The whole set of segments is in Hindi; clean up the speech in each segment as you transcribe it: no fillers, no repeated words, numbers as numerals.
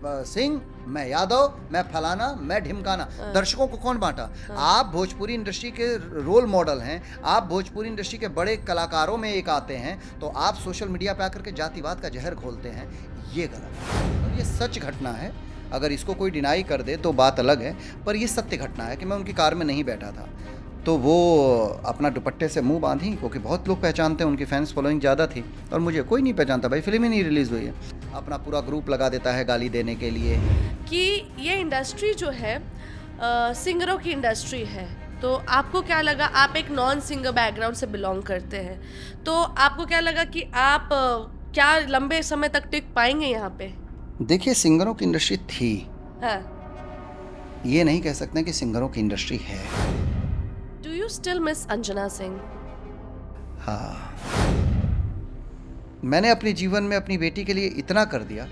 सिंह, मैं यादव, मैं फलाना, मैं ढिमकाना। दर्शकों को कौन बांटा? आप भोजपुरी इंडस्ट्री के रोल मॉडल हैं, आप भोजपुरी इंडस्ट्री के बड़े कलाकारों में एक आते हैं, तो आप सोशल मीडिया पे आकर के जातिवाद का जहर घोलते हैं। ये गलत है और ये सच घटना है। अगर इसको कोई डिनाई कर दे तो बात अलग है, पर ये सत्य घटना है कि मैं उनकी कार में नहीं बैठा था, तो वो अपना दुपट्टे से मुंह बांधी, क्योंकि बहुत लोग पहचानते हैं, उनकी फैंस फॉलोइंग ज़्यादा थी, और मुझे कोई नहीं पहचानता भाई, फिल्म ही नहीं रिलीज़ हुई है। अपना पूरा ग्रुप लगा देता है गाली देने के लिए कि ये इंडस्ट्री जो है सिंगरों की इंडस्ट्री है। तो आपको क्या लगा, आप एक नॉन सिंगर बैकग्राउंड से बिलोंग करते हैं, तो आपको क्या लगा कि आप क्या लंबे समय तक टिक पाएंगे यहाँ पे? देखिए, सिंगरों की इंडस्ट्री थी, हाँ। ये नहीं कह सकते कि सिंगरों की इंडस्ट्री है। Do you still miss Anjana Singh? हाँ, मैंने अपने जीवन में अपनी बेटी के लिए इतना कर दिया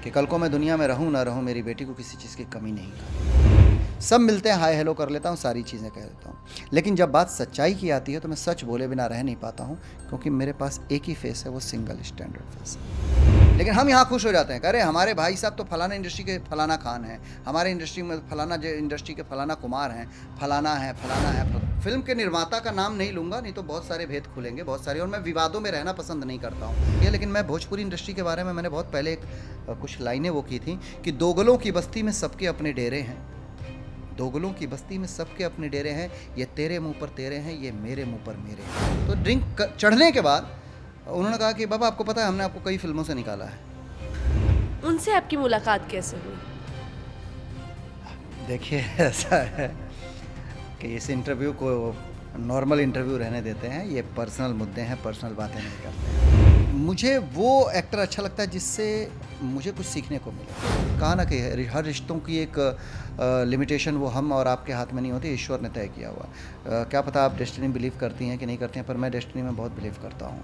कि कल को मैं दुनिया में रहूं ना रहूं, मेरी बेटी को किसी चीज़ की कमी नहीं है। सब मिलते हैं, हाय हेलो कर लेता हूं, सारी चीज़ें कह देता हूं, लेकिन जब बात सच्चाई की आती है तो मैं सच बोले बिना रह नहीं पाता हूं, क्योंकि मेरे पास एक ही फेस है, वो सिंगल स्टैंडर्ड फेस है। लेकिन हम यहाँ खुश हो जाते हैं, कह रहे हमारे भाई साहब तो फलाना इंडस्ट्री के फलाना खान हैं, हमारे इंडस्ट्री में फलाना इंडस्ट्री के फलाना कुमार हैं, फलाना है फलाना है। फिल्म के निर्माता का नाम नहीं लूँगा, नहीं तो बहुत सारे भेद खुलेंगे, बहुत सारे, और मैं विवादों में रहना पसंद नहीं करता हूँ ये। लेकिन मैं भोजपुरी इंडस्ट्री के बारे में मैंने बहुत पहले कुछ लाइनें वो की थी कि दोगलों की बस्ती में सबके अपने डेरे हैं, दोगलों की बस्ती में सबके अपने डेरे हैं, ये तेरे मुंह पर तेरे हैं, ये मेरे मुंह पर मेरे हैं। तो ड्रिंक चढ़ने के बाद उन्होंने कहा कि बाबा आपको पता है हमने आपको कई फिल्मों से निकाला है। उनसे आपकी मुलाकात कैसे हुई? देखिए, ऐसा है कि इस इंटरव्यू को नॉर्मल इंटरव्यू रहने देते हैं, ये पर्सनल मुद्दे हैं, पर्सनल बातें नहीं करते हैं। मुझे वो एक्टर अच्छा लगता है जिससे मुझे कुछ सीखने को मिले। कहा ना कि हर रिश्तों की एक लिमिटेशन वो हम और आपके हाथ में नहीं होती, ईश्वर ने तय किया हुआ। क्या पता आप डेस्टिनी बिलीव करती हैं कि नहीं करती हैं, पर मैं डेस्टिनी में बहुत बिलीव करता हूँ।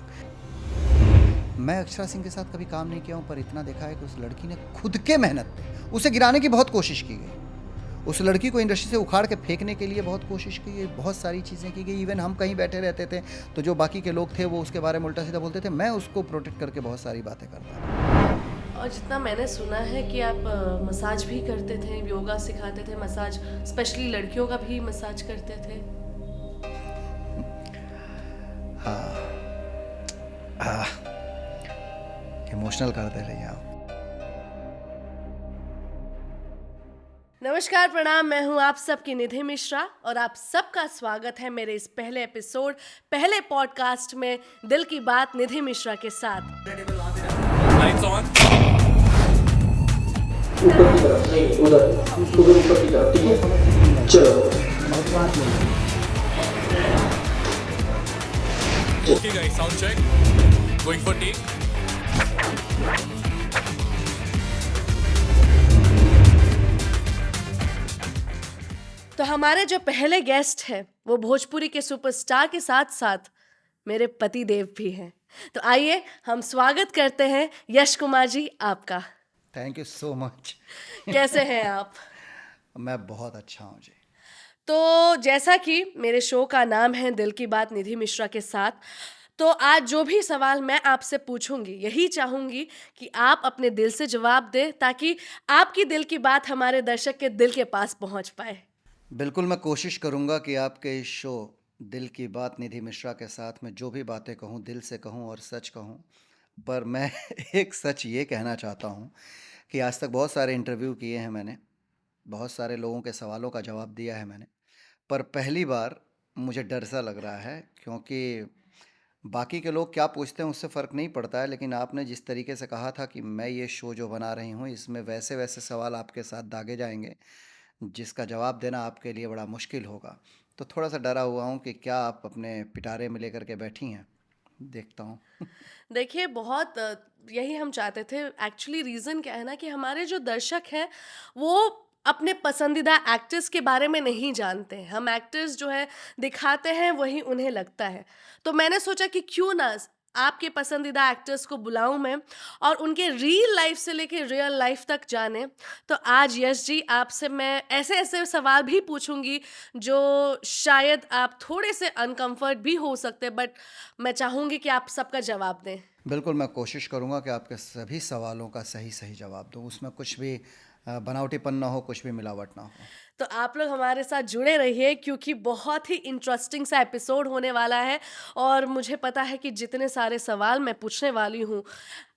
मैं अक्षरा सिंह के साथ कभी काम नहीं किया हूँ, पर इतना देखा है कि उस लड़की ने खुद के मेहनत पे उसे गिराने की बहुत कोशिश की गई, उस लड़की को इंडस्ट्री से उखाड़ के फेंकने के लिए बहुत कोशिश की गई, बहुत सारी चीज़ें की गई। इवन हम कहीं बैठे रहते थे तो जो बाकी के लोग थे वो उसके बारे में उल्टा सीधा बोलते थे, मैं उसको प्रोटेक्ट करके बहुत सारी बातें करता था। और जितना मैंने सुना है कि आप मसाज भी करते थे, योगा सिखाते थे, मसाज स्पेशली लड़कियों का भी मसाज करते थे। हाँ, इमोशनल कर दे रही आप। नमस्कार, प्रणाम, मैं हूं आप सबकी निधि मिश्रा और आप सबका स्वागत है मेरे इस पहले एपिसोड, पहले पॉडकास्ट में दिल की बात निधि मिश्रा के साथ। Lights on. ऊपर की तरफ नहीं, उधर ऊपर की तरफ, ठीक है? चलो। Okay guys, sound check, going for take. तो हमारे जो पहले गेस्ट हैं वो भोजपुरी के सुपरस्टार के साथ साथ मेरे पति देव भी हैं। तो आइए हम स्वागत करते हैं यश कुमार जी आपका। Thank you so much. कैसे हैं आप? मैं बहुत अच्छा हूँ जी। तो जैसा कि मेरे शो का नाम है दिल की बात निधि मिश्रा के साथ, तो आज जो भी सवाल मैं आपसे पूछूंगी यही चाहूंगी कि आप अपने दिल से जवाब दें, ताकि आपकी दिल की बात हमारे दर्शक के दिल के पास पहुंच पाए। बिल्कुल, मैं कोशिश करूंगा कि आपके इस शो दिल की बात निधि मिश्रा के साथ मैं जो भी बातें कहूं दिल से कहूं और सच कहूं। पर मैं एक सच ये कहना चाहता हूं कि आज तक बहुत सारे इंटरव्यू किए हैं मैंने, बहुत सारे लोगों के सवालों का जवाब दिया है मैंने, पर पहली बार मुझे डर सा लग रहा है, क्योंकि बाकी के लोग क्या पूछते हैं उससे फ़र्क नहीं पड़ता है, लेकिन आपने जिस तरीके से कहा था कि मैं ये शो जो बना रही हूँ इसमें वैसे वैसे सवाल आपके साथ दागे जाएंगे जिसका जवाब देना आपके लिए बड़ा मुश्किल होगा। तो थोड़ा सा डरा हुआ हूँ कि क्या आप अपने पिटारे में लेकर के बैठी हैं। देखता हूँ। देखिए, बहुत यही हम चाहते थे। एक्चुअली रीज़न क्या है ना कि हमारे जो दर्शक हैं वो अपने पसंदीदा एक्टर्स के बारे में नहीं जानते हैं। हम एक्टर्स जो है दिखाते हैं वही उन्हें लगता है। तो मैंने सोचा कि क्यों ना आपके पसंदीदा एक्टर्स को बुलाऊं मैं और उनके रियल लाइफ से लेके रियल लाइफ तक जाने। तो आज यश जी आपसे मैं ऐसे ऐसे सवाल भी पूछूंगी जो शायद आप थोड़े से अनकंफर्ट भी हो सकते, बट मैं चाहूँगी कि आप सबका जवाब दें। बिल्कुल, मैं कोशिश करूँगा कि आपके सभी सवालों का सही जवाब दूँ, उसमें कुछ भी बनावटीपन ना हो, कुछ भी मिलावट ना हो। तो आप लोग हमारे साथ जुड़े रहिए क्योंकि बहुत ही इंटरेस्टिंग सा एपिसोड होने वाला है और मुझे पता है कि जितने सारे सवाल मैं पूछने वाली हूँ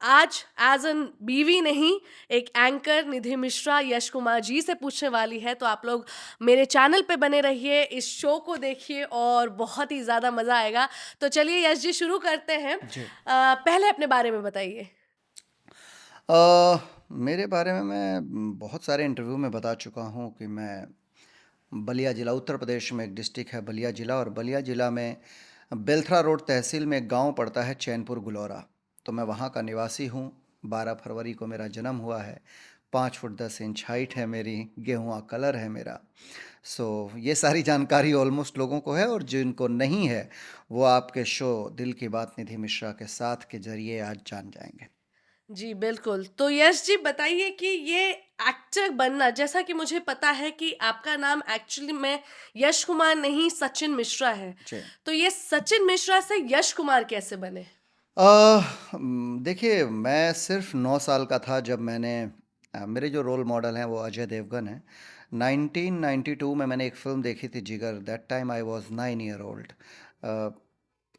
आज एज एन बीवी नहीं, एक एंकर निधि मिश्रा यश कुमार जी से पूछने वाली है। तो आप लोग मेरे चैनल पे बने रहिए, इस शो को देखिए और बहुत ही ज़्यादा मज़ा आएगा। तो चलिए यश जी शुरू करते हैं। जी। पहले अपने बारे में बताइए। मेरे बारे में मैं बहुत सारे इंटरव्यू में बता चुका हूँ कि मैं बलिया ज़िला उत्तर प्रदेश में एक डिस्ट्रिक्ट है बलिया ज़िला, और बलिया ज़िला में बेलथरा रोड तहसील में एक गांव पड़ता है चैनपुर गुलौरा। तो मैं वहाँ का निवासी हूँ। 12 फरवरी को मेरा जन्म हुआ है। 5 फुट 10 इंच हाइट है मेरी। गेहुआ कलर है मेरा। ये सारी जानकारी ऑलमोस्ट लोगों को है, और जिनको नहीं है वो आपके शो दिल की बात निधि मिश्रा के साथ के जरिए आज जान जाएंगे। जी, बिल्कुल। तो यश जी बताइए कि ये एक्टर बनना, जैसा कि मुझे पता है कि आपका नाम एक्चुअली में यश कुमार नहीं सचिन मिश्रा है। जी। तो ये सचिन मिश्रा से यश कुमार कैसे बने? देखिए, मैं सिर्फ 9 साल का था जब मैंने मेरे जो रोल मॉडल हैं वो अजय देवगन हैं। 1992 में मैंने एक फ़िल्म देखी थी जिगर, that time I was 9 year old.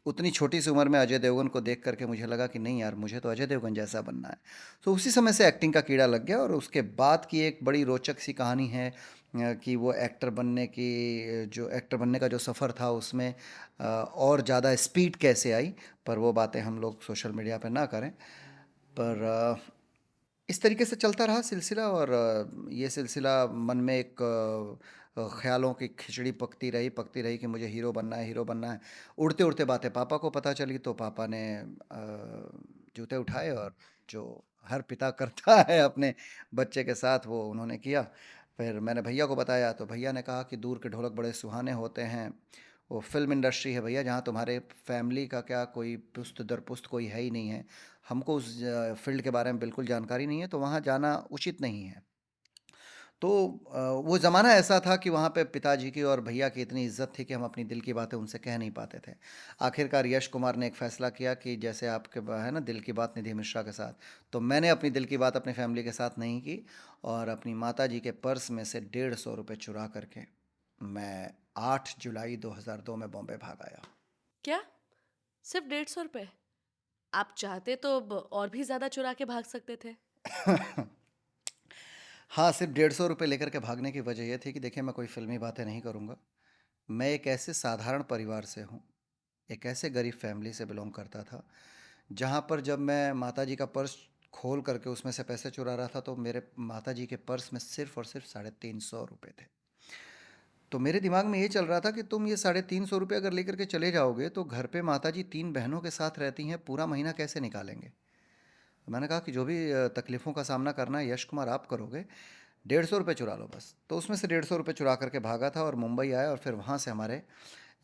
उतनी छोटी सी उम्र में अजय देवगन को देख करके मुझे लगा कि नहीं यार, मुझे तो अजय देवगन जैसा बनना है। तो उसी समय से एक्टिंग का कीड़ा लग गया, और उसके बाद की एक बड़ी रोचक सी कहानी है कि वो जो एक्टर बनने का जो सफ़र था उसमें और ज़्यादा स्पीड कैसे आई। पर वो बातें हम लोग सोशल मीडिया पे ना करें। पर इस तरीके से चलता रहा सिलसिला, और ये सिलसिला मन में एक ख्यालों की खिचड़ी पकती रही कि मुझे हीरो बनना है। उड़ते उड़ते बातें पापा को पता चली, तो पापा ने जूते उठाए, और जो हर पिता करता है अपने बच्चे के साथ वो उन्होंने किया। फिर मैंने भैया को बताया, तो भैया ने कहा कि दूर के ढोलक बड़े सुहाने होते हैं। वो फिल्म इंडस्ट्री है भैया, जहाँ तुम्हारे फैमिली का क्या कोई पुस्त दर पुस्त कोई है ही नहीं है। हमको उस फील्ड के बारे में बिल्कुल जानकारी नहीं है, तो वहाँ जाना उचित नहीं है। तो वो ज़माना ऐसा था कि वहाँ पे पिताजी की और भैया की इतनी इज्जत थी कि हम अपनी दिल की बातें उनसे कह नहीं पाते थे। आखिरकार यश कुमार ने एक फ़ैसला किया कि जैसे आपके है ना दिल की बात निधि मिश्रा के साथ, तो मैंने अपनी दिल की बात अपनी फैमिली के साथ नहीं की, और अपनी माता जी के पर्स में से 150 रुपये चुरा करके मैं 8 जुलाई 2002 में बॉम्बे भाग आया। क्या? सिर्फ 150 रुपए? आप चाहते तो और भी ज़्यादा चुरा के भाग सकते थे। हाँ, सिर्फ 150 रुपये लेकर के भागने की वजह ये थी कि देखिए, मैं कोई फ़िल्मी बातें नहीं करूँगा। मैं एक ऐसे साधारण परिवार से हूँ, एक ऐसे गरीब फैमिली से बिलोंग करता था, जहाँ पर जब मैं माताजी का पर्स खोल करके उसमें से पैसे चुरा रहा था, तो मेरे माताजी के पर्स में सिर्फ़ और सिर्फ 350 रुपये थे। तो मेरे दिमाग में ये चल रहा था कि तुम ये 350 रुपये अगर लेकर के चले जाओगे, तो घर पे माताजी 3 बहनों के साथ रहती हैं, पूरा महीना कैसे निकालेंगे? मैंने कहा कि जो भी तकलीफ़ों का सामना करना है यश कुमार आप करोगे, 150 रुपये चुरा लो बस। तो उसमें से 150 रुपये चुरा करके भागा था, और मुंबई आया, और फिर वहाँ से हमारे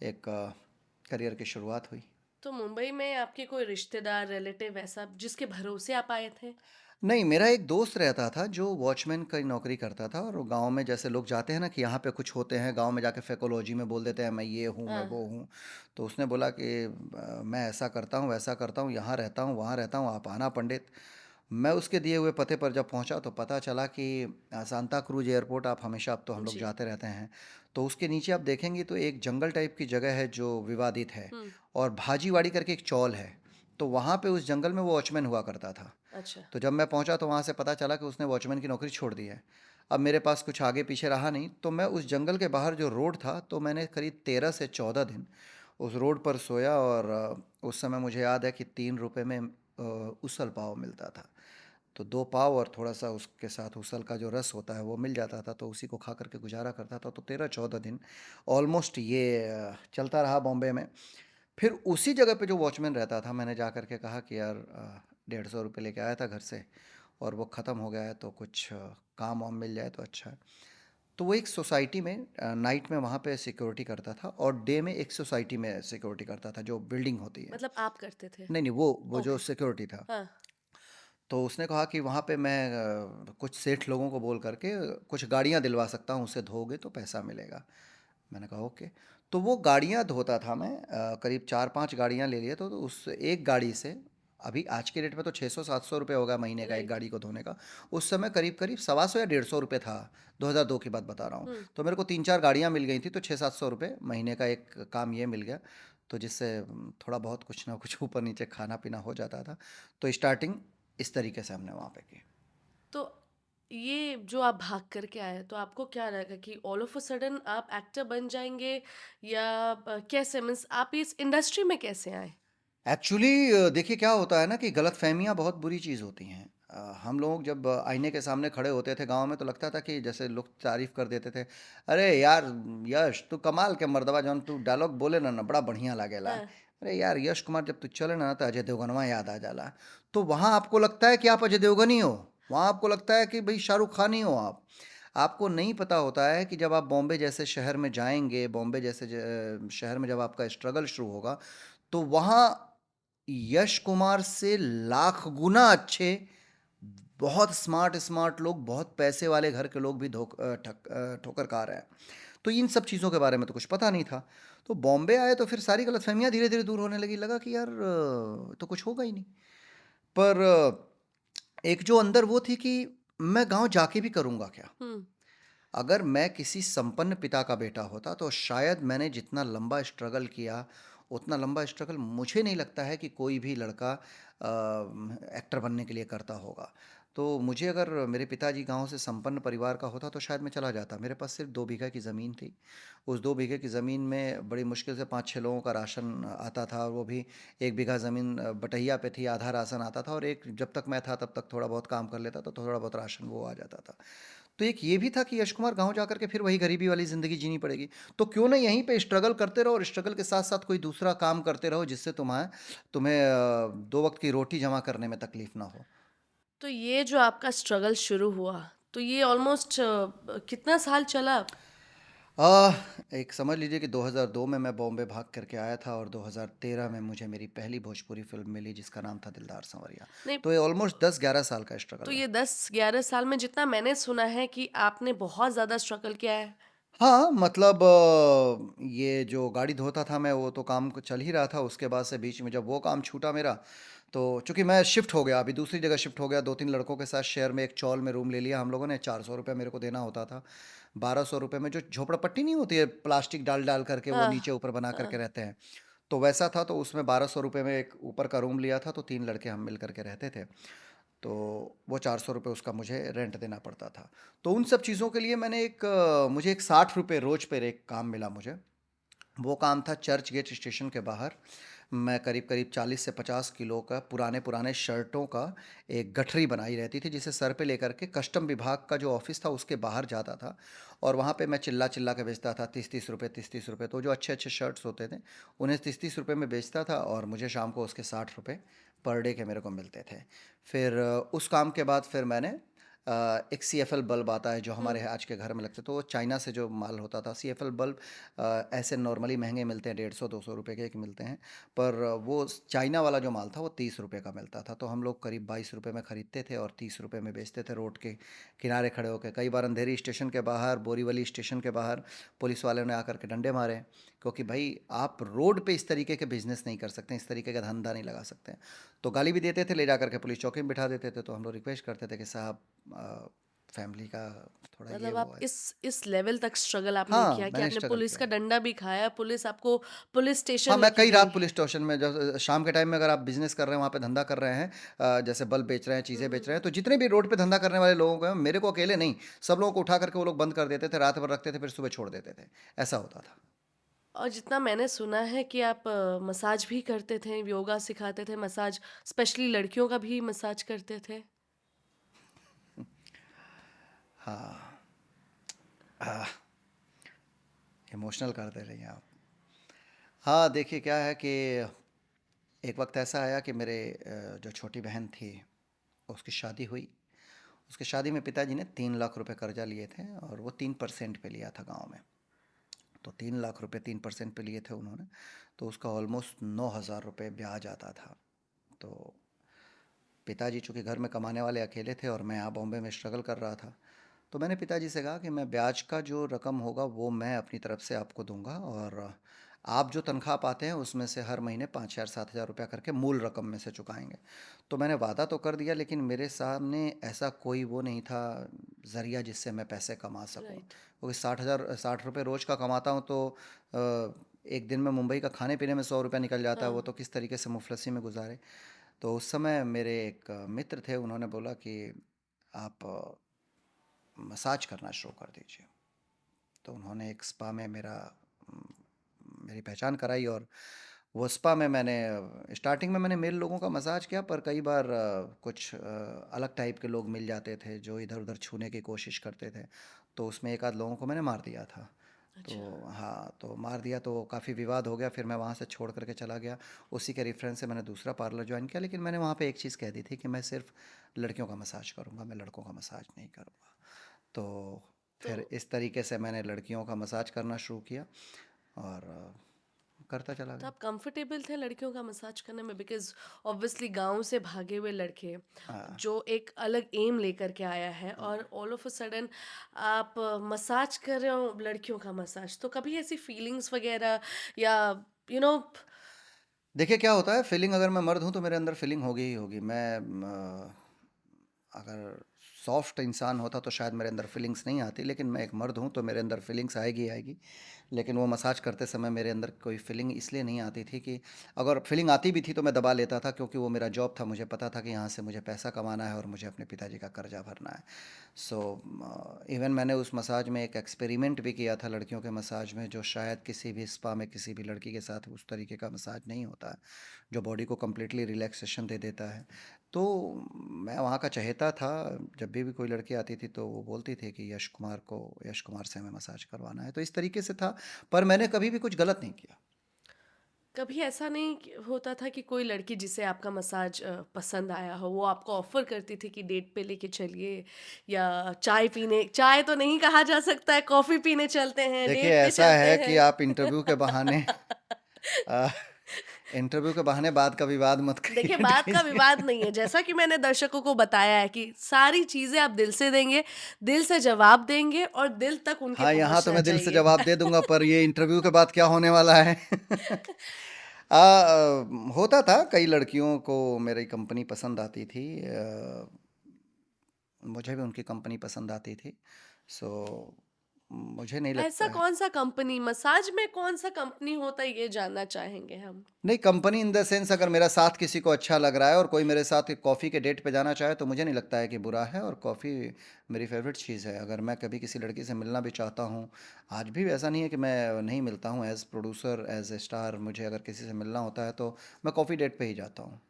एक करियर की शुरुआत हुई। तो मुंबई में आपके कोई रिश्तेदार, रिलेटिव ऐसा जिसके भरोसे आप आए थे? नहीं, मेरा एक दोस्त रहता था जो वॉचमैन की नौकरी करता था, और वो गांव में जैसे लोग जाते हैं ना कि यहाँ पे कुछ होते हैं, गांव में जाके फेकोलॉजी में बोल देते हैं मैं ये हूँ, मैं हाँ। वो हूँ। तो उसने बोला कि मैं ऐसा करता हूँ, वैसा करता हूँ, यहाँ रहता हूँ, वहाँ रहता हूँ, आप आना पंडित। मैं उसके दिए हुए पते पर जब पहुँचा, तो पता चला कि सांता क्रूज एयरपोर्ट, आप हमेशा, अब तो हम लोग जी। जाते रहते हैं, तो उसके नीचे आप देखेंगी तो एक जंगल टाइप की जगह है जो विवादित है, हुँ। और भाजीवाड़ी करके एक चौल है। तो वहाँ पे उस जंगल में वो वॉचमैन हुआ करता था। अच्छा। तो जब मैं पहुंचा, तो वहाँ से पता चला कि उसने वॉचमैन की नौकरी छोड़ दी है। अब मेरे पास कुछ आगे पीछे रहा नहीं, तो मैं उस जंगल के बाहर जो रोड था, तो मैंने करीब 13 से 14 दिन उस रोड पर सोया, और उस समय मुझे याद है कि 3 रुपये में उसल पाव मिलता था। तो 2 पाव और थोड़ा सा उसके साथ उसल का जो रस होता है वो मिल जाता था, तो उसी को खा करके गुजारा करता था। तो 13-14 दिन ऑलमोस्ट ये चलता रहा बॉम्बे में। फिर उसी जगह पे जो वॉचमैन रहता था, मैंने जा कर के कहा कि यार 150 रुपये लेके आया था घर से, और वो ख़त्म हो गया है, तो कुछ काम वाम मिल जाए तो अच्छा है। तो वो एक सोसाइटी में नाइट में वहाँ पे सिक्योरिटी करता था, और डे में एक सोसाइटी में सिक्योरिटी करता था, जो बिल्डिंग होती है। मतलब आप करते थे? नहीं नहीं, वो जो ओके। सिक्योरिटी था। हाँ। तो उसने कहा कि वहाँ पे मैं कुछ सेठ लोगों को बोल करके कुछ गाड़ियाँ दिलवा सकता हूँ, उसे धोगे तो पैसा मिलेगा। मैंने कहा ओके। तो वो गाड़ियाँ धोता था मैं, करीब 4-5 गाड़ियाँ ले लिए, तो उस एक गाड़ी से अभी आज के रेट में तो 600-700 रुपये होगा महीने का एक गाड़ी को धोने का। उस समय करीब करीब 125 या 150 रुपये था। 2002 की बात बता रहा हूँ। तो मेरे को 3-4 गाड़ियाँ मिल गई थी, तो 600-700 रुपये महीने का एक काम ये मिल गया। तो जिससे थोड़ा बहुत कुछ ना कुछ ऊपर नीचे खाना पीना हो जाता था। तो स्टार्टिंग इस तरीके से हमने वहाँ पे की। तो ये जो आप भाग करके आए, तो आपको क्या लगा कि ऑल ऑफ अ सडन आप एक्टर बन जाएंगे, या कैसे, मीन्स आप इस इंडस्ट्री में कैसे आए? एक्चुअली देखिए क्या होता है ना कि गलतफहमियां बहुत बुरी चीज़ होती हैं। हम लोग जब आईने के सामने खड़े होते थे गांव में, तो लगता था कि जैसे लोग तारीफ कर देते थे, अरे यार यश तू कमाल के मर्दवा, जौन तू डायलॉग बोले ना ना बड़ा बढ़िया लागेला। हाँ। अरे यार यश कुमार जब तू चले ना तो अजय देवगनवा याद आ जाला। तो वहाँ आपको लगता है कि आप अजय देवगन ही हो, वहाँ आपको लगता है कि भाई शाहरुख खान ही हो आप। आपको नहीं पता होता है कि जब आप बॉम्बे जैसे शहर में जाएंगे, बॉम्बे जैसे शहर में जब आपका स्ट्रगल शुरू होगा, तो वहाँ यश कुमार से लाख गुना अच्छे बहुत स्मार्ट स्मार्ट लोग, बहुत पैसे वाले घर के लोग भी ठोकर खा रहे हैं। तो इन सब चीज़ों के बारे में तो कुछ पता नहीं था। तो बॉम्बे आए तो फिर सारी गलतफहमियां धीरे धीरे दूर होने लगी। लगा कि यार तो कुछ होगा ही नहीं। पर एक जो अंदर वो थी कि मैं गांव जाके भी करूँगा क्या। हम्म। अगर मैं किसी संपन्न पिता का बेटा होता तो शायद मैंने जितना लंबा स्ट्रगल किया, उतना लंबा स्ट्रगल मुझे नहीं लगता है कि कोई भी लड़का एक्टर बनने के लिए करता होगा। तो मुझे अगर मेरे पिताजी गांव से संपन्न परिवार का होता तो शायद मैं चला जाता। मेरे पास सिर्फ 2 बीघा की ज़मीन थी। उस 2 बीघे की ज़मीन में बड़ी मुश्किल से 5-6 लोगों का राशन आता था, और वो भी 1 बीघा ज़मीन बटैया पे थी, आधा राशन आता था, और एक जब तक मैं था तब तक थोड़ा बहुत काम कर लेता तो थोड़ा बहुत राशन वो आ जाता था। तो एक ये भी था कि यश कुमार गाँव जाकर के फिर वही गरीबी वाली ज़िंदगी जीनी पड़ेगी। तो क्यों ना यहीं पे स्ट्रगल करते रहो, और स्ट्रगल के साथ-साथ कोई दूसरा काम करते रहो जिससे तुम्हें 2 वक़्त की रोटी जमा करने में तकलीफ़ ना हो। तो ये जो आपका स्ट्रगल शुरू हुआ, तो ये ऑलमोस्ट कितना साल चला? अ, एक समझ लीजिए कि 2002 में मैं बॉम्बे भाग करके आया था, और 2013 में मुझे मेरी पहली भोजपुरी फ़िल्म मिली जिसका नाम था दिलदार संवरिया। नहीं, तो ये ऑलमोस्ट 10-11 साल का तो स्ट्रगल ये रहा। 10-11 साल में जितना मैंने सुना है कि आपने बहुत ज़्यादा स्ट्रगल किया है। हाँ, मतलब ये जो गाड़ी धोता था मैं, वो तो काम चल ही रहा था। उसके बाद से बीच में जब वो काम छूटा मेरा, तो चूँकि मैं शिफ्ट हो गया, अभी दूसरी जगह शिफ्ट हो गया, 2-3 लड़कों के साथ शहर में एक चॉल में रूम ले लिया हम लोगों ने। 400 रुपये मेरे को देना होता था। 1200 रुपये में जो झोपड़पट्टी नहीं होती है, प्लास्टिक डाल-डाल करके वो हाँ, नीचे ऊपर बना करके हाँ। रहते हैं, तो वैसा था। तो उसमें 1200 रुपये में एक ऊपर का रूम लिया था, तो 3 लड़के हम मिल कर के रहते थे। तो वो 400 रुपये उसका मुझे रेंट देना पड़ता था। तो उन सब चीज़ों के लिए मुझे एक 60 रुपये रोज पर एक काम मिला मुझे। वो काम था चर्च गेट स्टेशन के बाहर। मैं करीब करीब 40 से 50 किलो का पुराने पुराने शर्टों का एक गठरी बनाई रहती थी, जिसे सर पे लेकर के कस्टम विभाग का जो ऑफिस था उसके बाहर जाता था, और वहाँ पे मैं चिल्ला चिल्ला के बेचता था। 30-30 रुपये, 30-30 रुपये। तो जो अच्छे अच्छे शर्ट्स होते थे उन्हें 30-30 रुपये में बेचता था, और मुझे शाम को उसके 60 रुपये पर डे के मेरे को मिलते थे। फिर उस काम के बाद फिर मैंने एक CFL बल्ब आता है जो हमारे आज के घर में लगते, तो वो चाइना से जो माल होता था। CFL बल्ब ऐसे नॉर्मली महंगे मिलते हैं, 150-200 रुपये के एक मिलते हैं, पर वो चाइना वाला जो माल था वो 30 रुपये का मिलता था। तो हम लोग करीब 22 रुपये में ख़रीदते थे और 30 रुपये में बेचते थे, रोड के किनारे खड़े होकर। कई बार अंधेरी स्टेशन के बाहर, बोरीवली स्टेशन के बाहर पुलिस वालों ने आकर के डंडे मारे, क्योंकि भाई आप रोड पे इस तरीके के बिजनेस नहीं कर सकते, इस तरीके का धंधा नहीं लगा सकते। तो गाली भी देते थे, ले जा करके पुलिस चौकी में बिठा देते थे। तो हम लोग रिक्वेस्ट करते थे कि साहब फैमिली का थोड़ा ये मतलब वो आप है। इस लेवल तक स्ट्रगल आपने हाँ, किया कि मैंने आपने स्ट्रगल पुलिस किया का है। डंडा भी खाया, पुलिस आपको पुलिस हाँ, स्टेशन मैं लेके कई गई। रात पुलिस स्टेशन में, जब शाम के टाइम में अगर आप बिजनेस कर रहे हैं, वहाँ पे धंधा कर रहे हैं, जैसे बल्ब बेच रहे हैं, चीज़ें बेच रहे हैं, तो जितने भी रोड पे धंधा करने वाले लोगों को, मेरे को अकेले नहीं, सब लोगों को उठा करके वो लोग बंद कर देते थे, रात भर रखते थे, फिर सुबह छोड़ देते थे। ऐसा होता था। और जितना मैंने सुना है कि आप मसाज भी करते थे, योगा सिखाते थे, मसाज स्पेशली लड़कियों का भी मसाज करते थे। हाँ, इमोशनल कर दे रही हैं आप। हाँ, देखिए क्या है कि एक वक्त ऐसा आया कि मेरे जो छोटी बहन थी, उसकी शादी हुई। उसकी शादी में पिताजी ने 3 लाख रुपए कर्जा लिए थे, और वो 3% पे लिया था गांव में। तो 3 लाख रुपए 3% पे लिए थे उन्होंने। तो उसका ऑलमोस्ट 9,000 रुपये ब्याज आता था। तो पिताजी चूँकि घर में कमाने वाले अकेले थे, और मैं यहाँ बॉम्बे में स्ट्रगल कर रहा था, तो मैंने पिताजी से कहा कि मैं ब्याज का जो रकम होगा वो मैं अपनी तरफ से आपको दूंगा, और आप जो तनख्वाह पाते हैं उसमें से हर महीने 5,000 7,000 रुपया करके मूल रकम में से चुकाएंगे। तो मैंने वादा तो कर दिया, लेकिन मेरे सामने ऐसा कोई वो नहीं था ज़रिया जिससे मैं पैसे कमा सकूं, राइट। क्योंकि 60 रुपये रोज़ का कमाता हूं तो एक दिन में मुंबई का खाने पीने में 100 रुपया निकल जाता है, वो हाँ। तो किस तरीके से मुफलसी में गुजारे। तो उस समय मेरे एक मित्र थे, उन्होंने बोला कि आप मसाज करना शुरू कर दीजिए। तो उन्होंने एक स्पा में मेरी पहचान कराई, और वो स्पा में मैंने स्टार्टिंग में मैंने मेल लोगों का मसाज किया, पर कई बार कुछ अलग टाइप के लोग मिल जाते थे जो इधर उधर छूने की कोशिश करते थे, तो उसमें एक आध लोगों को मैंने मार दिया था। तो अच्छा। हाँ, तो मार दिया तो काफ़ी विवाद हो गया, फिर मैं वहाँ से छोड़ करके चला गया। उसी के रेफरेंस से मैंने दूसरा पार्लर ज्वाइन किया, लेकिन मैंने वहाँ पे एक चीज़ कह दी थी कि मैं सिर्फ लड़कियों का मसाज करूँगा, मैं लड़कों का मसाज नहीं करूँगा। तो तो फिर इस तरीके से मैंने लड़कियों का मसाज करना शुरू किया, और करता चला तो गया। आप कंफर्टेबल थे लड़कियों का मसाज करने में? बिकॉज ऑब्वियसली गांव से भागे हुए लड़के हाँ। जो एक अलग एम लेकर के आया है, और ऑल ऑफ अ सडन आप मसाज कर रहे हो लड़कियों का मसाज, तो कभी ऐसी फीलिंग्स वगैरह या यू नो देखिए क्या होता है, फीलिंग अगर मैं मर्द हूँ तो मेरे अंदर फीलिंग होगी ही होगी। मैं अगर सॉफ्ट इंसान होता तो शायद मेरे अंदर फीलिंग्स नहीं आती, लेकिन मैं एक मर्द हूँ तो मेरे अंदर फीलिंग्स आएगी ही आएगी। लेकिन वो मसाज करते समय मेरे अंदर कोई फीलिंग इसलिए नहीं आती थी कि, अगर फीलिंग आती भी थी तो मैं दबा लेता था, क्योंकि वो मेरा जॉब था, मुझे पता था कि यहाँ से मुझे पैसा कमाना है और मुझे अपने पिताजी का कर्जा भरना है। सो इवन मैंने उस मसाज में एक एक्सपेरिमेंट भी किया था लड़कियों के मसाज में, जो शायद किसी भी स्पा में किसी भी लड़की के साथ उस तरीके का मसाज नहीं होता है, जो बॉडी को कम्प्लीटली रिलैक्सेशन दे देता है। तो मैं वहाँ का चहेता था, जब भी कोई लड़की आती थी तो वो बोलती थी कि यश कुमार से हमें मसाज करवाना है, तो इस तरीके से था। पर मैंने कभी भी कुछ गलत नहीं किया। कभी ऐसा नहीं होता था कि कोई लड़की जिसे आपका मसाज पसंद आया हो, वो आपको ऑफर करती थी कि डेट पे लेके चलिए, या चाय तो नहीं कहा जा सकता है, कॉफी पीने चलते हैं, देखिए डेट पे ऐसा चलते है कि हैं? आप अ, इंटरव्यू के बहाने बात का विवाद मत देखिए, क्रिएट बात का कीजिए। विवाद नहीं है, जैसा कि मैंने दर्शकों को बताया है कि सारी चीजें आप दिल से देंगे, दिल से जवाब देंगे और दिल तक उनके हाँ, यहाँ तो पहुंचना मैं दिल से चाहिए। जवाब दे दूंगा, पर ये इंटरव्यू के बाद क्या होने वाला है? होता था, कई लड़कियों को मेरी कंपनी पसंद आती थी, मुझे भी उनकी कंपनी पसंद आती थी। सो मुझे नहीं ऐसा लगता है। कौन सा कंपनी, मसाज में कौन सा कंपनी होता है, ये जानना चाहेंगे हम। नहीं, कंपनी इन द सेंस, अगर मेरा साथ किसी को अच्छा लग रहा है और कोई मेरे साथ कॉफ़ी के डेट पे जाना चाहे तो मुझे नहीं लगता है कि बुरा है, और कॉफ़ी मेरी फेवरेट चीज़ है। अगर मैं कभी किसी लड़की से मिलना भी चाहता हूँ, आज भी ऐसा नहीं है कि मैं नहीं मिलता हूँ, as producer as a star मुझे अगर किसी से मिलना होता है तो मैं कॉफ़ी डेट पे ही जाता हूँ।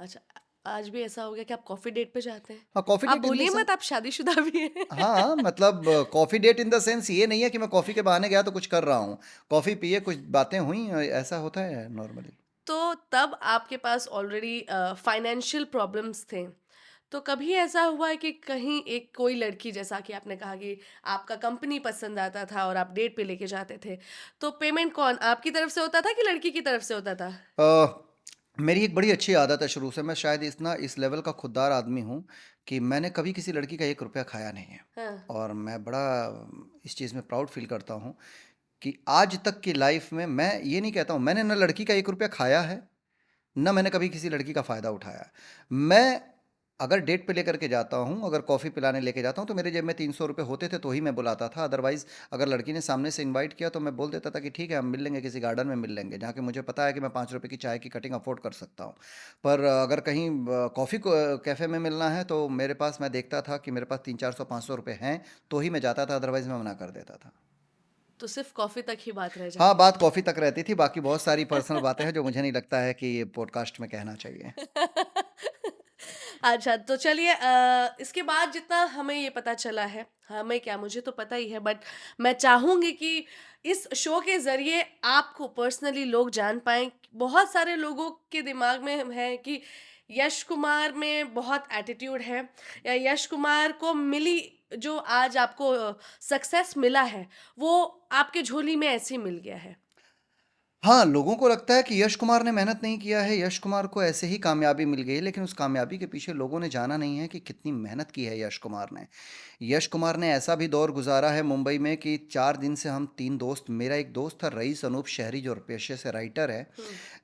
अच्छा, आज भी ऐसा हो गया कि आप कॉफी डेट पे जाते हैं? हाँ, कॉफ़ी आप डेट इन द बोलिए सेंस। मत, आप शादीशुदा भी हैं। हाँ, मतलब coffee date in the sense ये नहीं है कि मैं कॉफ़ी के बहाने गया तो कुछ कर रहा हूँ। कॉफ़ी पिए, कुछ बातें हुई, ऐसा होता है नॉर्मली। तो तब आपके पास ऑलरेडी फाइनेंशियल प्रॉब्लम्स थे। तो कभी ऐसा हुआ है कि कहीं एक कोई लड़की, जैसा कि आपने कहा कि आपका कंपनी पसंद आता था और आप डेट पे लेके जाते थे, तो पेमेंट कौन आपकी तरफ से होता था कि लड़की की तरफ से होता था? अ, मेरी एक बड़ी अच्छी आदत है शुरू से, मैं शायद इस लेवल का खुददार आदमी हूँ कि मैंने कभी किसी लड़की का 1 रुपया खाया नहीं है। हाँ। और मैं बड़ा इस चीज़ में प्राउड फील करता हूँ कि आज तक की लाइफ में मैं ये नहीं कहता हूँ मैंने न लड़की का 1 रुपया खाया है, ना मैंने कभी किसी लड़की का फ़ायदा उठाया। मैं अगर डेट पे लेकर के जाता हूँ, अगर कॉफ़ी पिलाने लेके जाता हूँ, तो मेरे जेब में 300 रुपये होते थे तो ही मैं बुलाता था। अदरवाइज़ अगर लड़की ने सामने से इनवाइट किया तो मैं बोल देता था कि ठीक है, हम मिल लेंगे, किसी गार्डन में मिल लेंगे, जहाँ कि मुझे पता है कि मैं 5 रुपये की चाय की कटिंग अफ़ोर्ड कर सकता हूँ। पर अगर कहीं कॉफ़ी को कैफ़े में मिलना है तो मेरे पास, मैं देखता था कि मेरे पास 300-400-500 रुपये हैं, तो ही मैं जाता था, अदरवाइज़ मैं मना कर देता था। तो सिर्फ कॉफी तक ही बात रह हाँ, जाती बात कॉफ़ी तक रहती थी, बाकी बहुत सारी पर्सनल बातें हैं जो मुझे नहीं लगता है कि ये पॉडकास्ट में कहना चाहिए। अच्छा, तो चलिए, इसके बाद जितना हमें ये पता चला है, हमें क्या, मुझे तो पता ही है, बट मैं चाहूँगी कि इस शो के ज़रिए आपको पर्सनली लोग जान पाएँ। बहुत सारे लोगों के दिमाग में है कि यश कुमार में बहुत एटीट्यूड है, या यश कुमार को मिली जो आज आपको सक्सेस मिला है, वो आपके झोली में ऐसे ही मिल गया है। हाँ, लोगों को लगता है कि यश कुमार ने मेहनत नहीं किया है, यश कुमार को ऐसे ही कामयाबी मिल गई, लेकिन उस कामयाबी के पीछे लोगों ने जाना नहीं है कि कितनी मेहनत की है यश कुमार ने। यश कुमार ने ऐसा भी दौर गुजारा है मुंबई में कि 4 दिन से हम 3 दोस्त, मेरा एक दोस्त था रईस अनूप शहरी जो पेशे से राइटर है,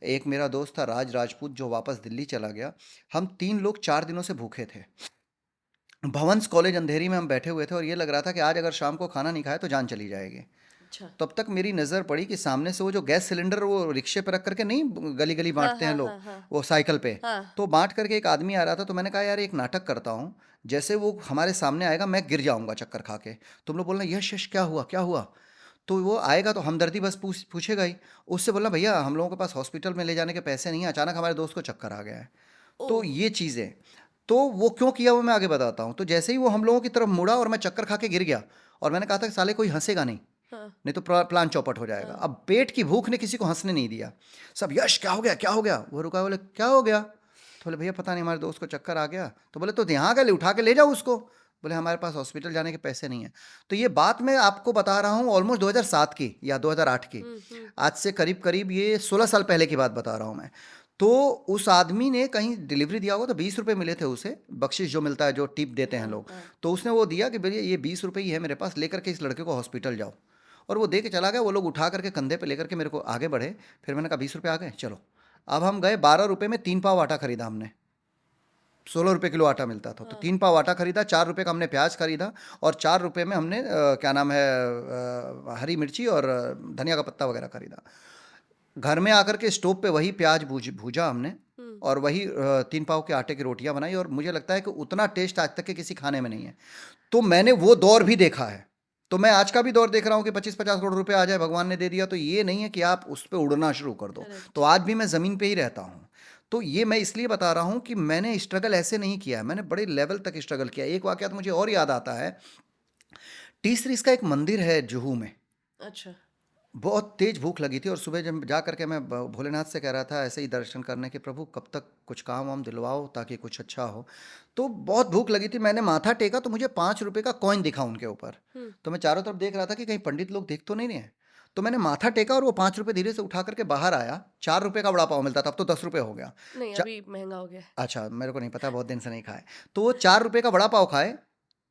एक मेरा दोस्त था राज राजपूत जो वापस दिल्ली चला गया। हम 3 लोग 4 दिनों से भूखे थे। भवंस कॉलेज अंधेरी में हम बैठे हुए थे और ये लग रहा था कि आज अगर शाम को खाना नहीं खाए तो जान चली जाएगी। अच्छा। तब तक मेरी नज़र पड़ी कि सामने से वो जो गैस सिलेंडर वो रिक्शे पे रख करके नहीं गली गली हाँ बांटते हैं हाँ लोग, हाँ हाँ वो साइकिल पे, हाँ। तो बांट करके एक आदमी आ रहा था। तो मैंने कहा यार एक नाटक करता हूँ, जैसे वो हमारे सामने आएगा मैं गिर जाऊंगा चक्कर खा के, तुम लोग बोलना यश यश क्या हुआ क्या हुआ। तो वो आएगा तो हमदर्दी बस पूछेगा ही, उससे बोलना भैया हम लोगों के पास हॉस्पिटल में ले जाने के पैसे नहीं हैं, अचानक हमारे दोस्त को चक्कर आ गया है। ओ। तो ये चीज़ें, तो वो क्यों किया वो मैं आगे बताता हूँ। तो जैसे ही वो हम लोगों की तरफ मुड़ा और मैं चक्कर खा के गिर गया, और मैंने कहा था कि साले कोई हंसेगा नहीं, हाँ नहीं तो प्लान चौपट हो जाएगा। हाँ। अब पेट की भूख ने किसी को हंसने नहीं दिया। सब यश क्या हो गया क्या हो गया, वो रुका, बोले क्या हो गया, तो बोले भैया पता नहीं हमारे दोस्त को चक्कर आ गया। तो बोले तो यहाँ का ले उठा के ले जाओ उसको, बोले हमारे पास हॉस्पिटल जाने के पैसे नहीं है। तो ये बात मैं आपको बता रहा हूँ ऑलमोस्ट 2007 की या 2008 की, आज से करीब करीब ये 16 साल पहले की बात बता रहा हूँ मैं। तो उस आदमी ने कहीं डिलीवरी दिया होगा तो 20 रुपये मिले थे उसे, बख्शिश जो मिलता है जो टिप देते हैं लोग। तो उसने वो दिया कि भैया ये 20 रुपये ही है मेरे पास, लेकर के इस लड़के को हॉस्पिटल जाओ। और वो दे के चला गया। वो लोग उठा करके कंधे पे लेकर के मेरे को आगे बढ़े। फिर मैंने कहा 20 रुपये आ गए चलो। अब हम गए, 12 रुपये में 3 पाव आटा खरीदा हमने, 16 रुपये किलो आटा मिलता था। तो 3 पाव आटा खरीदा, 4 रुपये का हमने प्याज खरीदा, और 4 रुपये में हमने क्या नाम है हरी मिर्ची और धनिया का पत्ता वगैरह खरीदा। घर में आकर के स्टोव पे वही प्याज भूजा हमने, और वही 3 पाव के आटे की रोटियां बनाई, और मुझे लगता है कि उतना टेस्ट आज तक के किसी खाने में नहीं है। तो मैंने वो दौर भी देखा है। तो मैं आज का भी दौर देख रहा हूँ कि 25-50 करोड़ रुपए आ जाए, भगवान ने दे दिया, तो ये नहीं है कि आप उस पर उड़ना शुरू कर दो। तो आज भी मैं ज़मीन पे ही रहता हूँ। तो ये मैं इसलिए बता रहा हूँ कि मैंने स्ट्रगल ऐसे नहीं किया है, मैंने बड़े लेवल तक स्ट्रगल किया। एक वाकया तो मुझे और याद आता है, टी सीरीज का एक मंदिर है जुहू में। अच्छा। बहुत तेज भूख लगी थी, और सुबह जब जा करके मैं भोलेनाथ से कह रहा था ऐसे ही दर्शन करने के, प्रभु कब तक कुछ काम वाम दिलवाओ ताकि कुछ अच्छा हो। तो बहुत भूख लगी थी, मैंने माथा टेका तो मुझे 5 रुपए का कॉइन दिखा उनके ऊपर। तो मैं चारों तरफ देख रहा था कि कहीं पंडित लोग देख तो नहीं रहे हैं। तो मैंने माथा टेका और वो 5 रुपए धीरे से उठा करके बाहर आया। 4 रुपए का बड़ा पाव मिलता था, अब तो 10 रुपए हो गया। नहीं, चा- अभी महंगा हो गया है। अच्छा मेरे को नहीं पता, बहुत दिन से नहीं खाए। तो वो 4 रुपए का बड़ा पाव खाए,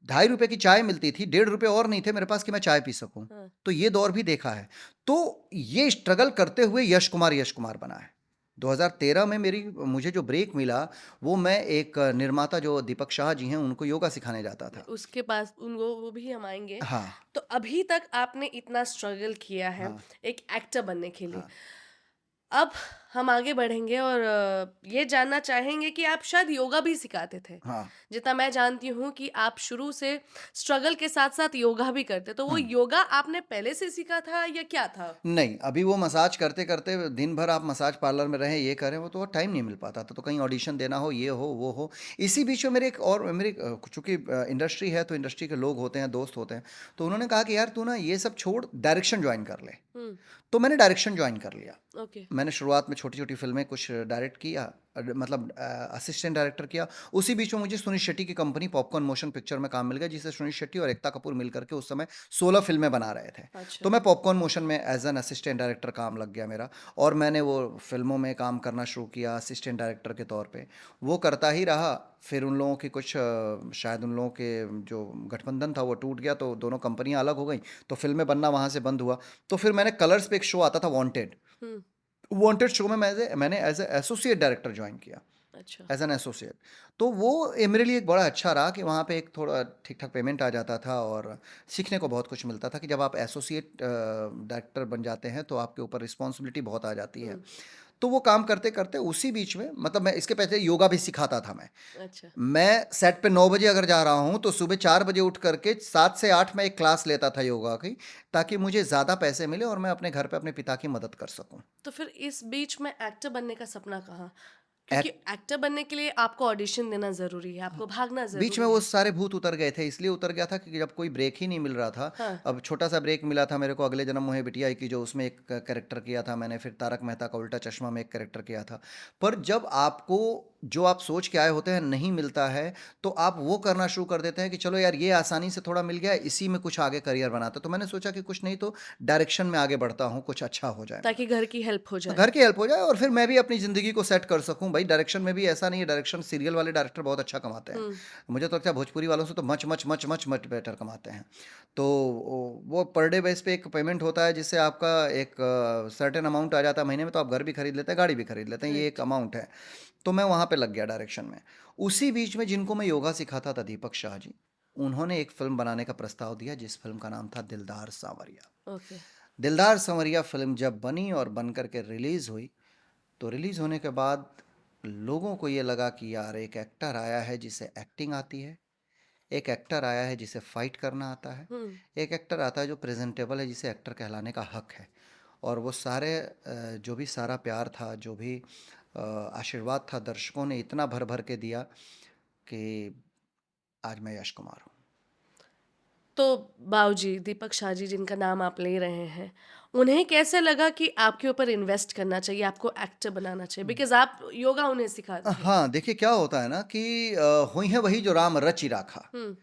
2.5 रुपए की चाय मिलती थी, 1.5 रुपए और नहीं थे मेरे पास कि मैं चाय पी सकूं। हाँ। तो ये दौर भी देखा है। तो ये स्ट्रगल करते हुए यश कुमार बना है। 2013 में मुझे जो ब्रेक मिला, वो मैं एक निर्माता जो दीपक शाह जी हैं उनको योगा सिखाने जाता था। उसके पास उनको वो भी हम आएंगे। हाँ तो अभी तक आपने इतना स्ट्रगल किया है हाँ एक एक्टर बनने के लिए। हाँ अब हम आगे बढ़ेंगे और ये जानना चाहेंगे कि आप शायद योगा भी सिखाते थे। हाँ। जितना मैं जानती हूँ कि आप शुरू से स्ट्रगल के साथ साथ योगा भी करते, तो वो योगा आपने पहले से सीखा था या क्या था? नहीं, अभी वो मसाज करते करते दिन भर आप मसाज पार्लर में रहें, ये करें, वो तो टाइम नहीं मिल पाता था। तो कहीं ऑडिशन देना हो, ये हो वो हो। इसी बीच में मेरी चूंकि इंडस्ट्री है तो इंडस्ट्री के लोग होते हैं, दोस्त होते हैं, तो उन्होंने कहा कि यार तू ना ये सब छोड़, डायरेक्शन ज्वाइन कर ले। तो मैंने डायरेक्शन ज्वाइन कर लिया। ओके। मैंने शुरुआत में छोटी छोटी फिल्में कुछ डायरेक्ट किया, मतलब असिस्टेंट डायरेक्टर किया। उसी बीच में मुझे सुनील शेट्टी की कंपनी पॉपकॉर्न मोशन पिक्चर में काम मिल गया, जिससे सुनील शेट्टी और एकता कपूर मिल करके उस समय 16 फिल्में बना रहे थे। अच्छा। तो मैं पॉपकॉर्न मोशन में एज एन असिस्टेंट डायरेक्टर काम लग गया मेरा, और मैंने वो फिल्मों में काम करना शुरू किया असिस्टेंट डायरेक्टर के तौर पे। वो करता ही रहा। फिर उन लोगों की कुछ शायद उन लोगों के जो गठबंधन था वो टूट गया, तो दोनों कंपनियां अलग हो गई, तो फिल्में बनना वहाँ से बंद हुआ। तो फिर मैंने कलर्स पे एक शो आता था वांटेड शो में मैंने एज एसोसिएट डायरेक्टर ज्वाइन किया, अच्छा। As an associate. तो वो मेरे लिए एक बड़ा अच्छा रहा कि वहाँ पे एक थोड़ा ठीक ठाक पेमेंट आ जाता था, और सीखने को बहुत कुछ मिलता था कि जब आप एसोसिएट डायरेक्टर बन जाते हैं तो आपके ऊपर रिस्पॉन्सिबिलिटी बहुत आ जाती है। तो वो काम करते करते उसी बीच में, मतलब मैं इसके पहले योगा भी सिखाता था मैं। अच्छा। मैं सेट पे 9 बजे अगर जा रहा हूँ तो सुबह 4 बजे उठ करके 7 से 8 में एक क्लास लेता था योगा की, ताकि मुझे ज़्यादा पैसे मिले और मैं अपने घर पे अपने पिता की मदद कर सकूँ। तो फिर इस बीच में एक्टर बनने का सपना कहाँ? क्योंकि एक्टर बनने के लिए आपको ऑडिशन देना ज़रूरी है, आपको भागना ज़रूरी बीच में वो सारे भूत उतर गए थे, इसलिए उतर गया था कि जब कोई ब्रेक ही नहीं मिल रहा था। हाँ। अब छोटा सा ब्रेक मिला था मेरे को अगले जन्म मोहे बिटिया की, जो उसमें एक कैरेक्टर किया था मैंने, फिर तारक मेहता का उल्टा चश्मा में एक कैरेक्टर किया था। पर जब आपको जो आप सोच के आए होते हैं नहीं मिलता है, तो आप वो करना शुरू कर देते हैं कि चलो यार ये आसानी से थोड़ा मिल गया, इसी में कुछ आगे करियर बनाते। तो मैंने सोचा कि कुछ नहीं तो डायरेक्शन में आगे बढ़ता हूँ, कुछ अच्छा हो जाए। ताकि घर की हेल्प हो जाए। घर की हेल्प हो जाए और फिर मैं भी अपनी ज़िंदगी को सेट कर सकूं। भाई डायरेक्शन में भी ऐसा नहीं है, डायरेक्शन सीरियल वाले डायरेक्टर बहुत अच्छा कमाते हैं। मुझे तो लगता है भोजपुरी वालों से तो much much much much much better कमाते हैं। तो वो पर डे बेस पे एक पेमेंट होता है, जिससे आपका एक सर्टेन अमाउंट आ जाता है महीने में, तो आप घर भी खरीद लेते हैं, गाड़ी भी खरीद लेते हैं, ये एक अमाउंट है। तो मैं वहाँ पे लग गया डायरेक्शन में। उसी बीच में जिनको मैं योगा सिखाता था, दीपक शाह जी, उन्होंने एक फिल्म बनाने का प्रस्ताव दिया, जिस फिल्म का नाम था दिलदार सांवरिया। ओके। दिलदार सांवरिया फिल्म जब बनी और बन करके रिलीज़ हुई, तो रिलीज़ होने के बाद लोगों को ये लगा कि यार एक एक्टर आया है जिसे एक्टिंग आती है, एक एक्टर आया है जिसे फाइट करना आता है, एक एक्टर आता है जो प्रेजेंटेबल है, जिसे एक्टर कहलाने का हक है। और वो सारे जो भी सारा प्यार था, जो भी आशीर्वाद था, दर्शकों ने इतना भर भर के दिया कि आज मैं यश कुमार हूँ। तो बाबूजी दीपक शाह जी जिनका नाम आप ले रहे हैं, उन्हें कैसे लगा कि आपके ऊपर इन्वेस्ट करना चाहिए, आपको एक्टर बनाना चाहिए? बिकॉज़ आप योगा उन्हें सिखाते हैं। हाँ, देखिए क्या होता है ना कि हुई है वही जो राम रचि राखा। हुँ।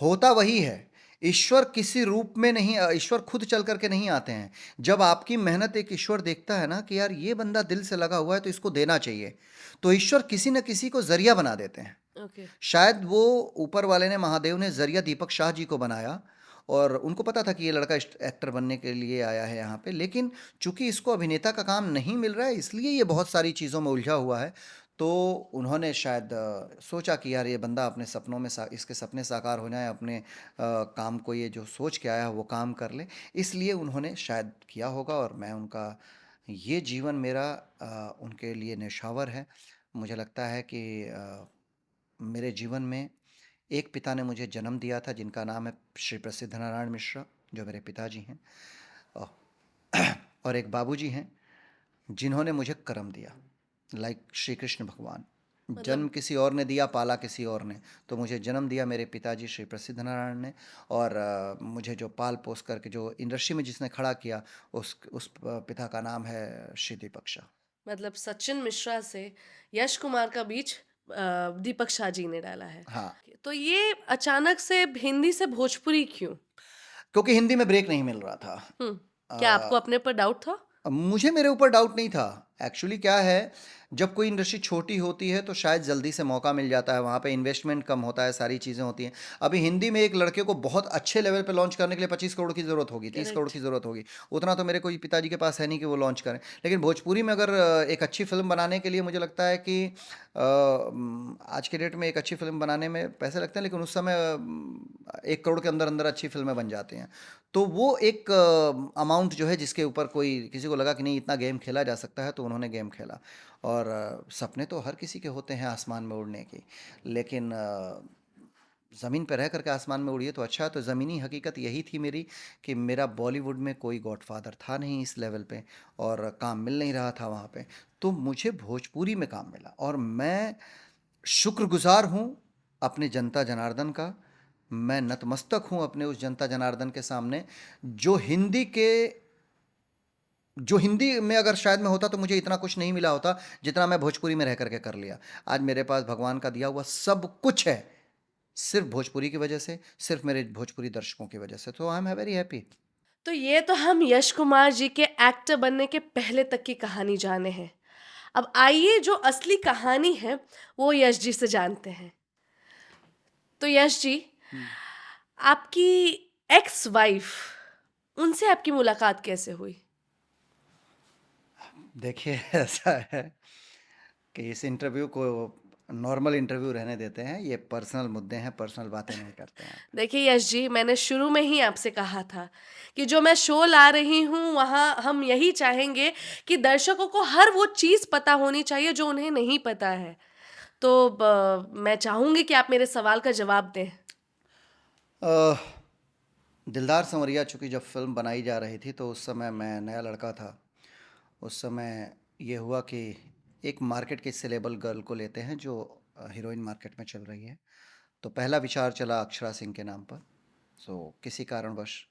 होता वही है। ईश्वर किसी रूप में नहीं, ईश्वर खुद चल करके नहीं आते हैं। जब आपकी मेहनत एक ईश्वर देखता है ना कि यार ये बंदा दिल से लगा हुआ है तो इसको देना चाहिए, तो ईश्वर किसी न किसी को ज़रिया बना देते हैं। ओके। शायद वो ऊपर वाले ने, महादेव ने ज़रिया दीपक शाह जी को बनाया, और उनको पता था कि ये लड़का एक्टर बनने के लिए आया है यहाँ पे, लेकिन चूंकि इसको अभिनेता का काम नहीं मिल रहा है, इसलिए ये बहुत सारी चीज़ों में उलझा हुआ है। तो उन्होंने शायद सोचा कि यार ये बंदा अपने सपनों में इसके सपने साकार हो जाएं, अपने काम को, ये जो सोच के आया है वो काम कर ले, इसलिए उन्होंने शायद किया होगा। और मैं उनका, ये जीवन मेरा उनके लिए न्यौछावर है। मुझे लगता है कि मेरे जीवन में एक पिता ने मुझे जन्म दिया था, जिनका नाम है श्री प्रसिद्ध नारायण मिश्रा, जो मेरे पिताजी हैं, और एक बाबूजी हैं जिन्होंने मुझे कर्म दिया, लाइक श्री कृष्ण भगवान। जन्म किसी और ने दिया, पाला किसी और ने, तो मुझे जन्म दिया मेरे पिताजी श्री प्रसिद्ध नारायण ने। और मुझे जो पाल पोस करके जो इंडस्ट्री में जिसने खड़ा किया, उस पिता का नाम है श्री दीपक शाह। मतलब सचिन मिश्रा से यश कुमार का बीच दीपक शाह जी ने डाला है। हाँ, तो ये अचानक से हिंदी से भोजपुरी क्यों? क्योंकि हिंदी में ब्रेक नहीं मिल रहा था। क्या आपको अपने पर डाउट था? मुझे मेरे ऊपर डाउट नहीं था। एक्चुअली क्या है, जब कोई इंडस्ट्री छोटी होती है तो शायद जल्दी से मौका मिल जाता है, वहाँ पे इन्वेस्टमेंट कम होता है, सारी चीज़ें होती हैं। अभी हिंदी में एक लड़के को बहुत अच्छे लेवल पे लॉन्च करने के लिए 25 करोड़ की ज़रूरत होगी, 30 करोड़ की ज़रूरत होगी। उतना तो मेरे कोई पिताजी के पास है नहीं कि वो लॉन्च करें। लेकिन भोजपुरी में अगर एक अच्छी फिल्म बनाने के लिए, मुझे लगता है कि आज के डेट में एक अच्छी फिल्म बनाने में पैसे लगते हैं, लेकिन उस समय 1 करोड़ के अंदर अंदर अच्छी फिल्में बन जाती हैं। तो वो एक अमाउंट जो है, जिसके ऊपर कोई, किसी को लगा कि नहीं इतना गेम खेला जा सकता है, तो उन्होंने गेम खेला। और सपने तो हर किसी के होते हैं आसमान में उड़ने की, लेकिन ज़मीन पर रह करके आसमान में उड़िए तो अच्छा है। तो ज़मीनी हकीकत यही थी मेरी कि मेरा बॉलीवुड में कोई गॉडफादर था नहीं इस लेवल पे, और काम मिल नहीं रहा था वहाँ पे, तो मुझे भोजपुरी में काम मिला। और मैं शुक्रगुजार हूँ अपने जनता जनार्दन का। मैं नतमस्तक हूँ अपने उस जनता जनार्दन के सामने, जो हिंदी में अगर शायद मैं होता तो मुझे इतना कुछ नहीं मिला होता जितना मैं भोजपुरी में रह करके कर लिया। आज मेरे पास भगवान का दिया हुआ सब कुछ है, सिर्फ भोजपुरी की वजह से, सिर्फ मेरे भोजपुरी दर्शकों की वजह से। तो आई एम वेरी हैप्पी। तो ये तो हम यश कुमार जी के एक्टर बनने के पहले तक की कहानी जाने हैं। अब आइए जो असली कहानी है वो यश जी से जानते हैं। तो यश जी, आपकी एक्स वाइफ, उनसे आपकी मुलाकात कैसे हुई? देखिए ऐसा है कि इस इंटरव्यू को नॉर्मल इंटरव्यू रहने देते हैं, ये पर्सनल मुद्दे हैं, पर्सनल बातें नहीं करते हैं। देखिए यश जी, मैंने शुरू में ही आपसे कहा था कि जो मैं शो ला रही हूँ वहाँ हम यही चाहेंगे कि दर्शकों को हर वो चीज़ पता होनी चाहिए जो उन्हें नहीं पता है। तो मैं चाहूँगी कि आप मेरे सवाल का जवाब दें। दिलदार संवरिया चूँकि जब फिल्म बनाई जा रही थी, तो उस समय मैं नया लड़का था। उस समय ये हुआ कि एक मार्केट के सेलेबल गर्ल को लेते हैं जो हीरोइन मार्केट में चल रही है। तो पहला विचार चला अक्षरा सिंह के नाम पर। सो किसी कारणवश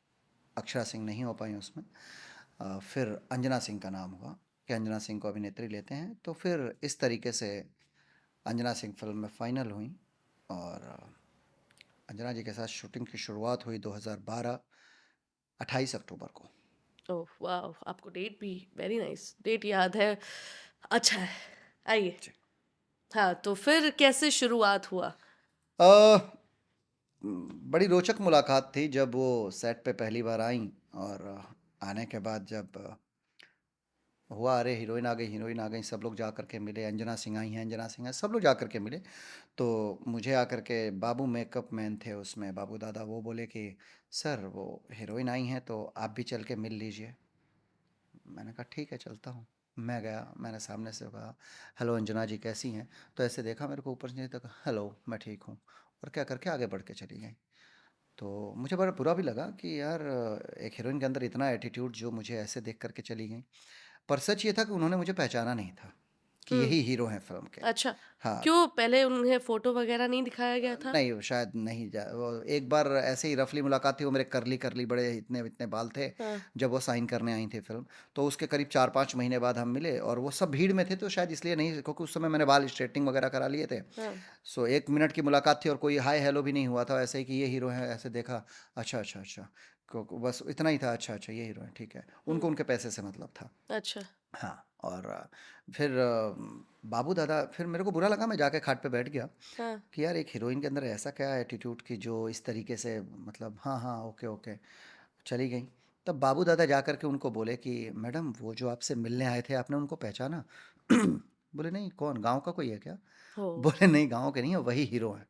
अक्षरा सिंह नहीं हो पाई उसमें। फिर अंजना सिंह का नाम हुआ कि अंजना सिंह को अभिनेत्री लेते हैं। तो फिर इस तरीके से अंजना सिंह फिल्म में फाइनल हुई और अंजना जी के साथ शूटिंग की शुरुआत हुई 2012 28 अक्टूबर को। ओह वाह, आपको डेट भी वेरी नाइस डेट याद है। अच्छा है, आइए। जी। हाँ, तो फिर कैसे शुरुआत हुआ? अ, बड़ी रोचक मुलाकात थी जब वो सेट पे पहली बार आई और आने के बाद जब हुआ अरे हीरोइन आ गई, हीरोइन आ गई, सब लोग जा कर के मिले, अंजना सिंह आई हैं, अंजना सिंह आई, सब लोग जा कर के मिले। तो मुझे आकर के बाबू मेकअप मैन थे उसमें, बाबू दादा, वो बोले कि सर वो हीरोइन आई हैं तो आप भी चल के मिल लीजिए। मैंने कहा ठीक है चलता हूँ। मैं गया, मैंने सामने से कहा हेलो अंजना जी कैसी हैं। तो ऐसे देखा मेरे को ऊपर से नीचे तक, हेलो मैं ठीक हूँ, और क्या करके आगे बढ़ के चली गई। तो मुझे बड़ा बुरा भी लगा कि यार एक हीरोइन के अंदर इतना एटीट्यूड जो मुझे ऐसे देख करके चली गई। पर सच ये था कि उन्होंने मुझे पहचाना नहीं था कि हुँ, यही हीरो हैं फिल्म के। अच्छा। हाँ, क्यों पहले उन्हें फ़ोटो वग़ैरह नहीं दिखाया गया था? नहीं वो शायद नहीं जा वो एक बार ऐसे ही रफली मुलाकात थी, वो मेरे कर्ली कर्ली बड़े इतने इतने बाल थे हाँ, जब वो साइन करने आई थी फिल्म। तो उसके करीब 4-5 महीने बाद हम मिले और वो सब भीड़ में थे तो शायद इसलिए नहीं, क्योंकि उस समय मैंने बाल स्ट्रेटनिंग वगैरह करा लिए थे। हाँ। सो 1 मिनट की मुलाकात थी और कोई हाय हेलो भी नहीं हुआ था, ऐसे ही कि ये हीरो है, ऐसे देखा, अच्छा अच्छा अच्छा, बस इतना ही था, अच्छा अच्छा ये हीरो है, ठीक है। हुँ, उनको उनके पैसे से मतलब था। अच्छा। हाँ, और फिर बाबू दादा, फिर मेरे को बुरा लगा, मैं जाके खाट पे बैठ गया हाँ, कि यार एक हीरोइन के अंदर ऐसा क्या एटीट्यूड कि जो इस तरीके से मतलब हाँ हाँ ओके ओके चली गई। तब बाबू दादा जा कर के उनको बोले कि मैडम वो जो आपसे मिलने आए थे आपने उनको पहचाना? बोले नहीं, कौन, गांव का कोई है क्या? ओह! बोले नहीं गांव के नहीं है, वही हीरो है।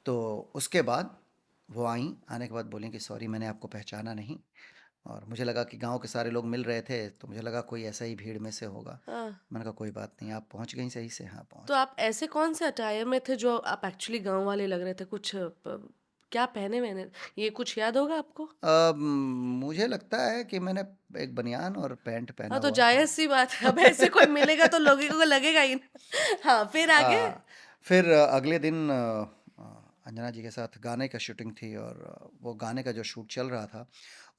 तो उसके बाद वो आई, आने के बाद बोली कि सॉरी मैंने आपको पहचाना नहीं। और मुझे लगा कि गांव के सारे लोग मिल रहे थे तो मुझे लगा कोई ऐसा ही भीड़ में से होगा। हाँ, मैंने कहा कोई बात नहीं, आप पहुंच गई सही से? हाँ तो पहुंच आप ऐसे कौन-से अटायर में थे जो आप एक्चुअली गाँव वाले लग रहे थे? कुछ प क्या पहने-वहने, ये कुछ याद होगा आपको? अब मुझे लगता है कि मैंने एक बनियान और पैंट पहना हाँ, तो हुआ था। जायज़-सी बात है, अब ऐसे कोई मिलेगा तो लोगों को लगेगा ही ना। हाँ, फिर आगे? फिर अगले दिन अंजना जी के साथ गाने का शूटिंग थी और वो गाने का जो शूट चल रहा था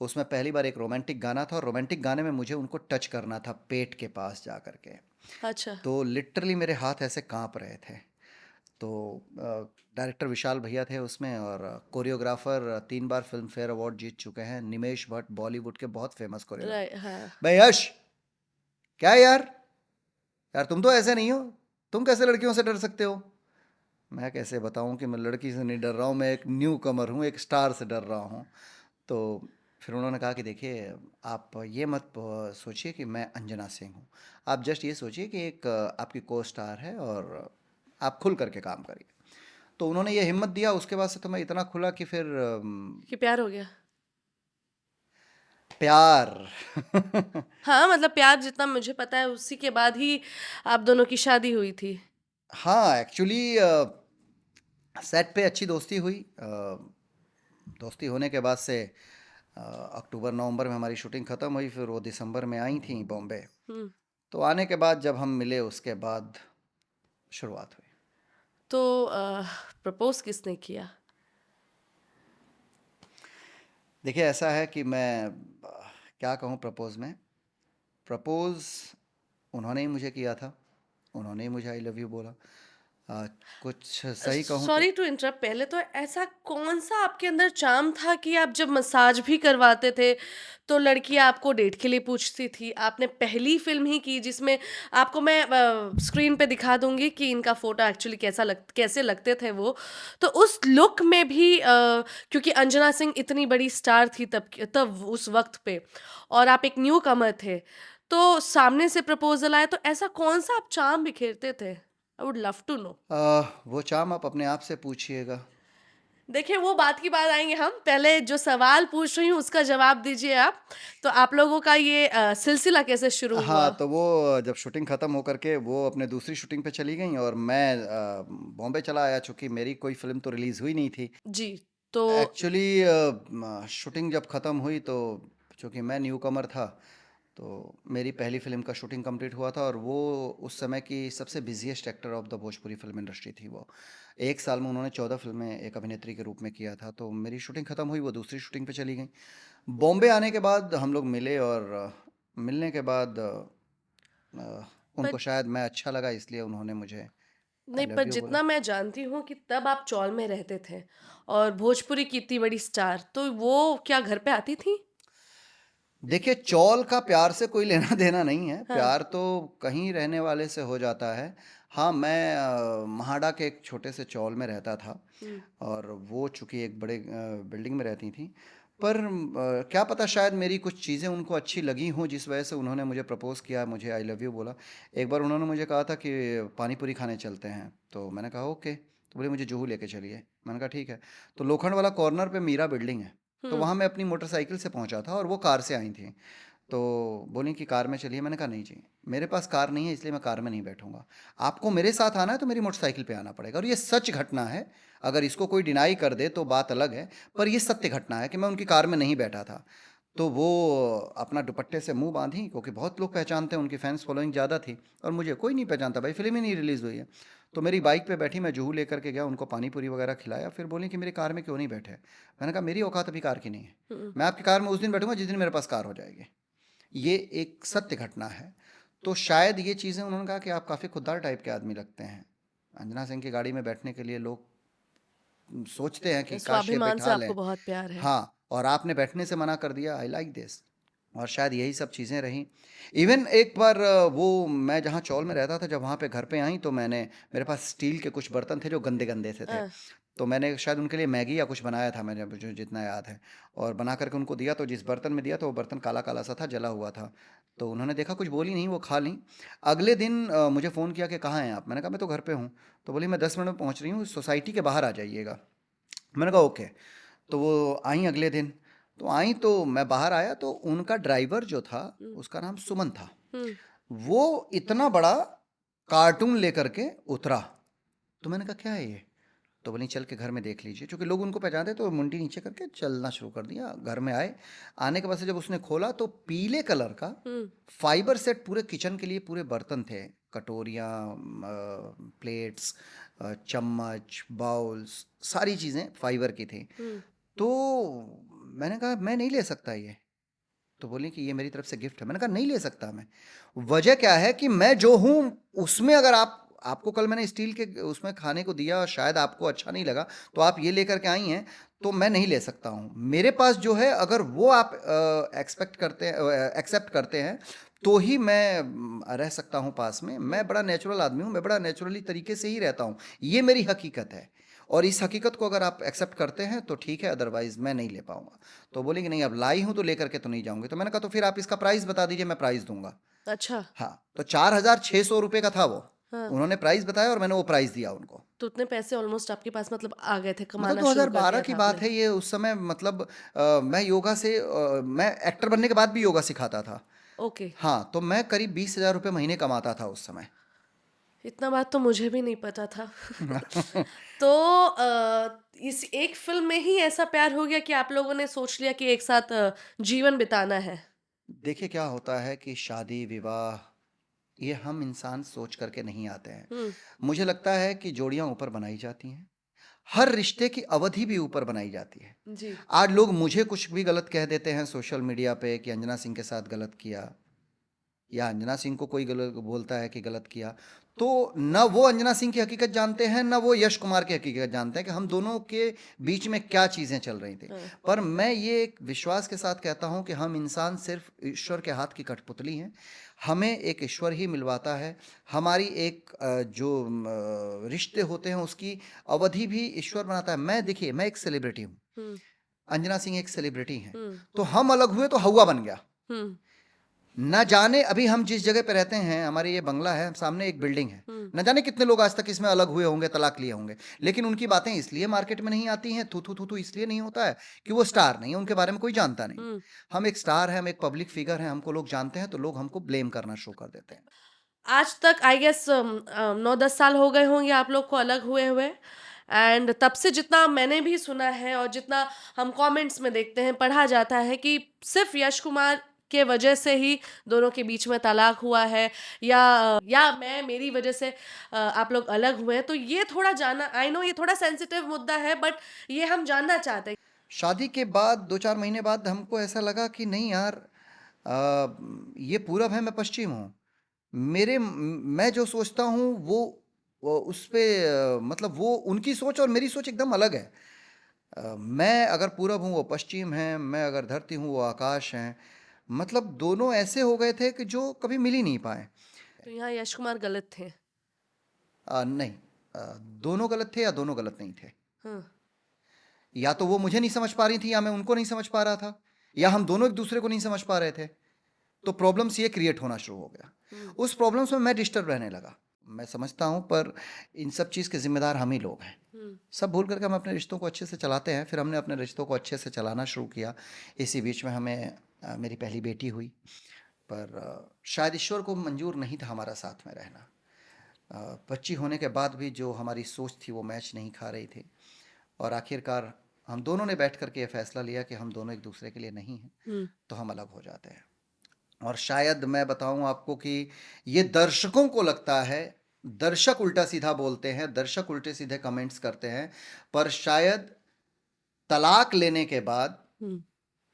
उसमें पहली बार एक रोमांटिक गाना था और रोमांटिक गाने में मुझे उनको टच करना था पेट के पास जा कर के। अच्छा, तो लिटरली मेरे हाथ ऐसे कांप रहे थे। तो डायरेक्टर विशाल भैया थे उसमें और कोरियोग्राफर 3 बार फिल्म फेयर अवार्ड जीत चुके हैं, निमेश भट्ट, बॉलीवुड के बहुत फेमस कोरियोग्राफर। हाँ। भाई यश, क्या है यार, यार तुम तो ऐसे नहीं हो, तुम कैसे लड़कियों से डर सकते हो? मैं कैसे बताऊं कि मैं लड़की से नहीं डर रहा हूँ, मैं एक न्यू कमर हूँ, एक स्टार से डर रहा हूँ। तो फिर उन्होंने कहा कि देखिए आप ये मत सोचिए कि मैं अंजना सिंह हूँ, आप जस्ट ये सोचिए कि एक आपकी को स्टार है और आप खुल करके काम करिए। तो उन्होंने ये हिम्मत दिया, उसके बाद से तो मैं इतना खुला कि फिर कि प्यार हो गया? प्यार। हाँ, मतलब प्यार जितना मुझे पता है उसी के बाद ही आप दोनों की शादी हुई थी। हाँ एक्चुअली सेट पे अच्छी दोस्ती हुई। दोस्ती होने के बाद से अक्टूबर नवंबर में हमारी शूटिंग ख़त्म हुई, फिर वो दिसंबर में आई थी बॉम्बे। हुँ, तो आने के बाद जब हम मिले उसके बाद शुरुआत हुई। तो प्रपोज़ किसने किया? देखिए ऐसा है कि मैं क्या कहूँ प्रपोज़ में, प्रपोज़ उन्होंने ही मुझे किया था, उन्होंने ही मुझे आई लव यू बोला। अ, कुछ सही कहूँ तो सॉरी टू इंटरप्ट, पहले तो ऐसा कौन-सा आपके अंदर चार्म था कि आप जब मसाज भी करवाते थे, तो लड़कियाँ आपको डेट के लिए पूछती थी? आपने पहली फ़िल्म ही की जिसमें आपको मैं स्क्रीन पे दिखा दूँगी कि इनका फ़ोटो एक्चुअली कैसे लगते थे वो। तो उस लुक में भी क्योंकि अंजना सिंह इतनी बड़ी स्टार थी तब उस वक़्त पे और आप एक न्यू कमर थे, तो सामने से प्रपोज़ल आया तो ऐसा कौन-सा आप चार्म बिखेरते थे? I would love to know. वो चाम आप अपने आप से पूछिएगा। देखिए, वो बात की बात आएँगे हम, पहले जो सवाल पूछ रही हूँ उसका जवाब दीजिए आप। तो आप लोगों का ये सिलसिला कैसे शुरू हाँ, हुआ? तो वो जब शूटिंग ख़त्म होकर के वो अपने दूसरी शूटिंग पे चली गईं और मैं बॉम्बे चला आया, चूँकि मेरी कोई फ़िल्म तो रिलीज़ हुई नहीं थी। जी, तो एक्चुअली शूटिंग जब ख़त्म हुई तो चूँकि मैं न्यू कमर था, तो मेरी पहली फिल्म का शूटिंग कंप्लीट हुआ था और वो उस समय की सबसे busiest actor of the Bhojpuri film industry थी वो। एक साल में उन्होंने 14 फिल्में एक अभिनेत्री के रूप में किया था। तो मेरी शूटिंग ख़त्म हुई, वो दूसरी शूटिंग पे चली गई। बॉम्बे आने के बाद हम लोग मिले और मिलने के बाद पर उनको शायद मैं अच्छा लगा, इसलिए उन्होंने मुझे आई नहीं, लव पर यू बोला। जितना मैं जानती हूँ कि तब आप चौल में रहते थे और भोजपुरी की इतनी बड़ी स्टार, तो वो क्या घर पे आती थी? देखिए, चौल का प्यार से कोई लेना देना नहीं है, हाँ। प्यार तो कहीं रहने वाले से हो जाता है। हाँ, मैं महाड़ा के एक छोटे से चौल में रहता था हुँ। और वो चूँकि एक बड़े बिल्डिंग में रहती थीं। पर क्या पता शायद मेरी कुछ चीज़ें उनको अच्छी लगी हों जिस वजह से उन्होंने मुझे प्रपोज़ किया, मुझे आई लव यू बोला। एक बार उन्होंने मुझे कहा था कि पानी पूरी खाने चलते हैं, तो मैंने कहा ओके। तो बोले मुझे जुहू लेके चलिए, मैंने कहा ठीक है। तो लोखंड वाला कॉर्नर पे मीरा बिल्डिंग है, तो हुँ। वहाँ मैं अपनी मोटरसाइकिल से पहुँचा था और वो कार से आई थी। तो बोली कि कार में चलिए, मैंने कहा नहीं जी, मेरे पास कार नहीं है, इसलिए मैं कार में नहीं बैठूंगा। आपको मेरे साथ आना है तो मेरी मोटरसाइकिल पे आना पड़ेगा। और ये सच घटना है, अगर इसको कोई डिनाई कर दे तो बात अलग है, पर ये सत्य घटना है कि मैं उनकी कार में नहीं बैठा था। तो वो अपना दुपट्टे से मुंह बांधी, क्योंकि बहुत लोग पहचानते हैं, उनकी फैंस फॉलोइंग ज़्यादा थी और मुझे कोई नहीं पहचानता, भाई फिल्म ही नहीं रिलीज़ हुई है। तो मेरी बाइक पे बैठी, मैं जुहू लेकर के गया, उनको पानी पूरी वगैरह खिलाया। फिर बोली कि मेरी कार में क्यों नहीं बैठे। मैंने कहा मेरी औकात अभी कार की नहीं है, हुँ। मैं आपकी कार में उस दिन बैठूंगा जिस दिन मेरे पास कार हो जाएगी। ये एक सत्य घटना है। तो शायद ये चीज़ें, उन्होंने कहा कि आप काफ़ी खुददार टाइप के आदमी लगते हैं। अंजना सिंह की गाड़ी में बैठने के लिए लोग सोचते हैं कि काश ये स्वाभिमान से बैठा आपको लें। बहुत प्यार है। हाँ, और आपने बैठने से मना कर दिया, आई लाइक दिस। और शायद यही सब चीज़ें रहीं। इवन एक बार वो मैं जहाँ चौल में रहता था, जब वहाँ पे घर पे आई तो मेरे पास स्टील के कुछ बर्तन थे जो गंदे गंदे से थे। हाँ। तो मैंने शायद उनके लिए मैगी या कुछ बनाया था, मैंने मुझे जितना याद है, और बना करके उनको दिया। तो जिस बर्तन में दिया तो वो बर्तन काला काला सा था, जला हुआ था। तो उन्होंने देखा, कुछ बोली नहीं, वो खा ली। अगले दिन मुझे फ़ोन किया कि कहाँ हैं आप। मैंने कहा मैं तो घर पे हूँ। तो बोली मैं 10 मिनट में पहुँच रही हूँ, सोसाइटी के बाहर आ जाइएगा। मैंने कहा ओके। तो वो आई अगले दिन। तो आई तो मैं बाहर आया तो उनका ड्राइवर जो था, हुँ। उसका नाम सुमन था। हुँ। वो इतना बड़ा कार्टून लेकर के उतरा। तो मैंने कहा क्या है ये। तो बोली चल के घर में देख लीजिए, क्योंकि लोग उनको पहचानते, तो मुंडी नीचे करके चलना शुरू कर दिया। घर में आए, आने के बाद से जब उसने खोला तो पीले कलर का हुँ। फाइबर सेट, पूरे किचन के लिए पूरे बर्तन थे, कटोरियाँ, प्लेट्स, चम्मच, बाउल्स, सारी चीज़ें फाइबर की थी। हुँ। तो मैंने कहा मैं नहीं ले सकता ये। तो बोली कि ये मेरी तरफ से गिफ्ट है। मैंने कहा नहीं ले सकता मैं। वजह क्या है कि मैं जो हूँ उसमें, अगर आपको कल मैंने स्टील के उसमें खाने को दिया और शायद आपको अच्छा नहीं लगा, तो आप ये लेकर के आई हैं, तो मैं नहीं ले सकता हूँ। मेरे पास जो है, अगर वो आप एक्सेप्ट करते हैं तो ही मैं रह सकता हूँ पास में। मैं बड़ा नेचुरल आदमी हूँ, मैं बड़ा नेचुरली तरीके से ही रहता हूँ, ये मेरी हकीकत है। और इस हकीकत को अगर आप एक्सेप्ट करते हैं तो ठीक है, अदरवाइज मैं नहीं ले पाऊंगा। तो बोले कि नहीं, अब लाई हूँ तो लेकर के तो नहीं जाऊंगी। तो मैंने कहा तो फिर आप इसका प्राइस बता दीजिए, मैं प्राइस दूंगा। अच्छा। हाँ, तो 4,600 रुपये का था वो। हाँ। उन्होंने प्राइस बताया और मैंने वो प्राइस दिया उनको। तो उतने पैसे ऑलमोस्ट आपके पास मतलब आ गए थे, मतलब कमाना शुरू कर 2012 दिया की था बात आपने। है ये। उस समय मतलब मैं योगा से मैं एक्टर बनने के बाद भी योगा सिखाता था। ओके। हाँ, तो मैं करीब 20,000 रुपये महीने कमाता था उस समय। इतना बात तो मुझे भी नहीं पता था। तो इस एक फ़िल्म में ही ऐसा प्यार हो गया कि आप लोगों ने सोच लिया कि एक साथ जीवन बिताना है। देखिए क्या होता है कि शादी विवाह, ये हम इंसान सोच करके नहीं आते हैं। हुँ। मुझे लगता है कि जोड़ियां ऊपर बनाई जाती हैं, हर रिश्ते की अवधि भी ऊपर बनाई जाती है। जी। आज लोग मुझे कुछ भी गलत कह देते हैं सोशल मीडिया पे कि अंजना सिंह के साथ गलत किया, या अंजना सिंह को कोई गलत बोलता है कि गलत किया, तो न वो अंजना सिंह की हकीकत जानते हैं, न वो यश कुमार की हकीकत जानते हैं कि हम दोनों के बीच में क्या चीज़ें चल रही थी। हाँ। पर मैं ये एक विश्वास के साथ कहता हूँ कि हम इंसान सिर्फ ईश्वर के हाथ की कठपुतली हैं। हमें एक ईश्वर ही मिलवाता है। हमारी एक जो रिश्ते होते हैं उसकी अवधि भी ईश्वर बनाता है। देखिए, मैं एक सेलिब्रिटी हूँ, हुँ। अंजना सिंह एक सेलिब्रिटी हैं। हुँ। तो हम अलग हुए तो हवा बन गया। हुँ। न जाने अभी हम जिस जगह पे रहते हैं, हमारे ये बंगला है, सामने एक बिल्डिंग है, हुँ। न जाने कितने लोग आज तक इसमें अलग हुए होंगे, तलाक लिए होंगे, लेकिन उनकी बातें इसलिए मार्केट में नहीं आती हैं, थू थू थू थू इसलिए नहीं होता है कि वो स्टार नहीं है, उनके बारे में कोई जानता नहीं। हुँ। हम एक स्टार हैं, हम एक पब्लिक फिगर हैं, हमको लोग जानते हैं, तो लोग हमको ब्लेम करना शुरू कर देते हैं। आज तक आई गेस 9-10 साल हो गए होंगे आप लोग को अलग हुए एंड तब से जितना मैंने भी सुना है और जितना हम कमेंट्स में देखते हैं, पढ़ा जाता है कि सिर्फ यश कुमार के वजह से ही दोनों के बीच में तलाक हुआ है, या मेरी वजह से आप लोग अलग हुए हैं। तो ये थोड़ा जानना, आई नो ये थोड़ा सेंसिटिव मुद्दा है, बट ये हम जानना चाहते हैं। शादी के बाद 2-4 महीने बाद हमको ऐसा लगा कि नहीं यार, ये पूरब है, मैं पश्चिम हूँ। मैं जो सोचता हूँ वो उस पे मतलब वो उनकी सोच और मेरी सोच एकदम अलग है। मैं अगर पूरब हूँ वो पश्चिम है, मैं अगर धरती हूँ वो आकाश है। मतलब दोनों ऐसे हो गए थे कि जो कभी मिल ही नहीं पाए। तो यहाँ यश कुमार गलत थे। नहीं, दोनों गलत थे या दोनों गलत नहीं थे। हाँ। या तो वो मुझे नहीं समझ पा रही थी या मैं उनको नहीं समझ पा रहा था, या हम दोनों एक दूसरे को नहीं समझ पा रहे थे। तो प्रॉब्लम्स ये क्रिएट होना शुरू हो गया। उस प्रॉब्लम्स में मैं डिस्टर्ब रहने लगा। मैं समझता हूँ, पर इन सब चीज़ के जिम्मेदार हम ही लोग हैं। सब भूल करके हम अपने रिश्तों को अच्छे से चलाते हैं। फिर हमने अपने रिश्तों को अच्छे से चलाना शुरू किया। इसी बीच में हमें मेरी पहली बेटी हुई, पर शायद ईश्वर को मंजूर नहीं था हमारा साथ में रहना। बच्ची होने के बाद भी जो हमारी सोच थी वो मैच नहीं खा रही थी, और आखिरकार हम दोनों ने बैठ करके ये फैसला लिया कि हम दोनों एक दूसरे के लिए नहीं हैं, तो हम अलग हो जाते हैं। और शायद मैं बताऊं आपको कि ये दर्शकों को लगता है, दर्शक उल्टा सीधा बोलते हैं, दर्शक उल्टे सीधे कमेंट्स करते हैं, पर शायद तलाक लेने के बाद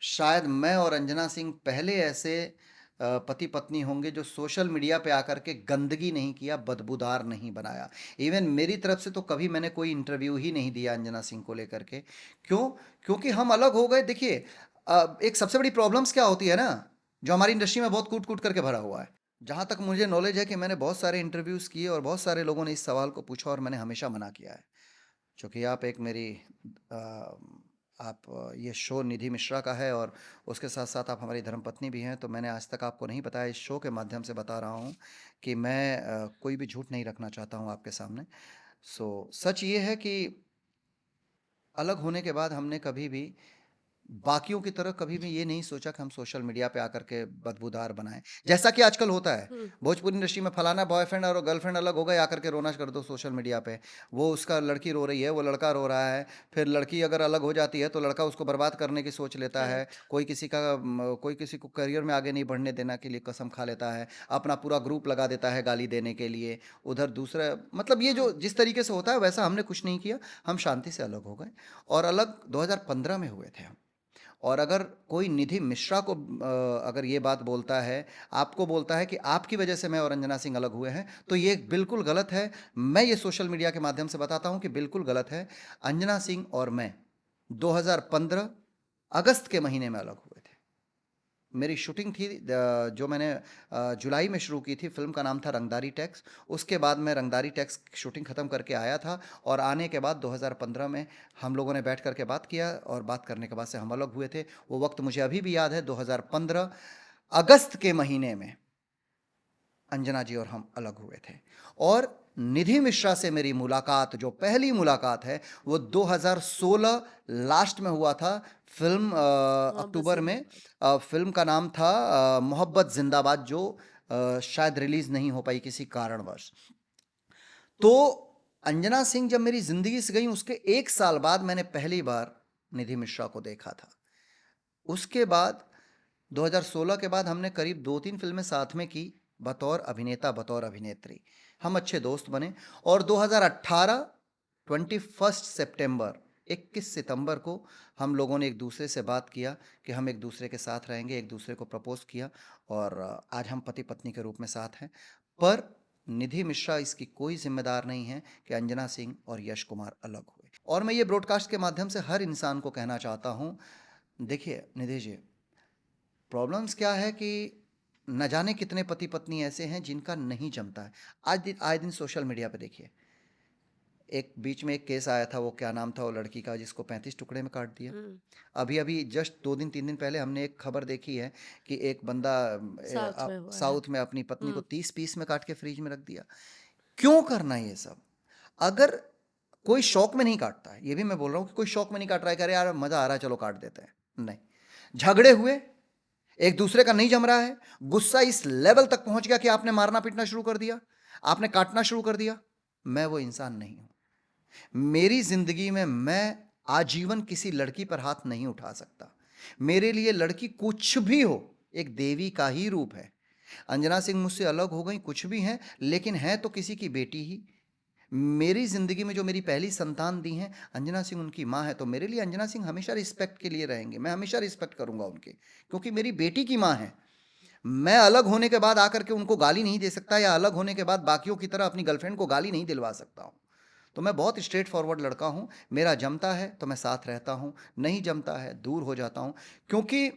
शायद मैं और अंजना सिंह पहले ऐसे पति पत्नी होंगे जो सोशल मीडिया पे आकर के गंदगी नहीं किया, बदबूदार नहीं बनाया। इवन मेरी तरफ से तो कभी मैंने कोई इंटरव्यू ही नहीं दिया अंजना सिंह को लेकर के। क्यों? क्योंकि हम अलग हो गए। देखिए, एक सबसे बड़ी प्रॉब्लम्स क्या होती है ना, जो हमारी इंडस्ट्री में बहुत कूट कूट करके भरा हुआ है। जहाँ तक मुझे नॉलेज है कि मैंने बहुत सारे इंटरव्यूज़ किए और बहुत सारे लोगों ने इस सवाल को पूछा और मैंने हमेशा मना किया है। चूँकि आप एक मेरी ये शो निधि मिश्रा का है और उसके साथ साथ आप हमारी धर्मपत्नी भी हैं, तो मैंने आज तक आपको नहीं बताया। इस शो के माध्यम से बता रहा हूँ कि मैं कोई भी झूठ नहीं रखना चाहता हूँ आपके सामने। सच ये है कि अलग होने के बाद हमने कभी भी बाकियों की तरह कभी भी ये नहीं सोचा कि हम सोशल मीडिया पे आकर के बदबूदार बनाएं, जैसा कि आजकल होता है। भोजपुरी इंडस्ट्री में फलाना बॉयफ्रेंड और गर्लफ्रेंड अलग हो गए, आकर के रोना कर दो सोशल मीडिया पे। वो उसका लड़की रो रही है, वो लड़का रो रहा है। फिर लड़की अगर अलग हो जाती है तो लड़का उसको बर्बाद करने की सोच लेता है। कोई किसी को करियर में आगे नहीं बढ़ने देना के लिए कसम खा लेता है, अपना पूरा ग्रुप लगा देता है गाली देने के लिए। उधर दूसरा, मतलब ये जो जिस तरीके से होता है वैसा हमने कुछ नहीं किया। हम शांति से अलग हो गए, और अलग 2015 में हुए थे हम। और अगर कोई निधि मिश्रा को अगर ये बात बोलता है, आपको बोलता है कि आपकी वजह से मैं और अंजना सिंह अलग हुए हैं, तो ये बिल्कुल गलत है। मैं ये सोशल मीडिया के माध्यम से बताता हूं कि बिल्कुल गलत है। अंजना सिंह और मैं 2015 अगस्त के महीने में अलग हुए थे। मेरी शूटिंग थी जो मैंने जुलाई में शुरू की थी। फिल्म का नाम था रंगदारी टैक्स। उसके बाद मैं रंगदारी टैक्स की शूटिंग ख़त्म करके आया था, और आने के बाद 2015 में हम लोगों ने बैठ करके बात किया, और बात करने के बाद से हम अलग हुए थे। वो वक्त मुझे अभी भी याद है, 2015 अगस्त के महीने में अंजना जी और हम अलग हुए थे। और निधि मिश्रा से मेरी मुलाकात, जो पहली मुलाकात है, वो 2016 लास्ट में हुआ था। फिल्म अक्टूबर में, फिल्म का नाम था मोहब्बत जिंदाबाद, जो शायद रिलीज नहीं हो पाई किसी कारणवश। तो अंजना सिंह जब मेरी जिंदगी से गई, उसके 1 साल बाद मैंने पहली बार निधि मिश्रा को देखा था। उसके बाद 2016 के बाद हमने करीब 2-3 फिल्में साथ में की, बतौर अभिनेता बतौर अभिनेत्री। हम अच्छे दोस्त बने, और 2018 21 सितंबर 21 सितंबर को हम लोगों ने एक दूसरे से बात किया कि हम एक दूसरे के साथ रहेंगे, एक दूसरे को प्रपोज किया, और आज हम पति पत्नी के रूप में साथ हैं। पर निधि मिश्रा इसकी कोई जिम्मेदार नहीं है कि अंजना सिंह और यश कुमार अलग हुए। और मैं ये ब्रॉडकास्ट के माध्यम से हर इंसान को कहना चाहता हूँ, देखिए निधि जी, प्रॉब्लम्स क्या है कि न जाने कितने पति पत्नी ऐसे हैं जिनका नहीं जमता है। आए दिन सोशल मीडिया पे देखिए, एक बीच में एक केस आया था, वो क्या नाम था वो लड़की का जिसको 35 टुकड़े में काट दिया। अभी जस्ट 2 दिन 3 दिन पहले हमने एक खबर देखी है कि एक बंदा साउथ में अपनी पत्नी को 30 पीस में काट के फ्रिज में रख दिया। क्यों करना ये सब? अगर कोई शौक में नहीं काटता है, ये भी मैं बोल रहा हूँ कि कोई शौक में नहीं काट रहा है कि अरे यार मजा आ रहा है चलो काट देते हैं, नहीं। झगड़े हुए, एक दूसरे का नहीं जम रहा है, गुस्सा इस लेवल तक पहुंच गया कि आपने मारना पीटना शुरू कर दिया, आपने काटना शुरू कर दिया। मैं वो इंसान नहीं हूं। मेरी जिंदगी में मैं आजीवन किसी लड़की पर हाथ नहीं उठा सकता। मेरे लिए लड़की कुछ भी हो, एक देवी का ही रूप है। अंजना सिंह मुझसे अलग हो गई, कुछ भी हैं, लेकिन हैं तो किसी की बेटी ही। मेरी ज़िंदगी में जो मेरी पहली संतान दी हैं, अंजना सिंह उनकी माँ है, तो मेरे लिए अंजना सिंह हमेशा रिस्पेक्ट के लिए रहेंगे। मैं हमेशा रिस्पेक्ट करूँगा उनकी, क्योंकि मेरी बेटी की माँ है। मैं अलग होने के बाद आकर के उनको गाली नहीं दे सकता, या अलग होने के बाद बाकियों की तरह अपनी गर्लफ्रेंड को गाली नहीं दिलवा सकता हूँ। तो मैं बहुत स्ट्रेट फॉरवर्ड लड़का हूँ। मेरा जमता है तो मैं साथ रहता हूँ, नहीं जमता है दूर हो जाता हूँ। क्योंकि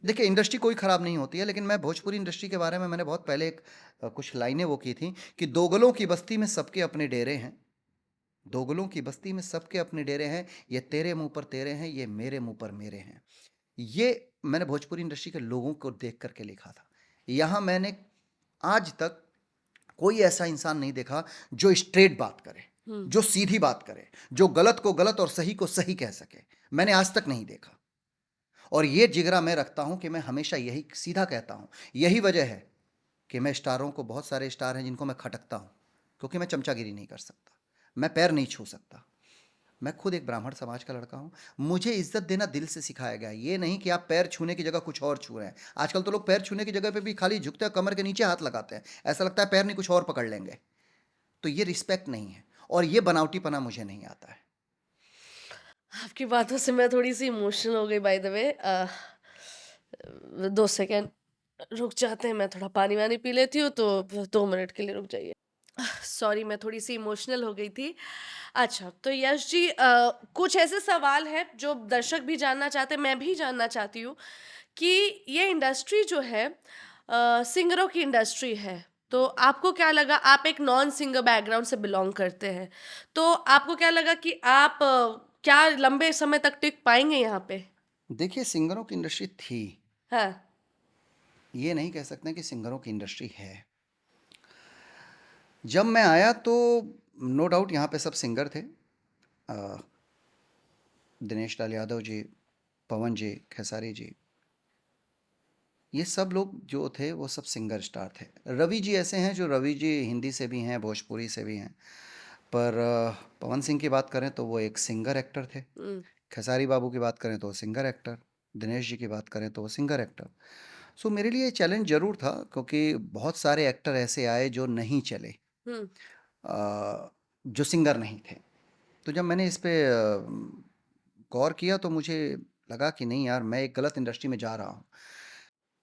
देखिए, इंडस्ट्री कोई ख़राब नहीं होती है, लेकिन मैं भोजपुरी इंडस्ट्री के बारे में मैंने बहुत पहले एक कुछ लाइनें वो की थी कि दोगलों की बस्ती में सबके अपने डेरे हैं। दोगलों की बस्ती में सबके अपने डेरे हैं, ये तेरे मुंह पर तेरे हैं, ये मेरे मुंह पर मेरे हैं। ये मैंने भोजपुरी इंडस्ट्री के लोगों को देख करके लिखा था। यहाँ मैंने आज तक कोई ऐसा इंसान नहीं देखा जो स्ट्रेट बात करे, जो सीधी बात करे, जो गलत को गलत और सही को सही कह सके। मैंने आज तक नहीं देखा। और ये जिगरा मैं रखता हूं कि मैं हमेशा यही सीधा कहता हूं। यही वजह है कि मैं स्टारों को, बहुत सारे स्टार हैं जिनको मैं खटकता हूं, क्योंकि मैं चमचागिरी नहीं कर सकता, मैं पैर नहीं छू सकता। मैं खुद एक ब्राह्मण समाज का लड़का हूँ। मुझे इज्जत देना दिल से सिखाया गया है। ये नहीं कि आप पैर छूने की जगह कुछ और छू रहे हैं। आजकल तो लोग पैर छूने की जगह पे भी खाली झुकते हैं, कमर के नीचे हाथ लगाते हैं, ऐसा लगता है पैर नहीं कुछ और पकड़ लेंगे। तो ये रिस्पेक्ट नहीं है, और ये बनावटीपना मुझे नहीं आता है। आपकी बातों से मैं थोड़ी सी इमोशनल हो गई बाय द वे। 2 सेकेंड रुक जाते हैं, मैं थोड़ा पानी वानी पी लेती हूँ, तो 2 मिनट के लिए रुक जाइए। सॉरी, मैं थोड़ी सी इमोशनल हो गई थी। अच्छा, तो यश जी, कुछ ऐसे सवाल हैं जो दर्शक भी जानना चाहते हैं, मैं भी जानना चाहती हूँ कि ये इंडस्ट्री जो है सिंगरों की इंडस्ट्री है, तो आपको क्या लगा? आप एक नॉन सिंगर बैकग्राउंड से बिलोंग करते हैं, तो आपको क्या लगा कि आप क्या लंबे समय तक टिक पाएंगे यहाँ पे? देखिए, सिंगरों की इंडस्ट्री थी, हाँ। ये नहीं कह सकते कि सिंगरों की इंडस्ट्री है। जब मैं आया तो नो डाउट यहाँ पे सब सिंगर थे। अ, दिनेश लाल यादव जी, पवन जी, खेसारी जी, ये सब लोग जो थे वो सब सिंगर स्टार थे। रवि जी ऐसे हैं जो, रवि जी हिंदी से भी हैं, भोजपुरी से भी हैं। पर पवन सिंह की बात करें तो वो एक सिंगर एक्टर थे। हम्म। खेसारी बाबू की बात करें तो वो सिंगर एक्टर। दिनेश जी की बात करें तो वो सिंगर एक्टर। सो मेरे लिए चैलेंज ज़रूर था, क्योंकि बहुत सारे एक्टर ऐसे आए जो नहीं चले, हम्म। जो सिंगर नहीं थे। तो जब मैंने इस पे गौर किया तो मुझे लगा कि नहीं यार, मैं एक गलत इंडस्ट्री में जा रहा हूँ।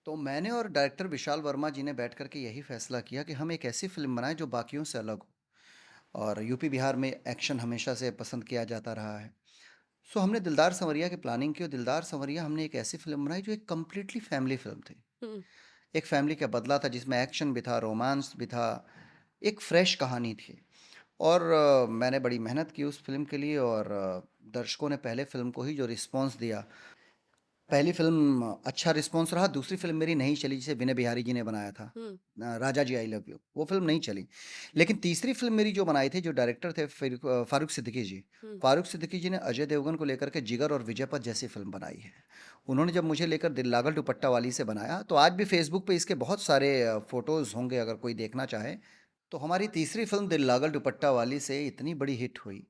तो मैंने और डायरेक्टर विशाल वर्मा जी ने बैठ कर के यही फैसला किया कि हम एक ऐसी फिल्म बनाएं जो बाकियों से अलग हो। और यूपी बिहार में एक्शन हमेशा से पसंद किया जाता रहा है। सो हमने दिलदार संवरिया की प्लानिंग की, और दिलदार संवरिया हमने एक ऐसी फिल्म बनाई जो एक कम्प्लीटली फैमिली फिल्म थी। हम्म। एक फैमिली का बदला था, जिसमें एक्शन भी था, रोमांस भी था, एक फ्रेश कहानी थी। और मैंने बड़ी मेहनत की उस फिल्म के लिए, और दर्शकों ने पहले फिल्म को ही जो रिस्पांस दिया, पहली फिल्म अच्छा रिस्पांस रहा। दूसरी फिल्म मेरी नहीं चली, जिसे विनय बिहारी जी ने बनाया था, हम्म। राजा जी आई लव यू, वो फिल्म नहीं चली। लेकिन तीसरी फिल्म मेरी जो बनाई थी, जो डायरेक्टर थे फारूक सिद्दीकी जी, हम्म। फारूक सिद्दीकी जी ने अजय देवगन को लेकर के जिगर और विजयपथ जैसी फिल्म बनाई है। उन्होंने जब मुझे लेकर दिल लागल दुपट्टा वाली से बनाया, तो आज भी फेसबुक पे इसके बहुत सारे फोटोज़ होंगे, अगर कोई देखना चाहे तो। हमारी तीसरी फिल्म दिल लागल दुपट्टा वाली से इतनी बड़ी हिट हुई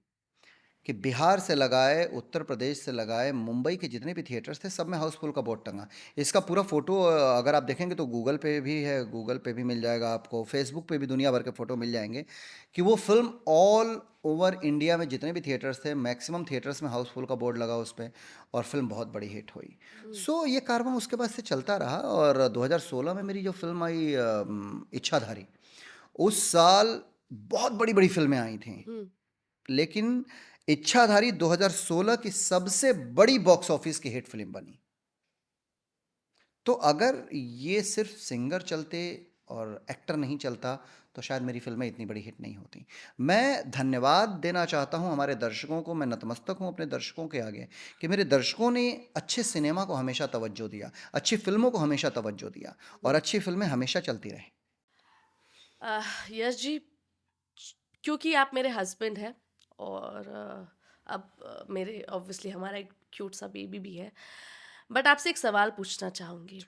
कि बिहार से लगाए, उत्तर प्रदेश से लगाए, मुंबई के जितने भी थिएटर्स थे, सब में हाउसफुल का बोर्ड टंगा। इसका पूरा फोटो अगर आप देखेंगे तो गूगल पे भी है, गूगल पे भी मिल जाएगा आपको, फेसबुक पे भी दुनिया भर के फ़ोटो मिल जाएंगे कि वो फिल्म ऑल ओवर इंडिया में जितने भी थिएटर्स थे, मैक्सिमम थिएटर्स में हाउसफुल का बोर्ड लगा उस पर, और फिल्म बहुत बड़ी हिट हुई। सो ये कारवां उसके बाद से चलता रहा, और 2016 में मेरी जो फिल्म आई इच्छाधारी, उस साल बहुत बड़ी बड़ी फिल्में आई थी, हम्म। लेकिन इच्छाधारी 2016 की सबसे बड़ी बॉक्स ऑफिस की हिट फिल्म बनी। तो अगर ये सिर्फ सिंगर चलते और एक्टर नहीं चलता, तो शायद मेरी फिल्में इतनी बड़ी हिट नहीं होती। मैं धन्यवाद देना चाहता हूं हमारे दर्शकों को। मैं नतमस्तक हूं अपने दर्शकों के आगे कि मेरे दर्शकों ने अच्छे सिनेमा को हमेशा तवज्जो दिया, अच्छी फिल्मों को हमेशा तवज्जो दिया, और अच्छी फिल्में हमेशा चलती रहीं। यश जी, क्योंकि आप मेरे हस्बैंड हैं, और अब मेरे ऑब्वियसली हमारा एक क्यूट सा बेबी भी है, बट आपसे एक सवाल पूछना चाहूँगी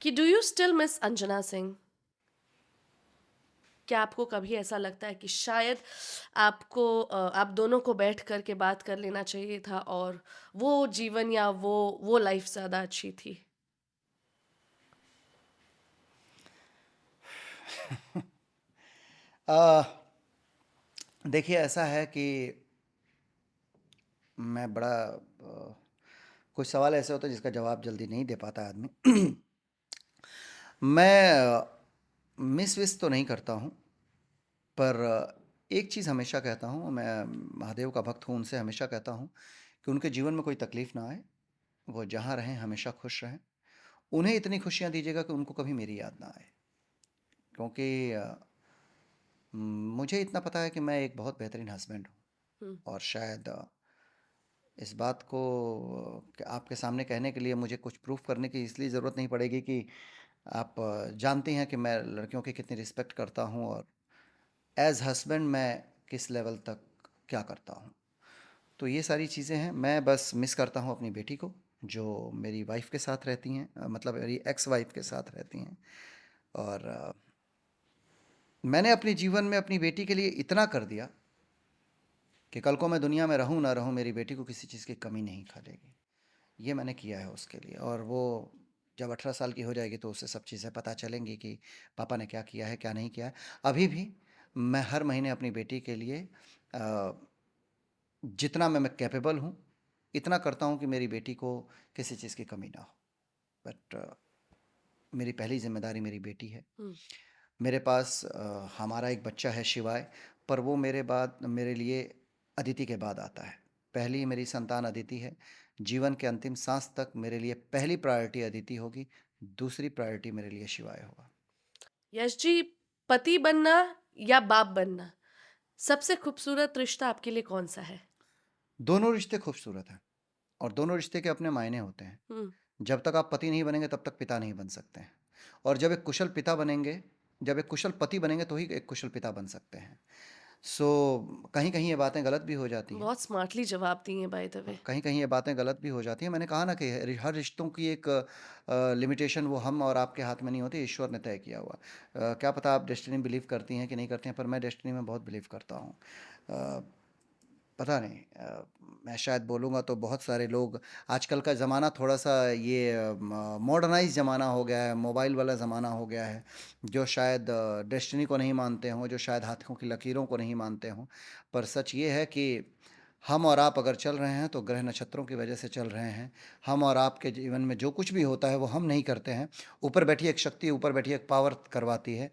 कि do you still miss Anjana Singh? क्या आपको कभी ऐसा लगता है कि शायद आपको आप दोनों को बैठ कर के बात कर लेना चाहिए था, और वो जीवन या वो लाइफ ज़्यादा अच्छी थी? अ, देखिए ऐसा है कि मैं बड़ा कुछ सवाल ऐसे होते हैं जिसका जवाब जल्दी नहीं दे पाता आदमी। मैं मिस विस तो नहीं करता हूँ, पर एक चीज़ हमेशा कहता हूँ, मैं महादेव का भक्त हूँ, उनसे हमेशा कहता हूँ कि उनके जीवन में कोई तकलीफ़ ना आए, वो जहाँ रहें हमेशा खुश रहें। उन्हें इतनी खुशियाँ दीजिएगा कि उनको कभी मेरी याद ना आए, क्योंकि मुझे इतना पता है कि मैं एक बहुत बेहतरीन हस्बैंड हूँ। हुँ। और शायद इस बात को आपके सामने कहने के लिए मुझे कुछ प्रूफ करने की इसलिए ज़रूरत नहीं पड़ेगी कि आप जानती हैं कि मैं लड़कियों की कितनी रिस्पेक्ट करता हूँ और एज़ हस्बैंड मैं किस लेवल तक क्या करता हूँ। तो ये सारी चीज़ें हैं। मैं बस मिस करता हूँ अपनी बेटी को, जो मेरी वाइफ़ के साथ रहती हैं, मतलब मेरी एक्स वाइफ़ के साथ रहती हैं। और मैंने अपने जीवन में अपनी बेटी के लिए इतना कर दिया कि कल को मैं दुनिया में रहूँ ना रहूँ, मेरी बेटी को किसी चीज़ की कमी नहीं खलेगी। ये मैंने किया है उसके लिए। और वो जब 18 साल की हो जाएगी तो उसे सब चीज़ें पता चलेंगी कि पापा ने क्या किया है, क्या नहीं किया है। अभी भी मैं हर महीने अपनी बेटी के लिए जितना मैं कैपेबल हूँ, इतना करता हूँ कि मेरी बेटी को किसी चीज़ की कमी ना हो। बट मेरी पहली ज़िम्मेदारी मेरी बेटी है। हुँ। मेरे पास हमारा एक बच्चा है शिवाय, पर वो मेरे लिए अदिति के बाद आता है। पहली मेरी संतान अदिति है। जीवन के अंतिम सांस तक मेरे लिए पहली प्रायोरिटी अदिति होगी, दूसरी प्रायोरिटी मेरे लिए शिवाय होगा। यश जी, पति बनना या बाप बनना, सबसे खूबसूरत रिश्ता आपके लिए कौन-सा है? दोनों रिश्ते खूबसूरत हैं और दोनों रिश्ते के अपने मायने होते हैं। हुँ। जब तक आप पति नहीं बनेंगे तब तक पिता नहीं बन सकते हैं। और जब एक कुशल पति बनेंगे तो ही एक कुशल पिता बन सकते हैं। सो कहीं-कहीं ये बातें गलत भी हो जाती हैं। बहुत स्मार्टली जवाब दिए बाय द वे। कहीं कहीं ये बातें गलत भी हो जाती हैं। मैंने कहा ना कि हर रिश्तों की एक लिमिटेशन वो हम और आपके हाथ में नहीं होती, ईश्वर ने तय किया हुआ। क्या पता आप डेस्टिनी बिलीव करती हैं कि नहीं करती हैं, पर मैं डेस्टिनी में बहुत बिलीव करता हूँ। अ, पता नहीं, मैं शायद बोलूँगा तो बहुत सारे लोग, आजकल का ज़माना थोड़ा सा ये मॉडर्नाइज ज़माना हो गया है, मोबाइल वाला ज़माना हो गया है, जो शायद डेस्टिनी को नहीं मानते हों, जो शायद हाथों की लकीरों को नहीं मानते हों। पर सच ये है कि हम और आप अगर चल रहे हैं तो ग्रह नक्षत्रों की वजह से चल रहे हैं। हम और आपके जीवन में जो कुछ भी होता है वो हम नहीं करते हैं, ऊपर बैठी एक शक्ति, ऊपर बैठी एक पावर करवाती है।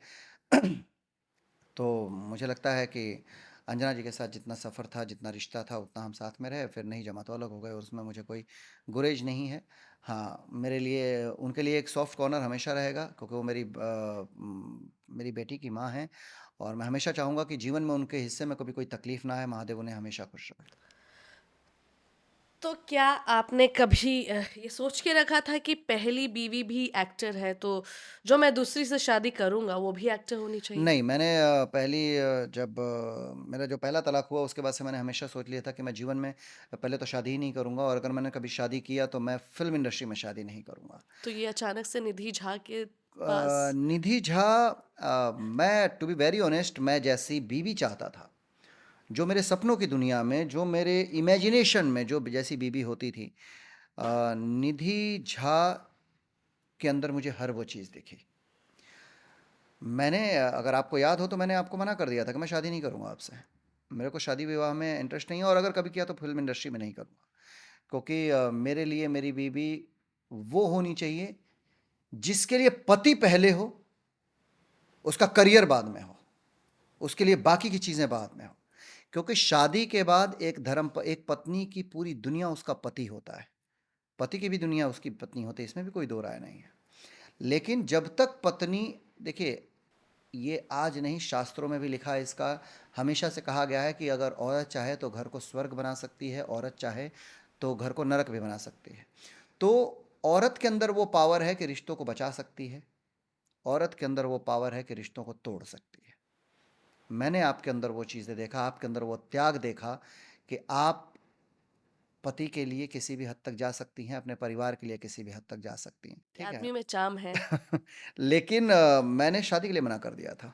तो मुझे लगता है कि अंजना जी के साथ जितना सफ़र था, जितना रिश्ता था, उतना हम साथ में रहे, फिर नहीं जमा तो अलग हो गए और उसमें मुझे कोई गुरेज नहीं है। हाँ, मेरे लिए उनके लिए एक सॉफ्ट कॉर्नर हमेशा रहेगा, क्योंकि वो मेरी बेटी की माँ हैं और मैं हमेशा चाहूँगा कि जीवन में उनके हिस्से में कभी कोई तकलीफ़ ना आए, महादेव उन्हें हमेशा खुश रखे। तो क्या आपने कभी ये सोच के रखा था कि पहली बीवी भी एक्टर है, तो जो मैं दूसरी से शादी करूँगा वो भी एक्टर होनी चाहिए? नहीं, मैंने जब मेरा जो पहला तलाक हुआ उसके बाद से मैंने हमेशा सोच लिया था कि मैं जीवन में पहले तो शादी ही नहीं करूँगा, और अगर मैंने कभी शादी किया तो मैं फ़िल्म इंडस्ट्री में शादी नहीं करूँगा। तो ये अचानक से निधि झा के पास। निधि झा, मैं टू बी वेरी ऑनेस्ट, मैं जैसी बीवी चाहता था, जो मेरे सपनों की दुनिया में, जो मेरे इमेजिनेशन में जो जैसी बीवी होती थी, निधि झा के अंदर मुझे हर वो चीज़ दिखी। अगर आपको याद हो तो मैंने आपको मना कर दिया था कि मैं शादी नहीं करूँगा आपसे। मेरे को शादी विवाह में इंटरेस्ट नहीं है, और अगर कभी किया तो फ़िल्म इंडस्ट्री में नहीं करूँगा। क्योंकि मेरे लिए मेरी बीवी वो होनी चाहिए जिसके लिए पति पहले हो, उसका करियर बाद में हो, उसके लिए बाकी की चीज़ें बाद में हो। क्योंकि शादी के बाद एक पत्नी की पूरी दुनिया उसका पति होता है। पति की भी दुनिया उसकी पत्नी होती है, इसमें भी कोई दो राय नहीं है। लेकिन जब तक पत्नी, देखिए, ये आज नहीं, शास्त्रों में भी लिखा है इसका, हमेशा से कहा गया है कि अगर औरत चाहे तो घर को स्वर्ग बना सकती है, औरत चाहे तो घर को नरक भी बना सकती है। तो औरत के अंदर वो पावर है कि रिश्तों को बचा सकती है, औरत के अंदर वो पावर है कि रिश्तों को तोड़ सकती है। मैंने आपके अंदर वो चीज़ें देखा, आपके अंदर वो त्याग देखा कि आप पति के लिए किसी भी हद तक जा सकती हैं, अपने परिवार के लिए किसी भी हद तक जा सकती हैं, ठीक है। आदमी में चार्म है। लेकिन मैंने शादी के लिए मना कर दिया था।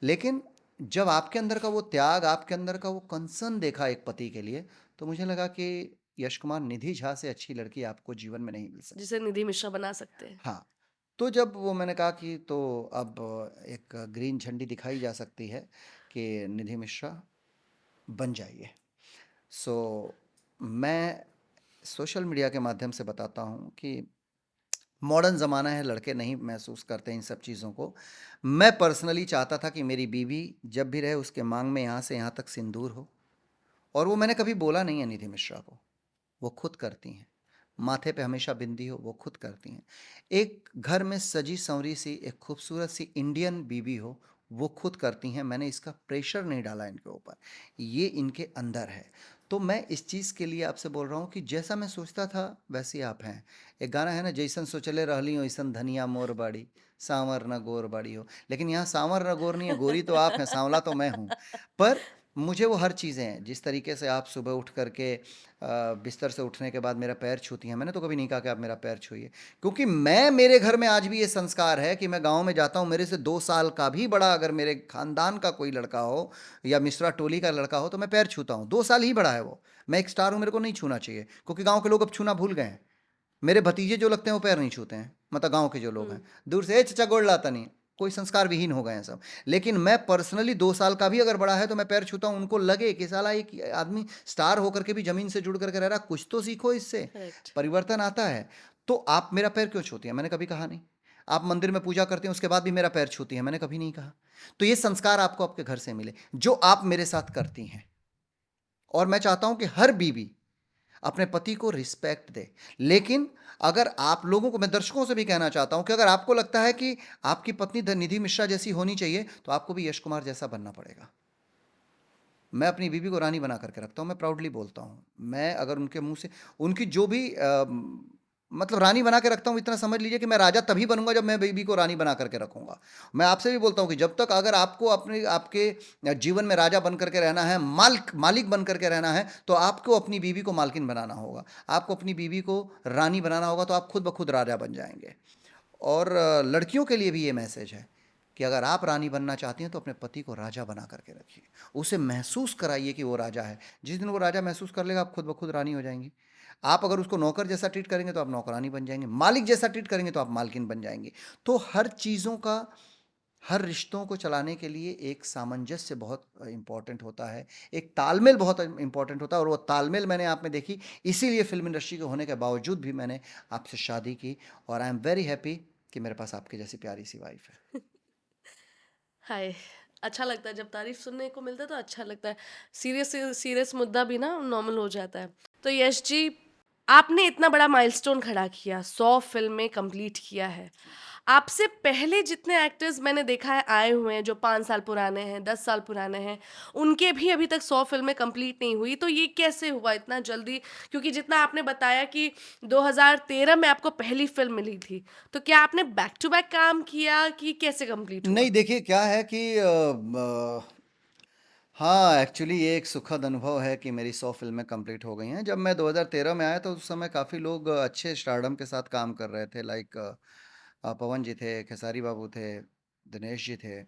लेकिन जब आपके अंदर का वो त्याग, आपके अंदर का वो कंसर्न देखा एक पति के लिए, तो मुझे लगा कि यश कुमार, निधि झा से अच्छी लड़की आपको जीवन में नहीं मिल सकती। जिसे निधि मिश्रा बना सकते हैं। हाँ, तो जब वो मैंने कहा कि तो अब एक ग्रीन झंडी दिखाई जा सकती है कि निधि मिश्रा बन जाइए। सो मैं सोशल मीडिया के माध्यम से बताता हूँ कि मॉडर्न ज़माना है, लड़के नहीं महसूस करते इन सब चीज़ों को। मैं पर्सनली चाहता था कि मेरी बीवी जब भी रहे उसके मांग में यहाँ से यहाँ तक सिंदूर हो, और वो मैंने कभी बोला नहीं है निधि मिश्रा को, वो खुद करती हैं। माथे पे हमेशा बिंदी हो, वो खुद करती हैं। एक घर में सजी संवरी सी एक खूबसूरत सी इंडियन बीवी हो, वो खुद करती हैं। मैंने इसका प्रेशर नहीं डाला इनके ऊपर, ये इनके अंदर है। तो मैं इस चीज़ के लिए आपसे बोल रहा हूँ कि जैसा मैं सोचता था वैसे ही आप हैं। एक गाना है ना, जैसन सोचले रहली हो ऐसन धनिया मोर बाड़ी, सांवर न गोर बाड़ी हो। लेकिन यहाँ सांवर न गोर नहीं है, गोरी तो आप हैं, सांवला तो मैं हूँ। पर मुझे वो हर चीज़ें हैं, जिस तरीके से आप सुबह उठ करके बिस्तर से उठने के बाद मेरा पैर छूती हैं। मैंने तो कभी नहीं कहा कि आप मेरा पैर छूइए, क्योंकि मेरे घर में आज भी ये संस्कार है कि मैं गांव में जाता हूँ, मेरे से 2 साल का भी बड़ा अगर मेरे खानदान का कोई लड़का हो या मिश्रा टोली का लड़का हो तो मैं पैर छूता हूँ। 2 साल ही बड़ा है वो। मैं एक स्टार हूँ, मेरे को नहीं छूना चाहिए, क्योंकि गाँव के लोग अब छूना भूल गए हैं। मेरे भतीजे जो लगते हैं वो पैर नहीं छूते हैं, मतलब गांव के जो लोग हैं दूर से, चचा गोड़ लाता नहीं, कोई संस्कार विहीन हो गए हैं सब। लेकिन मैं पर्सनली 2 साल का भी अगर बड़ा है तो मैं पैर छूता हूँ। उनको लगे कि साला एक आदमी स्टार होकर के भी जमीन से जुड़ करके रह रहा, कुछ तो सीखो इससे, करेक्ट। परिवर्तन आता है। तो आप मेरा पैर क्यों छूती हैं? मैंने कभी कहा नहीं। आप मंदिर में पूजा करते हैं उसके बाद भी मेरा पैर छूती हैं, मैंने कभी नहीं कहा। तो ये संस्कार आपको आपके घर से मिले जो आप मेरे साथ करती हैं, और मैं चाहता हूं कि हर बीवी अपने पति को रिस्पेक्ट दे। लेकिन अगर आप लोगों को, मैं दर्शकों से भी कहना चाहता हूं कि अगर आपको लगता है कि आपकी पत्नी निधि मिश्रा जैसी होनी चाहिए तो आपको भी यश कुमार जैसा बनना पड़ेगा। मैं अपनी बीवी को रानी बना करके रखता हूं, मैं प्राउडली बोलता हूं। मैं अगर उनके मुंह से उनकी जो भी मतलब रानी बना के रखता हूं, इतना समझ लीजिए कि मैं राजा तभी बनूंगा जब मैं बीवी को रानी बना करके रखूंगा। मैं आपसे भी बोलता हूं कि जब तक अगर आपको अपने आपके जीवन में राजा बन करके रहना है, मालिक बन करके रहना है, तो आपको अपनी बीवी को मालकिन बनाना होगा, आपको अपनी बीवी को रानी बनाना होगा, तो आप खुद ब खुद राजा बन जाएंगे। और लड़कियों के लिए भी ये मैसेज है कि अगर आप रानी बनना चाहती हैं तो अपने पति को राजा बना करके रखिए, उसे महसूस कराइए कि वो राजा है। जिस दिन वो राजा महसूस कर लेगा, आप खुद ब खुद रानी हो जाएंगी। आप अगर उसको नौकर जैसा ट्रीट करेंगे तो आप नौकरानी बन जाएंगे, मालिक जैसा ट्रीट करेंगे तो आप मालकिन बन जाएंगे। तो हर चीज़ों का, हर रिश्तों को चलाने के लिए एक सामंजस्य बहुत इंपॉर्टेंट होता है, एक तालमेल बहुत इंपॉर्टेंट होता है, और वो तालमेल मैंने आप में देखी। इसीलिए फिल्म इंडस्ट्री के होने के बावजूद भी मैंने आपसे शादी की, और आई एम वेरी हैप्पी कि मेरे पास आपकी जैसी प्यारी सी वाइफ है। हाय, अच्छा लगता है जब तारीफ सुनने को मिलता है, तो अच्छा लगता है। सीरियस सीरियस मुद्दा भी ना नॉर्मल हो जाता है। तो यश जी, आपने इतना बड़ा माइलस्टोन खड़ा किया, 100 फिल्में कंप्लीट किया है। आपसे पहले जितने एक्टर्स मैंने देखा है आए हुए हैं, जो 5 साल पुराने हैं, 10 साल पुराने हैं, उनके भी अभी तक 100 फिल्में कंप्लीट नहीं हुई। तो ये कैसे हुआ इतना जल्दी? क्योंकि जितना आपने बताया कि 2013 में आपको पहली फिल्म मिली थी, तो क्या आपने बैक टू बैक काम किया कि कैसे कंप्लीट हुआ? नहीं, देखिए क्या है कि हाँ, एक्चुअली ये एक सुखद अनुभव है कि मेरी 100 फिल्में कंप्लीट हो गई हैं। जब मैं 2013 में आया तो उस समय काफ़ी लोग अच्छे स्टारडम के साथ काम कर रहे थे, लाइक पवन जी थे, खेसारी बाबू थे, दिनेश जी थे,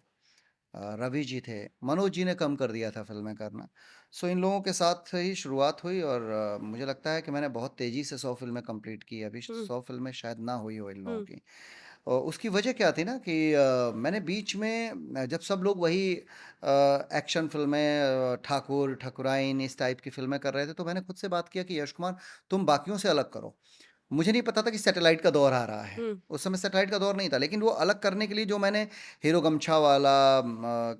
रवि जी थे, मनोज जी ने कम कर दिया था फिल्में करना। सो इन लोगों के साथ ही शुरुआत हुई, और मुझे लगता है कि मैंने बहुत तेज़ी से 100 फिल्में कंप्लीट की। अभी हुँ, 100 फिल्में शायद ना हुई हो इन लोगों हुँ, की। उसकी वजह क्या थी ना कि मैंने बीच में जब सब लोग वही एक्शन फिल्में, ठाकुर ठाकुराइन इस टाइप की फिल्में कर रहे थे, तो मैंने खुद से बात किया कि यश कुमार, तुम बाकियों से अलग करो। मुझे नहीं पता था कि सैटेलाइट का दौर आ रहा है, हुँ, उस समय सैटेलाइट का दौर नहीं था, लेकिन वो अलग करने के लिए जो मैंने हीरो गमछा वाला,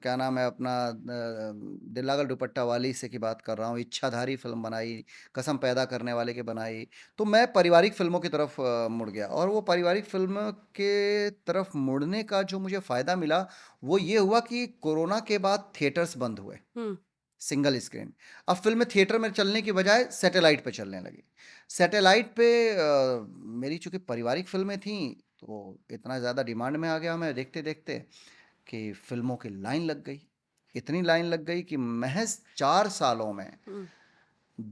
क्या नाम है अपना, दिल लागल दुपट्टा वाली से की बात कर रहा हूँ, इच्छाधारी फिल्म बनाई, कसम पैदा करने वाले की बनाई, तो मैं पारिवारिक फिल्मों की तरफ मुड़ गया। और वो पारिवारिक फिल्म के तरफ मुड़ने का जो मुझे फ़ायदा मिला वो ये हुआ कि कोरोना के बाद थिएटर्स बंद हुए, हुँ, सिंगल स्क्रीन। अब फिल्में थिएटर में चलने की बजाय सैटेलाइट पे चलने लगी। सैटेलाइट पे मेरी चूँकि पारिवारिक फिल्में थीं, तो इतना ज़्यादा डिमांड में आ गया मैं देखते-देखते कि फ़िल्मों की लाइन लग गई। इतनी लाइन लग गई कि महज़ 4 सालों में हुँ।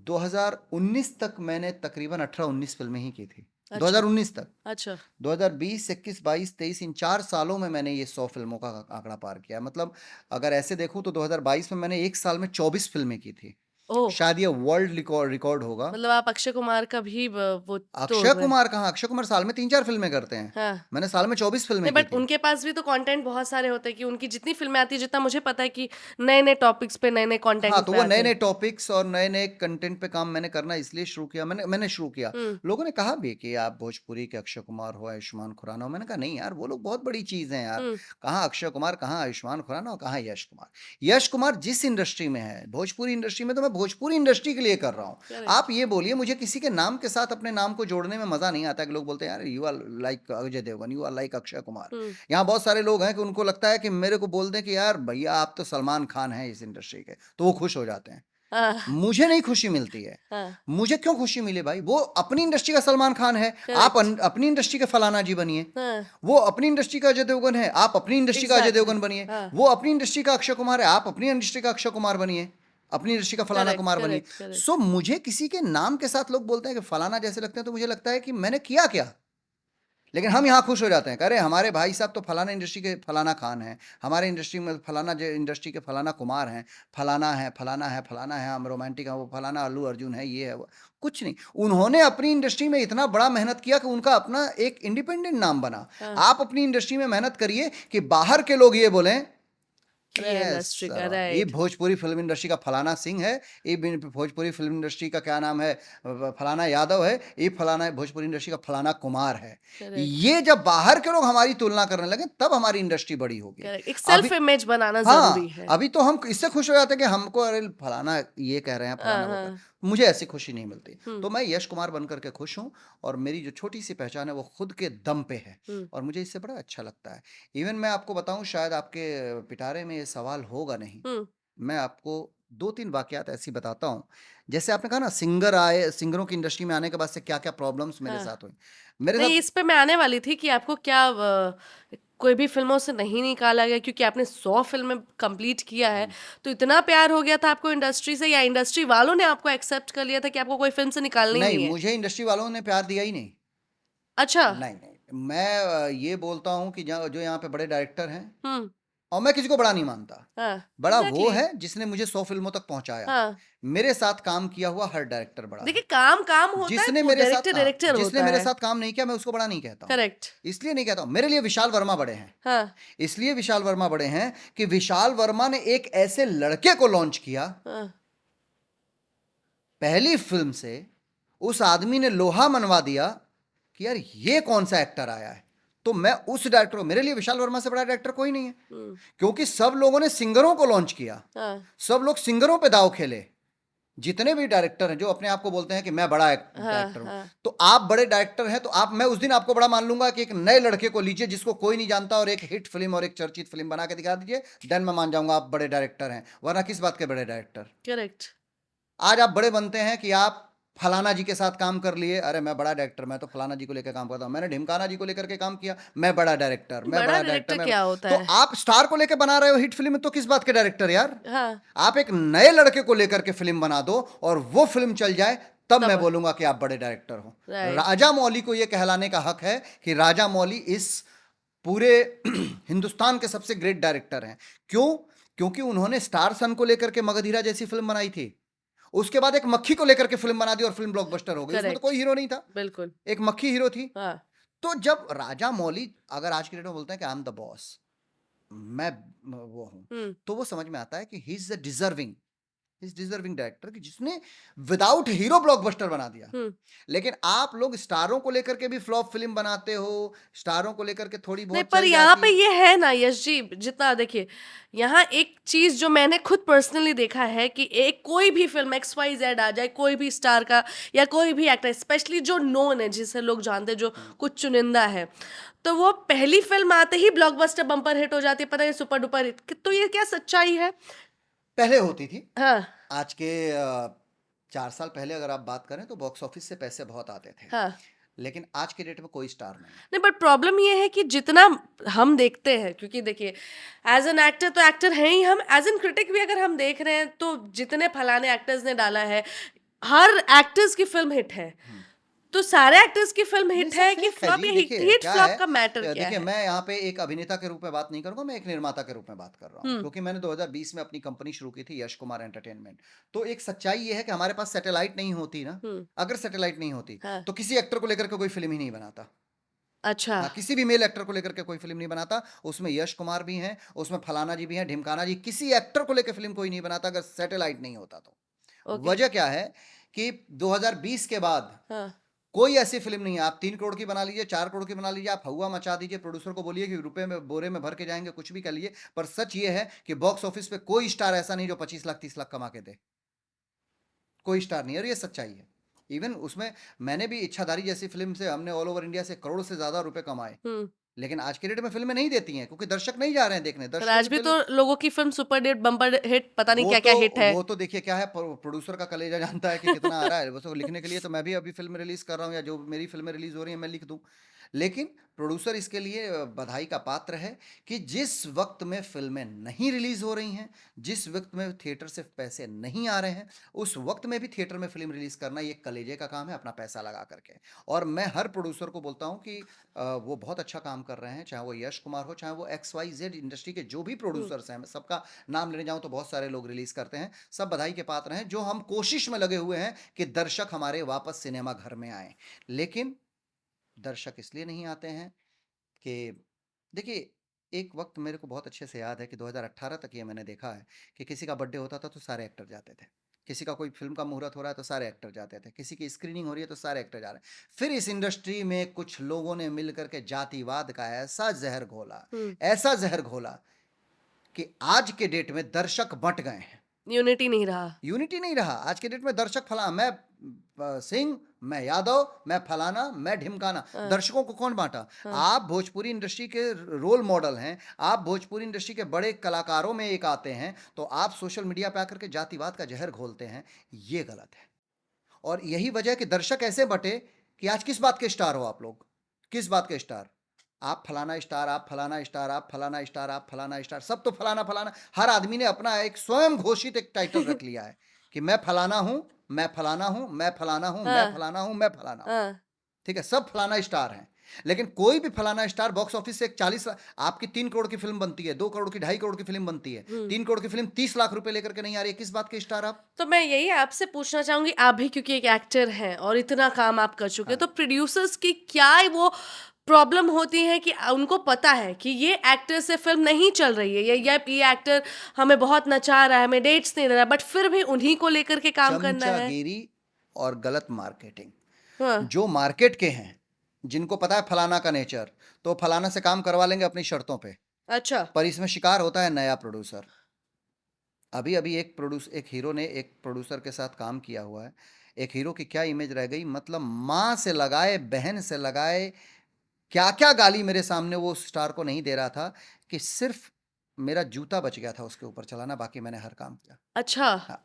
2019 तक मैंने तकरीबन 18-19 फ़िल्में ही की थी। अच्छा, 2019 तक। अच्छा। 2020, 21, 22, 23 इन 4 सालों में मैंने ये 100 फ़िल्मों का आंकड़ा पार किया। मतलब अगर ऐसे देखूँ तो 2022 में मैंने 1 साल में 24 फ़िल्में की थी। ओह शायद ये वर्ल्ड रिकॉर्ड होगा। मतलब आप अक्षय कुमार का भी वो तोड़ अक्षय रहे हैं। कुमार कहाँ, अक्षय कुमार साल में 3-4 फिल्में करते हैं। हाँ मैंने साल में 24 फिल्में नहीं की बट थी। उनके पास भी तो कंटेंट बहुत सारे होते हैं कि उनकी जितनी फिल्में आती है, जितना मुझे पता है कि नए नए टॉपिक्स पे नए नए हाँ, कंटेंट तो पे वो आते नए नए हैं। टॉपिक्स और नए नए कंटेंट पे काम मैंने करना इसलिए शुरू किया, मैंने शुरू किया। लोगों ने कहा भी कि आप भोजपुरी के अक्षय कुमार हो, आयुष्मान खुराना हो। मैंने कहा नहीं यार, वो लोग बहुत बड़ी चीज हैं यार। हम्म कहाँ अक्षय कुमार, कहाँ आयुष्मान खुराना और कहाँ यश कुमार। यश कुमार जिस इंडस्ट्री में है, भोजपुरी इंडस्ट्री में, तो मैं भोजपुरी इंडस्ट्री के लिए कर रहा हूँ। करेक्ट आप ये बोलिए, मुझे किसी के नाम के साथ अपने नाम को जोड़ने में मजा नहीं आता कि लोग बोलते हैं यार you are like Ajay Devgan, you are like Akshay Kumar. यहाँ बहुत सारे लोग हैं कि उनको लगता है कि मेरे को बोल दें कि यार भैया आप तो सलमान खान हैं इस इंडस्ट्री के, तो वो खुश हो जाते हैं। हाँ मुझे नहीं खुशी मिलती है। हाँ मुझे क्यों खुशी मिले भाई? वो अपनी इंडस्ट्री का सलमान खान है, आप करेक्ट अपनी इंडस्ट्री के फलाना जी बनिए। हाँ वो अपनी इंडस्ट्री का अजय देवगन है, आप अपनी इंडस्ट्री का अजय एग्जैक्टली देवगन बनिए। हाँ वो अपनी इंडस्ट्री का अक्षय कुमार है, आप अपनी इंडस्ट्री का अक्षय कुमार बनिए, अपनी इंडस्ट्री का फलाना करेक्ट कुमार बनिए। करेक्ट करेक्ट सो मुझे किसी के नाम के साथ लोग बोलते हैं कि फलाना जैसे लगते हैं, तो मुझे लगता है कि मैंने किया क्या। लेकिन हम यहाँ खुश हो जाते हैं, कह रहे हमारे भाई साहब तो फलाना इंडस्ट्री के फलाना खान हैं, हमारे इंडस्ट्री में फलाना इंडस्ट्री के फलाना कुमार हैं, फलाना है, फलाना है, फलाना है, हम रोमांटिक हैं, वो फलाना अल्लू अर्जुन है, ये है वो। कुछ नहीं, उन्होंने अपनी इंडस्ट्री में इतना बड़ा मेहनत किया कि उनका अपना एक इंडिपेंडेंट नाम बना। हाँ आप अपनी इंडस्ट्री में मेहनत करिए कि बाहर के लोग ये बोलें कि अरे यस इंडस्ट्री का ये राइट भोजपुरी फिल्म इंडस्ट्री का फलाना सिंह है, ये भोजपुरी फिल्म इंडस्ट्री का क्या नाम है, फलाना यादव है, ये फलाना भोजपुरी इंडस्ट्री का फलाना कुमार है। करेक्ट ये जब बाहर के लोग हमारी तुलना करने लगे, तब हमारी इंडस्ट्री बड़ी होगी। करेक्ट एक अभी सेल्फ इमेज बनाना हाँ, जरूरी है। अभी तो हम इससे खुश हो जाते हैं कि हमको अरे फलाना ये कह रहे हैं, हाँ फलाना वो कह रहे हाँ हैं। मुझे ऐसी खुशी नहीं मिलती। हम्म तो मैं यश कुमार बन करके खुश हूँ, और मेरी जो छोटी सी पहचान है वो खुद के दम पे है, हम्म और मुझे इससे बड़ा अच्छा लगता है। इवन मैं आपको बताऊं, शायद आपके पिटारे में ये सवाल होगा नहीं। हम्म मैं आपको 2-3 वाकयात ऐसी बताता हूँ। जैसे आपने कहा ना, सिंगर आए, सिंगरों की इंडस्ट्री में आने के बाद से क्या-क्या प्रॉब्लम्स मेरे हाँ साथ हुई। मेरे नहीं साथ इस पे मैं आने वाली थी कि आपको क्या कोई भी फिल्मों से नहीं निकाला गया क्योंकि आपने 100 फिल्में कंप्लीट किया है, तो इतना प्यार हो गया था आपको इंडस्ट्री से, या इंडस्ट्री वालों ने आपको एक्सेप्ट कर लिया था कि आपको कोई फिल्म से निकालनी नहीं, नहीं है? मुझे इंडस्ट्री वालों ने प्यार दिया ही नहीं। अच्छा नहीं, मैं ये बोलता हूँ कि जो यहाँ पे बड़े डायरेक्टर हैं, हम्म और मैं किसी को बड़ा नहीं मानता। हाँ बड़ा वो एग्जैक्टली है जिसने मुझे 100 फिल्मों तक पहुँचाया। हाँ मेरे साथ काम किया हुआ हर डायरेक्टर बड़ा देखिए है। काम काम होता है, जिसने वो मेरे साथ डायरेक्टर डायरेक्टर जिसने होता मेरे है। साथ काम नहीं किया, मैं उसको बड़ा नहीं कहता हूँ। करेक्ट इसलिए नहीं कहता हूँ, मेरे लिए विशाल वर्मा बड़े हैं। हाँ इसलिए विशाल वर्मा बड़े हैं कि विशाल वर्मा ने एक ऐसे लड़के को लॉन्च किया, हाँ पहली फिल्म से उस आदमी ने लोहा मनवा दिया कि यार ये कौन सा एक्टर आया है। तो मैं उस डायरेक्टर को, मेरे लिए विशाल वर्मा से बड़ा डायरेक्टर कोई नहीं है, क्योंकि सब लोगों ने सिंगरों को लॉन्च किया, हाँ सब लोग सिंगरों पे दाव खेले। जितने भी डायरेक्टर हैं जो अपने आप को बोलते हैं कि मैं बड़ा हाँ डायरेक्टर हूं, हाँ तो आप बड़े डायरेक्टर हैं, तो मैं उस दिन आपको बड़ा मान लूंगा कि एक नए लड़के को लीजिए जिसको कोई नहीं जानता, और एक हिट फिल्म और एक चर्चित फिल्म बना के दिखा दीजिए, देन मैं मान जाऊंगा आप बड़े डायरेक्टर हैं। वरना किस बात के बड़े डायरेक्टर? करेक्ट आज आप बड़े बनते हैं कि आप फलाना जी के साथ काम कर लिए, अरे मैं बड़ा डायरेक्टर, मैं तो फलाना जी को लेकर काम करता हूं, मैंने ढिमकाना जी को लेकर के काम किया, मैं बड़ा डायरेक्टर, मैं बड़ा बड़ा डायरेक्टर डायरेक्टर। क्या होता तो है? आप स्टार को लेकर बना रहे हो हिट फिल्म, तो किस बात के डायरेक्टर यार? हाँ आप एक नए लड़के को लेकर के फिल्म बना दो और वो फिल्म चल जाए, तब मैं बोलूंगा कि आप बड़े डायरेक्टर हो। Right. राजा मौली को यह कहलाने का हक है कि राजा मौली इस पूरे हिंदुस्तान के सबसे ग्रेट डायरेक्टर हैं। क्यों? क्योंकि उन्होंने स्टार सन को लेकर के मगधीरा जैसी फिल्म बनाई थी, उसके बाद एक मक्खी को लेकर के फिल्म बना दी और फिल्म ब्लॉकबस्टर हो गई। उसमें तो Correct. कोई हीरो नहीं था, बिल्कुल एक मक्खी हीरो थी। हाँ तो जब राजा मौली, अगर आज की डेट में बोलते हैं कि आई एम द बॉस, मैं वो हूं, तो वो समझ में आता है कि he is the deserving director कि जिसने विदाउट हीरो ब्लॉकबस्टर बना दिया। लेकिन आप लोग स्टारों को लेकर के भी फ्लॉप फिल्म बनाते हो, स्टारों को लेकर के थोड़ी नहीं, बहुत पर चल यहाँ जाती पे है। ये है ना यश जी, जितना देखिए यहाँ एक चीज जो मैंने खुद पर्सनली देखा है कि एक कोई भी फिल्म XYZ आ जाए, कोई भी स्टार का या कोई भी एक्टर, स्पेशली जो नोन है, जिसे लोग जानते हैं, जो कुछ चुनिंदा है, तो वो पहली फिल्म आते ही ब्लॉकबस्टर बम्पर हिट हो जाती है, पता है सुपर डुपर हिट। तो ये क्या सच्चाई है? पहले होती थी, हाँ आज के 4 साल पहले अगर आप बात करें तो बॉक्स ऑफिस से पैसे बहुत आते थे। हाँ लेकिन आज के डेट में कोई स्टार नहीं। नहीं, बट प्रॉब्लम ये है कि जितना हम देखते हैं, क्योंकि देखिए एज एन एक्टर तो एक्टर हैं ही हम, एज एन क्रिटिक भी अगर हम देख रहे हैं तो जितने फलाने एक्टर्स ने डाला है, हर एक्टर्स की फिल्म हिट है। तो सारे एक्टर्स की फिल्म हिट है कि फेक है फ्लॉप? जी, ये देखिए हिट क्या फ्लॉप है, का मैटर क्या देखिए है? मैं यहाँ पे एक अभिनेता के रूप में बात नहीं करूंगा, मैं एक निर्माता के रूप में बात कर रहा हूँ, हम्म। क्योंकि मैंने 2020 में अपनी कंपनी शुरू की थी, यश कुमार एंटरटेनमेंट। तो एक सच्चाई ये है कि हमारे पास सैटेलाइट नहीं होती ना, हम्म। अगर सैटेलाइट नहीं होती हाँ। तो किसी एक्टर को लेकर के कोई फिल्म ही नहीं बनाता। अच्छा। हाँ, किसी भी मेल एक्टर को लेकर के कोई फिल्म नहीं बनाता, उसमें यश कुमार भी हैं, उसमें फलाना जी भी हैं, ढिमकाना जी, किसी एक्टर को लेकर फिल्म कोई नहीं बनाता अगर सैटेलाइट नहीं होता तो। ओके। वजह क्या है कि 2020 के बाद हाँ। कोई ऐसी फिल्म नहीं है, आप 3 करोड़ की बना लीजिए, 4 करोड़ की बना लीजिए, आप हवा मचा दीजिए, प्रोड्यूसर को बोलिए कि रुपए में बोरे में भर के जाएंगे, कुछ भी कर लिए, पर सच ये है कि बॉक्स ऑफिस पे कोई स्टार ऐसा नहीं जो 25 लाख 30 लाख कमा के दे, कोई स्टार नहीं है, और ये सच्चाई है। इवन उसमें मैंने भी इच्छाधारी जैसी फिल्म से हमने ऑल ओवर इंडिया से करोड़ से ज्यादा रुपए कमाए, हम्म। लेकिन आज के डेट में फिल्में नहीं देती हैं क्योंकि दर्शक नहीं जा रहे हैं देखने। पर दर्शकों आज की भी फिल्म तो लोगों की film super hit, bumper hit, पता नहीं वो क्या तो क्या हिट है। वो तो देखिए क्या है, प्रोड्यूसर का कलेजा जानता है कि कितना आ रहा है। उसको लिखने के लिए तो मैं भी अभी फिल्म रिलीज कर रहा हूँ, या जो मेरी फिल्में रिलीज हो रही हैं मैं लिख दूं, लेकिन प्रोड्यूसर इसके लिए बधाई का पात्र है कि जिस वक्त में फिल्में नहीं रिलीज हो रही हैं, जिस वक्त में थिएटर से पैसे नहीं आ रहे हैं, उस वक्त में भी थिएटर में फिल्म रिलीज करना ये कलेजे का काम है, अपना पैसा लगा करके। और मैं हर प्रोड्यूसर को बोलता हूं कि वो बहुत अच्छा काम कर रहे हैं, चाहे वो यश कुमार हो, चाहे वो XYZ इंडस्ट्री के जो भी प्रोड्यूसर्स हैं, मैं सबका नाम लेने जाऊं तो बहुत सारे लोग रिलीज करते हैं, सब बधाई के पात्र हैं, जो हम कोशिश में लगे हुए हैं कि दर्शक हमारे वापस सिनेमा घर में आए। लेकिन दर्शक इसलिए नहीं आते हैं कि देखिए, एक वक्त मेरे को बहुत अच्छे से याद है कि 2018 तक ये मैंने देखा है कि किसी का बर्थडे होता था तो सारे एक्टर जाते थे, किसी का कोई फिल्म का मुहूर्त हो रहा है तो सारे एक्टर जाते थे, किसी की स्क्रीनिंग हो रही है तो सारे एक्टर जा रहे हैं। फिर इस इंडस्ट्री में कुछ लोगों ने मिलकर के जातिवाद का ऐसा जहर घोला कि आज के डेट में दर्शक बंट गए हैं। यूनिटी नहीं रहा। यूनिटी नहीं रहा आज के डेट में। दर्शक फला, मैं सिंह, मैं यादव, मैं फलाना, मैं ढिमकाना, दर्शकों को कौन बांटा? आप भोजपुरी इंडस्ट्री के रोल मॉडल हैं, आप भोजपुरी इंडस्ट्री के बड़े कलाकारों में एक आते हैं, तो आप सोशल मीडिया पे आकर के जातिवाद का जहर घोलते हैं, ये गलत है। और यही वजह है कि दर्शक ऐसे बटे कि आज किस बात के स्टार हो आप लोग, किस बात के स्टार? आप फलाना स्टार, आप फलाना स्टार, आप फलाना स्टार, आप फलाना स्टार, सब तो फलाना फलाना। हर आदमी ने अपना एक स्वयं घोषित एक टाइटल रख लिया है कि मैं फलाना हूं, मैं फलाना हूं, मैं फलाना हूं, मैं हाँ। फलाना हूं, मैं फलाना हूं। हाँ। ठीक है, सब फलाना स्टार हैं, लेकिन कोई भी फलाना स्टार बॉक्स ऑफिस से एक 40 आपकी 3 करोड़ की फिल्म बनती है, 2 करोड़ की, 2.5 करोड़ की फिल्म बनती है, 3 करोड़ की फिल्म 30 लाख रुपए लेकर के नहीं आ रही है, किस बात के स्टार आप? तो मैं यही आपसे पूछना चाहूंगी, आप भी क्योंकि एक एक्टर हैं और इतना काम आप कर चुके हैं, तो प्रोड्यूसर्स की क्या वो प्रॉब्लम होती है कि उनको पता है कि ये एक्टर से फिल्म नहीं चल रही है, ये एक्टर हमें बहुत नचा रहा है, हमें डेट्स नहीं दे रहा, बट फिर भी उन्हीं को लेकर के काम करना है? चमचागिरी और गलत मार्केटिंग। हाँ। जो मार्केट के हैं, जिनको पता है फलाना का नेचर, तो फलाना से काम करवा लेंगे अपनी शर्तों पे, अच्छा। पर इसमें शिकार होता है नया प्रोड्यूसर। अभी अभी एक हीरो ने एक प्रोड्यूसर के साथ काम किया हुआ है। एक हीरो की क्या इमेज रह गई, मतलब माँ से लगाए, बहन से लगाए, क्या क्या गाली मेरे सामने वो स्टार को नहीं दे रहा था कि सिर्फ मेरा जूता बच गया था उसके ऊपर चलाना, बाकी मैंने हर काम किया। अच्छा। हाँ।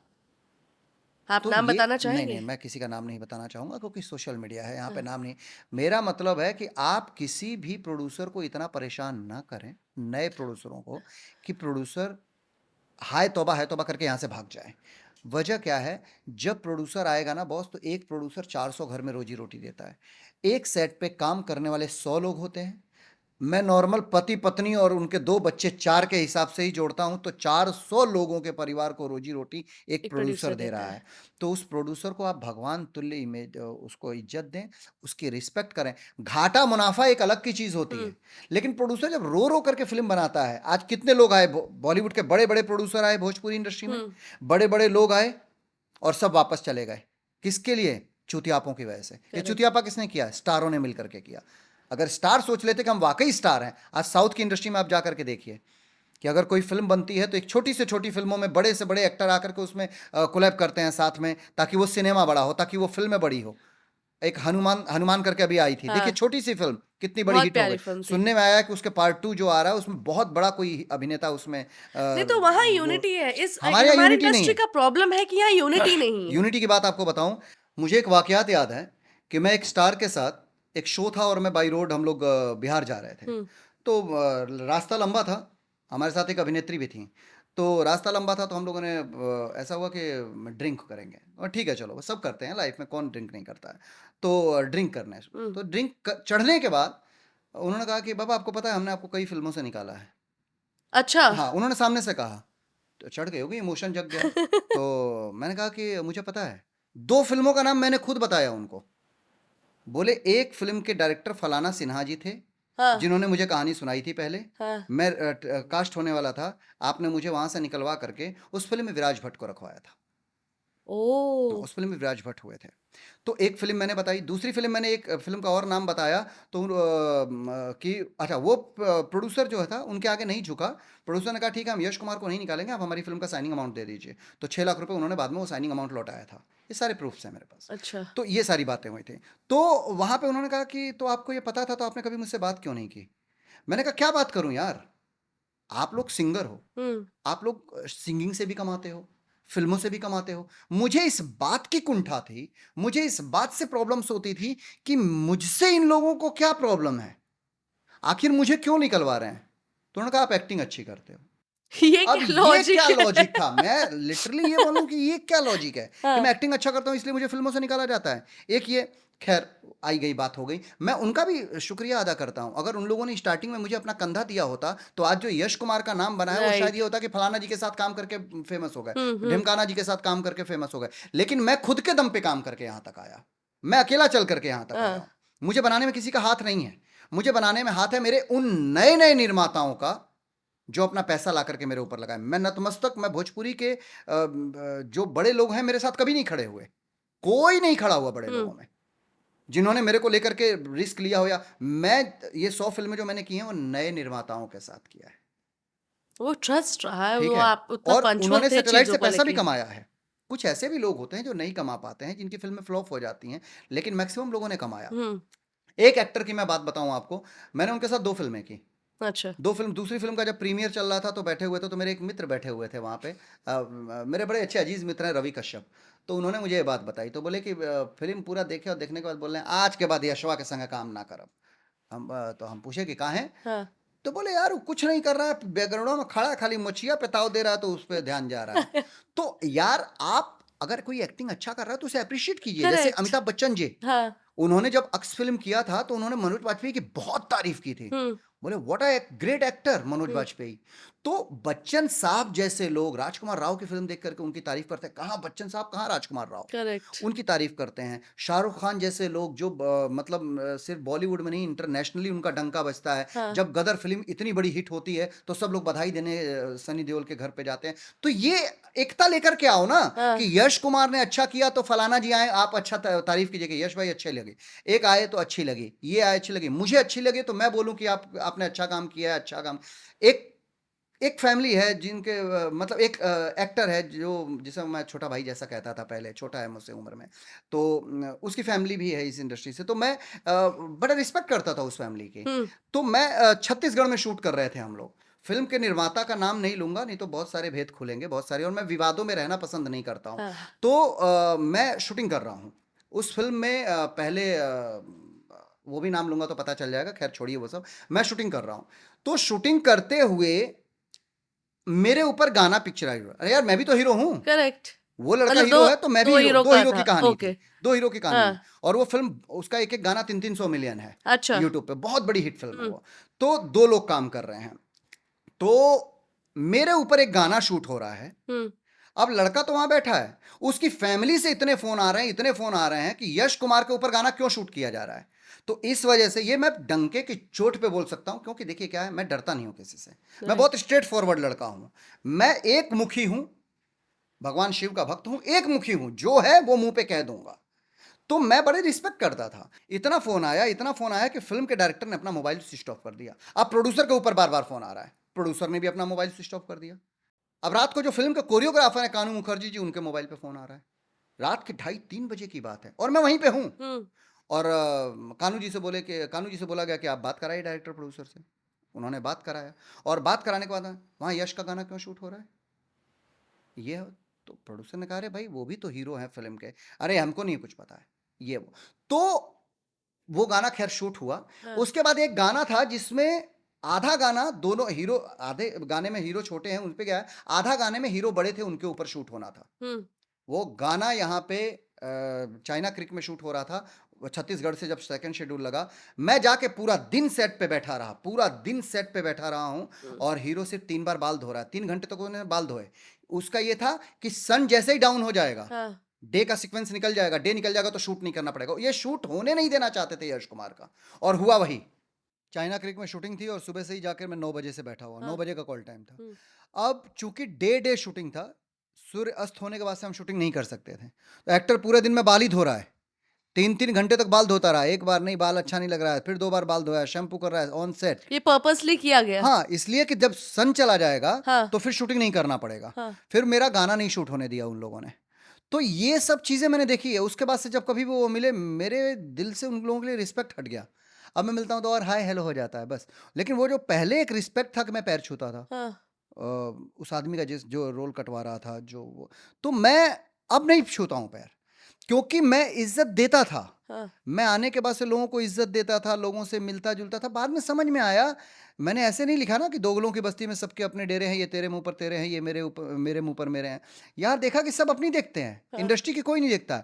आप तो नाम ये बताना नहीं चाहेंगे? नहीं, मैं किसी का नाम नहीं बताना चाहूँगा क्योंकि सोशल मीडिया है, यहाँ पे नाम नहीं। मेरा मतलब है कि आप किसी भी प्रोड्यूसर को इतना परेशान ना करें, नए प्रोड्यूसरों को, कि प्रोड्यूसर हाय तौबा करके यहाँ से भाग जाए। वजह क्या है, जब प्रोड्यूसर आएगा ना बॉस, तो एक प्रोड्यूसर 400 घर में रोजी रोटी देता है। एक सेट पे काम करने वाले 100 लोग होते हैं। मैं नॉर्मल पति पत्नी और उनके 2 बच्चे 4 के हिसाब से ही जोड़ता हूं, तो 400 लोगों के परिवार को रोजी रोटी एक एक प्रोड्यूसर प्रोड्यूसर दे देता रहा है। है। तो उस प्रोड्यूसर को आप भगवान तुल्य इमेज, उसको इज्जत दें, उसकी रिस्पेक्ट करें। घाटा मुनाफा एक अलग की चीज होती है, लेकिन प्रोड्यूसर जब रो रो करके फिल्म बनाता है, आज कितने लोग आए बॉलीवुड के बड़े बड़े प्रोड्यूसर आए भोजपुरी इंडस्ट्री में, बड़े बड़े लोग आए और सब वापस चले गए। किसके लिए? चुतियापों की वजह से। ये चुतियापा किसने किया? स्टारों ने मिलकर के किया। अगर स्टार सोच लेते कि हम वाकई स्टार हैं, आज साउथ की इंडस्ट्री में आप जाकर के देखिए कि अगर कोई फिल्म बनती है तो एक छोटी से छोटी फिल्मों में बड़े से बड़े एक्टर आकर के उसमें कोलैब करते हैं साथ में, ताकि वो सिनेमा बड़ा हो, ताकि वो फिल्में बड़ी हो। एक हनुमान करके अभी आई थी, देखिए छोटी सी फिल्म कितनी बड़ी बहुत हिट हो प्यारी गई। फिल्म थी। सुनने में आया कि उसके पार्ट 2 जो आ रहा है उसमें बहुत बड़ा कोई अभिनेता उसमें नहीं, तो वहाँ यूनिटी है। इस हमारे यहाँ हमारी यूनिटी नहीं इंडस्ट्री है। का प्रॉब्लम है कि यहाँ यूनिटी नहीं है। यूनिटी की बात आपको बताऊं, मुझे एक वाकयात याद है कि मैं एक स्टार के साथ एक शो था और मैं बाई रोड, हम लोग बिहार जा रहे थे, तो रास्ता लंबा था, हमारे साथ एक अभिनेत्री भी थी। तो रास्ता लंबा था, तो हम लोगों ने ऐसा हुआ कि ड्रिंक करेंगे, और ठीक है चलो, सब करते हैं लाइफ में, कौन ड्रिंक नहीं करता है। तो ड्रिंक करने, तो ड्रिंक चढ़ने के बाद उन्होंने कहा कि बाबा आपको पता है हमने आपको कई फिल्मों से निकाला है। अच्छा। हाँ, उन्होंने सामने से कहा, तो चढ़ गई होगी, इमोशन जग गया। तो मैंने कहा कि मुझे पता है, 2 फिल्मों का नाम मैंने खुद बताया उनको। बोले एक फिल्म के डायरेक्टर फलाना सिन्हा जी थे, हाँ, जिन्होंने मुझे कहानी सुनाई थी पहले। हाँ। मैं कास्ट होने वाला था, आपने मुझे वहां से निकलवा करके उस फिल्म में विराज भट्ट को रखवाया था। ओह! उस फिल्म में विराज भट्ट हुए थे। तो एक फिल्म मैंने बताई, दूसरी फिल्म मैंने एक फिल्म का और नाम बताया, तो कि अच्छा वो प्रोड्यूसर जो था उनके आगे नहीं झुका। प्रोड्यूसर ने कहा ठीक है हम यश कुमार को नहीं निकालेंगे, आप हमारी फिल्म का साइनिंग अमाउंट दे दीजिए। तो 6 लाख रुपए उन्होंने बाद में वो साइनिंग अमाउंट लौटाया था। ये सारे प्रूफ्स हैं मेरे पास। अच्छा। तो ये सारी बातें हुई थी। तो वहां पे उन्होंने कहा कि तो आपको ये पता था, तो आपने कभी मुझसे बात क्यों नहीं की? मैंने कहा क्या बात करूं यार, आप लोग सिंगर हो, हुँ। आप लोग सिंगिंग से भी कमाते हो, फिल्मों से भी कमाते हो। मुझे इस बात की कुंठा थी, मुझे इस बात से प्रॉब्लम्स होती थी कि मुझसे इन लोगों को क्या प्रॉब्लम है, आखिर मुझे क्यों निकलवा रहे हैं? तो उन्होंने कहा आप एक्टिंग अच्छी करते हो। ये अब क्या ये लॉजिक क्या है? लॉजिक था? मैं लिटरली ये बोलूं कि ये क्या लॉजिक है कि हाँ। मैं एक्टिंग अच्छा करता हूं इसलिए मुझे फिल्मों से निकाला जाता है? एक ये, खैर आई गई बात हो गई। मैं उनका भी शुक्रिया अदा करता हूं, अगर उन लोगों ने स्टार्टिंग में मुझे अपना कंधा दिया होता तो आज जो यश कुमार का नाम बना है वो शायद राइट। ये होता कि फलाना जी के साथ काम करके फेमस हो गए, हुँ, हुँ। ढिमकाना जी के साथ काम करके फेमस हो गए। लेकिन मैं खुद के दम पे काम करके यहां तक आया, मैं अकेला चल करके यहां तक आया हाँ। हूं। मुझे बनाने में किसी का हाथ नहीं है, मुझे बनाने में हाथ है मेरे उन नए नए निर्माताओं का जो अपना पैसा ला करके मेरे ऊपर लगाए। मैं नतमस्तक, मैं भोजपुरी के जो बड़े लोग हैं मेरे साथ कभी नहीं खड़े हुए, कोई नहीं खड़ा हुआ बड़े हुँ। लोगों में, जिन्होंने मेरे को लेकर के रिस्क लिया हो। या मैं ये 100 फिल्में जो मैंने की हैं वो नए निर्माताओं के साथ किया है, वो ट्रस्ट रहा है, ठीक वो है? आप उतना और पंक्चुअल उन्होंने थे सैटेलाइट से चीज़ों को पैसा भी लेके। कमाया है। कुछ ऐसे भी लोग होते हैं जो नहीं कमा पाते हैं, जिनकी फिल्में फ्लॉप हो जाती हैं, लेकिन मैक्सिमम लोगों ने कमाया। हुँ। एक एक्टर की मैं बात बताऊं आपको, मैंने उनके साथ 2 फिल्में की। अच्छा। 2 फिल्म, दूसरी फिल्म का जब प्रीमियर चल रहा था तो बैठे हुए थे, तो मेरे एक मित्र बैठे हुए थे वहाँ पे, मेरे बड़े अच्छे अजीज मित्र हैं रवि कश्यप। तो उन्होंने मुझे ये बात बताई, तो बोले कि फिल्म पूरा देखे और देखने के बाद बोल रहे हैं आज के बाद यशवा के संग काम ना करब। तो हम पूछे कि काहे? हाँ। तो बोले यार वो कुछ नहीं कर रहा है, बैकग्राउंड में खड़ा है, खाली मछिया पे ताव दे रहा है, तो उस पर ध्यान जा रहा है। तो यार आप अगर कोई एक्टिंग अच्छा कर रहा है तो उसे अप्रिशिएट कीजिए। जैसे करेक्ट। अमिताभ बच्चन जी, हाँ। उन्होंने जब अक्स फिल्म किया था तो उन्होंने मनोज वाजपेयी की बहुत तारीफ की थी। हुँ। बोले what a great actor Manoj हुँ। वाजपेयी। तो बच्चन साहब जैसे लोग राजकुमार राव की फिल्म देख करके उनकी तारीफ करते हैं, कहाँ बच्चन साहब, कहाँ राजकुमार राव, करेक्ट। उनकी तारीफ करते हैं। शाहरुख खान जैसे लोग जो मतलब सिर्फ बॉलीवुड में नहीं इंटरनेशनली उनका डंका बजता है। हाँ। जब गदर फिल्म इतनी बड़ी हिट होती है तो सब लोग बधाई देने सनी देओल के घर पे जाते हैं। तो ये एकता लेकर के आओ ना, हाँ। कि यश कुमार ने अच्छा किया तो फलाना जी आए, आप अच्छा तारीफ कीजिए कि यश भाई अच्छे लगे। एक आए तो अच्छी लगी, ये आए अच्छी लगी, मुझे अच्छी लगे तो मैं बोलूं कि आप आपने अच्छा काम किया है, अच्छा काम। एक एक फैमिली है जिनके मतलब एक एक्टर है जो, जिसे मैं छोटा भाई जैसा कहता था पहले, छोटा है मुझसे उम्र में, तो उसकी फैमिली भी है इस इंडस्ट्री से, तो मैं बड़ा रिस्पेक्ट करता था उस फैमिली की। हुँ। तो मैं छत्तीसगढ़ में शूट कर रहे थे हम लोग। फिल्म के निर्माता का नाम नहीं लूंगा, नहीं तो बहुत सारे भेद खुलेंगे, बहुत सारे, और मैं विवादों में रहना पसंद नहीं करता हूँ। हाँ। तो मैं शूटिंग कर रहा हूँ उस फिल्म में। पहले वो भी नाम लूंगा तो पता चल जाएगा, खैर छोड़िए वो सब। मैं शूटिंग कर रहा हूँ, तो शूटिंग करते हुए मेरे ऊपर गाना पिक्चराइज हुआ। अरे यार मैं भी तो हीरो हूँ, करेक्ट। वो लड़का मतलब हीरो 2 है तो मैं भी 2 हीरो। हीरो 2 का हीरो था। की कहानी ओके। थी, 2 हीरो की कहानी है। हाँ। और वो फिल्म, उसका एक एक गाना 300-300 मिलियन है अच्छा। यूट्यूब पे, बहुत बड़ी हिट फिल्म है हुँ। वो। तो 2 लोग काम कर रहे हैं, तो मेरे ऊपर एक गाना शूट हो रहा है। हुँ। अब लड़का तो वहां बैठा है, उसकी फैमिली से इतने फोन आ रहे हैं, इतने फोन आ रहे हैं कि यश कुमार के ऊपर गाना क्यों शूट किया जा रहा है। तो इस वजह से ये मैं डंके की चोट पे बोल सकता हूं, क्योंकि देखिए क्या है, मैं डरता नहीं हूं किसी से, मैं राइट। बहुत स्ट्रेट फॉरवर्ड लड़का हूं। मैं एक मुखी हूं, भगवान शिव का भक्त हूं, एक मुखी हूं, जो है वो मुंह पे कह दूंगा। तो मैं बड़े रिस्पेक्ट करता था। इतना फोन आया, इतना फोन आया कि फिल्म के डायरेक्टर ने अपना मोबाइल स्विच ऑफ कर दिया। अब प्रोड्यूसर के ऊपर बार बार फोन आ रहा है, प्रोड्यूसर ने भी अपना मोबाइल स्विच ऑफ कर दिया। अब रात को जो फिल्म के कोरियोग्राफर है कानू मुखर्जी जी, उनके मोबाइल पे फोन आ रहा है। रात के 2:30-3 बजे की बात है और मैं वहीं पे हूँ। हुँ। और कानू जी से बोला गया कि आप बात कराइए डायरेक्टर प्रोड्यूसर से। उन्होंने बात कराया, और बात कराने के बाद वहाँ यश का गाना क्यों शूट हो रहा है ये। तो प्रोड्यूसर ने कहा अरे भाई वो भी तो हीरो हैं फिल्म के। अरे हमको नहीं कुछ पता है ये वो। तो वो गाना खैर शूट हुआ। हाँ। उसके बाद एक गाना था जिसमें आधा गाना दोनों हीरो, आधे गाने में हीरो छोटे हैं उन पे क्या है, आधा गाने में हीरो बड़े थे उनके ऊपर शूट होना था। वो गाना यहाँ पे चाइना क्रिक में शूट हो रहा था। छत्तीसगढ़ से जब सेकंड शेड्यूल लगा, मैं जाके पूरा दिन सेट पे बैठा रहा, पूरा दिन सेट पे बैठा रहा हूँ, और हीरो सिर्फ 3 बार बाल धो रहा है, 3 घंटे तक उन्होंने बाल धोए। उसका ये था कि सन जैसे ही डाउन हो जाएगा, डे का सीक्वेंस निकल जाएगा, डे निकल जाएगा तो शूट नहीं करना पड़ेगा। ये शूट होने नहीं देना चाहते थे यश कुमार का, और हुआ वही। चाइना क्रिक में शूटिंग थी और सुबह से ही जाकर मैं 9 बजे से बैठा हुआ, 9 बजे का कॉल टाइम था। अब चूंकि डे शूटिंग था, सूर्य अस्त होने के बाद से हम शूटिंग नहीं कर सकते थे, तो एक्टर पूरे दिन में बाल ही धो रहा है, 3-3 घंटे तक बाल धोता रहा, एक बार नहीं, बाल अच्छा नहीं लग रहा है, फिर 2 बार बाल धोया, शैम्पू कर रहा है ऑन सेट। ये पर्पसली किया गया? हाँ, इसलिए कि जब सन चला जाएगा हाँ। तो फिर शूटिंग नहीं करना पड़ेगा। हाँ। फिर मेरा गाना नहीं शूट होने दिया उन लोगों ने। तो ये सब चीज़ें मैंने देखी है। उसके बाद से जब कभी वो मिले, मेरे दिल से उन लोगों के लिए रिस्पेक्ट हट गया। अब मैं मिलता हूँ तो और हाय हेलो हो जाता है बस। लेकिन वो जो पहले एक रिस्पेक्ट था कि मैं पैर छूता था, उस आदमी का जो रोल कटवा रहा था, तो मैं अब नहीं छूता हूँ पैर, क्योंकि मैं इज्जत देता था। मैं आने के बाद से लोगों को इज्जत देता था, लोगों से मिलता जुलता था। बाद में समझ में आया, मैंने ऐसे नहीं लिखा ना कि दोगलों की बस्ती में सबके अपने डेरे हैं, ये तेरे मुंह पर तेरे हैं, ये मेरे मुंह पर मेरे हैं। यहाँ देखा कि सब अपनी देखते हैं, इंडस्ट्री की कोई नहीं देखता।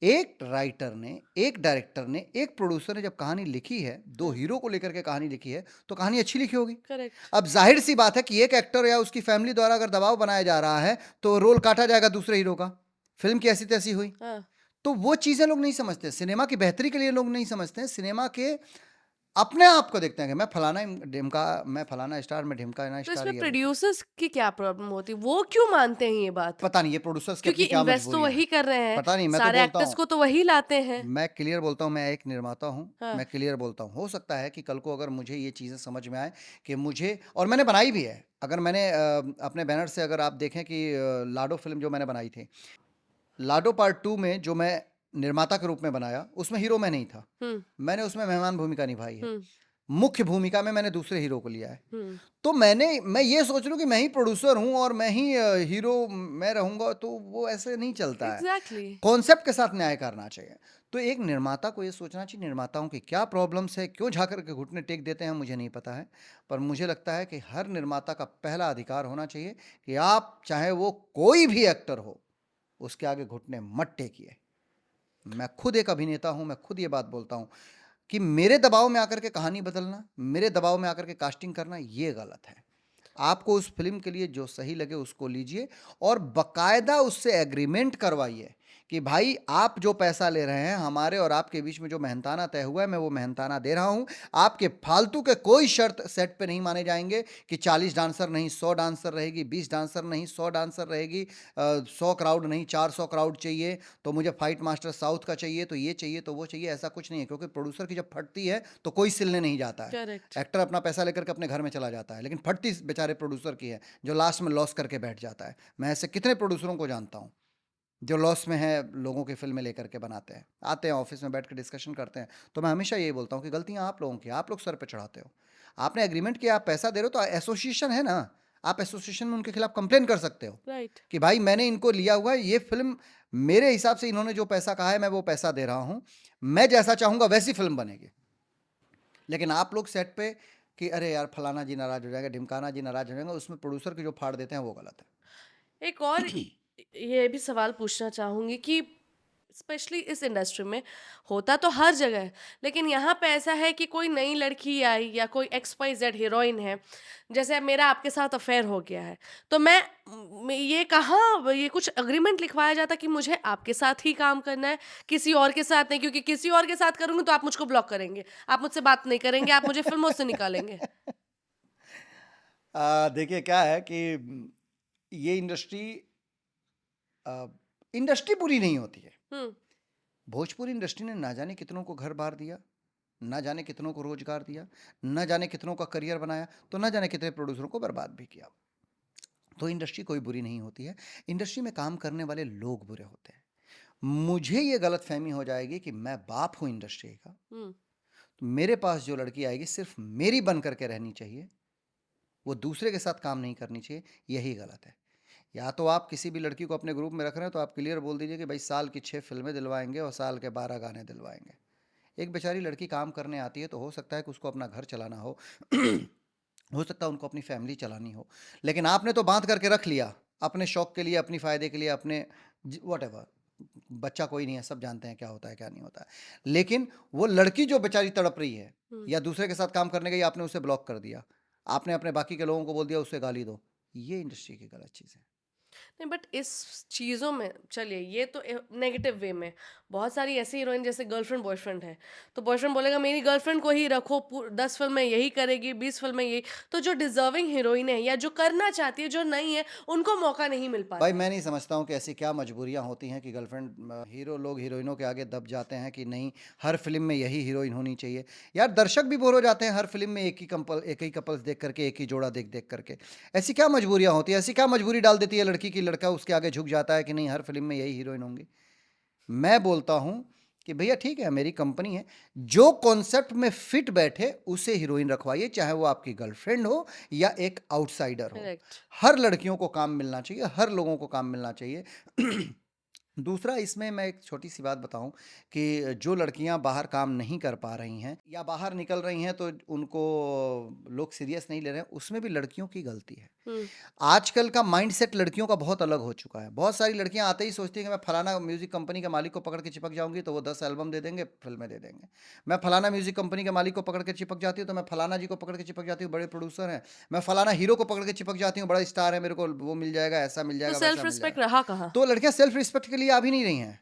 एक राइटर ने, एक डायरेक्टर ने, एक प्रोड्यूसर ने जब कहानी लिखी है, 2 हीरो को लेकर के कहानी लिखी है, तो कहानी अच्छी लिखी होगी। करेक्ट। अब जाहिर सी बात है कि एक एक्टर या उसकी फैमिली द्वारा अगर दबाव बनाया जा रहा है तो रोल काटा जाएगा दूसरे हीरो का, फिल्म की ऐसी तैसी हुई। तो वो चीजें लोग नहीं समझते, सिनेमा की बेहतरी के लिए लोग नहीं समझते हैं, सिनेमा के अपने आप को देखते हैं कि मैं फलाना ढिमका, मैं फलाना स्टार, मैं ढिमका ना तो स्टार। इसमें प्रोड्यूसर्स की क्या प्रॉब्लम होती है? वो क्यों मानते हैं ये बात? पता नहीं ये प्रोड्यूसर्स की क्योंकि अपनी क्या इन्वेस्ट तो मजबूरी है, वही कर रहे हैं, पता नहीं। मैं तो सारे बोलता एक्टर्स हूँ, को तो वही लाते हैं। मैं क्लियर बोलता हूँ, मैं एक निर्माता हूँ, हाँ। मैं क्लियर बोलता हूँ। हो सकता है कि कल को अगर मुझे ये चीज़ें समझ में आए कि मुझे, और मैंने बनाई भी है, अगर मैंने अपने बैनर से अगर आप देखें कि लाडो फिल्म जो मैंने बनाई थी, लाडो पार्ट 2 में जो मैं निर्माता के रूप में बनाया, उसमें हीरो मैं नहीं था, मैंने उसमें मेहमान भूमिका निभाई है। मुख्य भूमिका में मैंने दूसरे हीरो को लिया है। तो मैं ये सोच लूं कि मैं ही प्रोड्यूसर हूं और मैं ही हीरो मैं रहूंगा, तो वो ऐसे नहीं चलता है। एग्जैक्टली। कॉन्सेप्ट के साथ न्याय करना चाहिए। तो एक निर्माता को ये सोचना चाहिए, निर्माताओं की क्या प्रॉब्लम्स है, क्यों झाकर के घुटने टेक देते हैं, मुझे नहीं पता है। पर मुझे लगता है कि हर निर्माता का पहला अधिकार होना चाहिए कि आप चाहे वो कोई भी एक्टर हो, उसके आगे घुटने मत टेकिए। मैं खुद एक अभिनेता हूं, मैं खुद ये बात बोलता हूं कि मेरे दबाव में आकर के कहानी बदलना, मेरे दबाव में आकर के कास्टिंग करना, ये गलत है। आपको उस फिल्म के लिए जो सही लगे उसको लीजिए, और बकायदा उससे एग्रीमेंट करवाइए कि भाई आप जो पैसा ले रहे हैं, हमारे और आपके बीच में जो मेहनताना तय हुआ है, मैं वो मेहनताना दे रहा हूं। आपके फालतू के कोई शर्त सेट पे नहीं माने जाएंगे कि 40 डांसर नहीं 100 डांसर रहेगी, 20 डांसर नहीं 100 डांसर रहेगी, 100 क्राउड नहीं 400 क्राउड चाहिए, तो मुझे फाइट मास्टर साउथ का चाहिए, तो ये चाहिए तो वो चाहिए। ऐसा कुछ नहीं है, क्योंकि प्रोड्यूसर की जब फटती है तो कोई सिलने नहीं जाता है। करेक्ट। एक्टर अपना पैसा लेकर के अपने घर में चला जाता है, लेकिन फटती बेचारे प्रोड्यूसर की है, जो लास्ट में लॉस करके बैठ जाता है। मैं ऐसे कितने प्रोड्यूसरों को जानता हूँ जो लॉस में है, लोगों की फिल्में लेकर के बनाते हैं, आते हैं ऑफिस में बैठ के डिस्कशन करते हैं। तो मैं हमेशा यही बोलता हूँ कि गलतियाँ आप लोगों की, आप लोग सर पे चढ़ाते हो। आपने एग्रीमेंट किया, आप पैसा दे रहे हो, तो एसोसिएशन है ना, आप एसोसिएशन में उनके खिलाफ कंप्लेन कर सकते हो राइट। कि भाई मैंने इनको लिया हुआ है, ये फिल्म मेरे हिसाब से इन्होंने जो पैसा कहा है मैं वो पैसा दे रहा हूँ, मैं जैसा चाहूँगा वैसी फिल्म बनेगी। लेकिन आप लोग सेट पे कि अरे यार फलाना जी नाराज हो जाएगा, ढिमकाना जी नाराज हो जाएगा, उसमें प्रोड्यूसर की जो फाड़ देते हैं वो गलत है। एक और ये भी सवाल पूछना चाहूँगी कि स्पेशली इस इंडस्ट्री में होता तो हर जगह है, लेकिन यहाँ पे ऐसा है कि कोई नई लड़की आई या कोई XYZ हीरोइन है, जैसे मेरा आपके साथ अफेयर हो गया है, तो मैं ये कहाँ ये कुछ अग्रीमेंट लिखवाया जाता कि मुझे आपके साथ ही काम करना है, किसी और के साथ नहीं, क्योंकि किसी और के साथ करूँगी तो आप मुझको ब्लॉक करेंगे, आप मुझसे बात नहीं करेंगे, आप मुझे फिल्मों से निकालेंगे। देखिए क्या है कि ये इंडस्ट्री बुरी नहीं होती है। भोजपुरी इंडस्ट्री ने ना जाने कितनों को घर बार दिया, ना जाने कितनों को रोजगार दिया, ना जाने कितनों का करियर बनाया, तो ना जाने कितने प्रोड्यूसरों को बर्बाद भी किया। तो इंडस्ट्री कोई बुरी नहीं होती है, इंडस्ट्री में काम करने वाले लोग बुरे होते हैं। मुझे ये गलतफहमी हो जाएगी कि मैं बाप हूं इंडस्ट्री का, तो मेरे पास जो लड़की आएगी सिर्फ मेरी बन करके रहनी चाहिए, वो दूसरे के साथ काम नहीं करनी चाहिए, यही गलत है। या तो आप किसी भी लड़की को अपने ग्रुप में रख रहे हैं तो आप क्लियर बोल दीजिए कि भाई साल की 6 फिल्में दिलवाएंगे और साल के 12 गाने दिलवाएंगे। एक बेचारी लड़की काम करने आती है तो हो सकता है कि उसको अपना घर चलाना हो हो सकता है उनको अपनी फैमिली चलानी हो, लेकिन आपने तो बांध करके रख लिया अपने शौक के लिए, अपनी फ़ायदे के लिए, अपने वट एवर। बच्चा कोई नहीं है, सब जानते हैं क्या होता है क्या नहीं होता है। लेकिन वो लड़की जो बेचारी तड़प रही है हम्म। या दूसरे के साथ काम करने गई, आपने उसे ब्लॉक कर दिया, आपने अपने बाकी के लोगों को बोल दिया उसे गाली दो, ये इंडस्ट्री की गलत चीज़ है। नहीं, बट इस चीज़ों में चलिए ये तो नेगेटिव वे में बहुत सारी ऐसी हीरोइन जैसे गर्लफ्रेंड बॉयफ्रेंड है, तो बॉयफ्रेंड बोलेगा मेरी गर्लफ्रेंड को ही रखो, 10 फिल्में यही करेगी, 20 फिल्में यही। तो जो डिजर्विंग हीरोइन है या जो करना चाहती है, जो नहीं है, उनको मौका नहीं मिल भाई पाता मैं है। नहीं समझता हूँ कि ऐसी क्या मजबूरियाँ होती हैं कि गर्लफ्रेंड हीरो लोग हीरोइनों के आगे दब जाते हैं कि नहीं हर फिल्म में यही हीरोइन होनी चाहिए। यार दर्शक भी बोर हो जाते हैं हर फिल्म में एक ही कपल्स देख करके, एक ही जोड़ा देख देख करके। ऐसी क्या मजबूरियाँ होती है, ऐसी क्या मजबूरी डाल देती है लड़की की, लड़का उसके आगे झुक जाता है कि नहीं हर फिल्म में यही हीरोइन होंगी। मैं बोलता हूँ कि भैया ठीक है मेरी कंपनी है, जो कॉन्सेप्ट में फिट बैठे उसे हीरोइन रखवाइए, चाहे वो आपकी गर्लफ्रेंड हो या एक आउटसाइडर हो। करेक्ट। हर लड़कियों को काम मिलना चाहिए, हर लोगों को काम मिलना चाहिए। दूसरा इसमें मैं एक छोटी सी बात बताऊं कि जो लड़कियां बाहर काम नहीं कर पा रही हैं या बाहर निकल रही हैं तो उनको लोग सीरियस नहीं ले रहे हैं, उसमें भी लड़कियों की गलती है। हम्म। आजकल का माइंडसेट लड़कियों का बहुत अलग हो चुका है। बहुत सारी लड़कियां आते ही सोचती हैं कि मैं फलाना म्यूजिक कंपनी के मालिक को पकड़ के चिपक जाऊंगी तो वो 10 एल्बम दे देंगे, फिल्में दे देंगे। मैं फलाना म्यूजिक कंपनी के मालिक को पकड़ के चिपक जाती हूँ तो मैं फलाना जी को पकड़ के चिपक जाती हूँ, बड़े प्रोड्यूसर हैं। मैं फलाना हीरो को पकड़ के चिपक जाती हूँ, बड़ा स्टार है, मेरे को वो मिल जाएगा, ऐसा मिल तो जाएगा, सेल्फ वैसा मिल रिस्पेक्ट जाएगा। रहा कहाँ? तो लड़कियां सेल्फ रिस्पेक्ट के लिए आ भी नहीं रही हैं।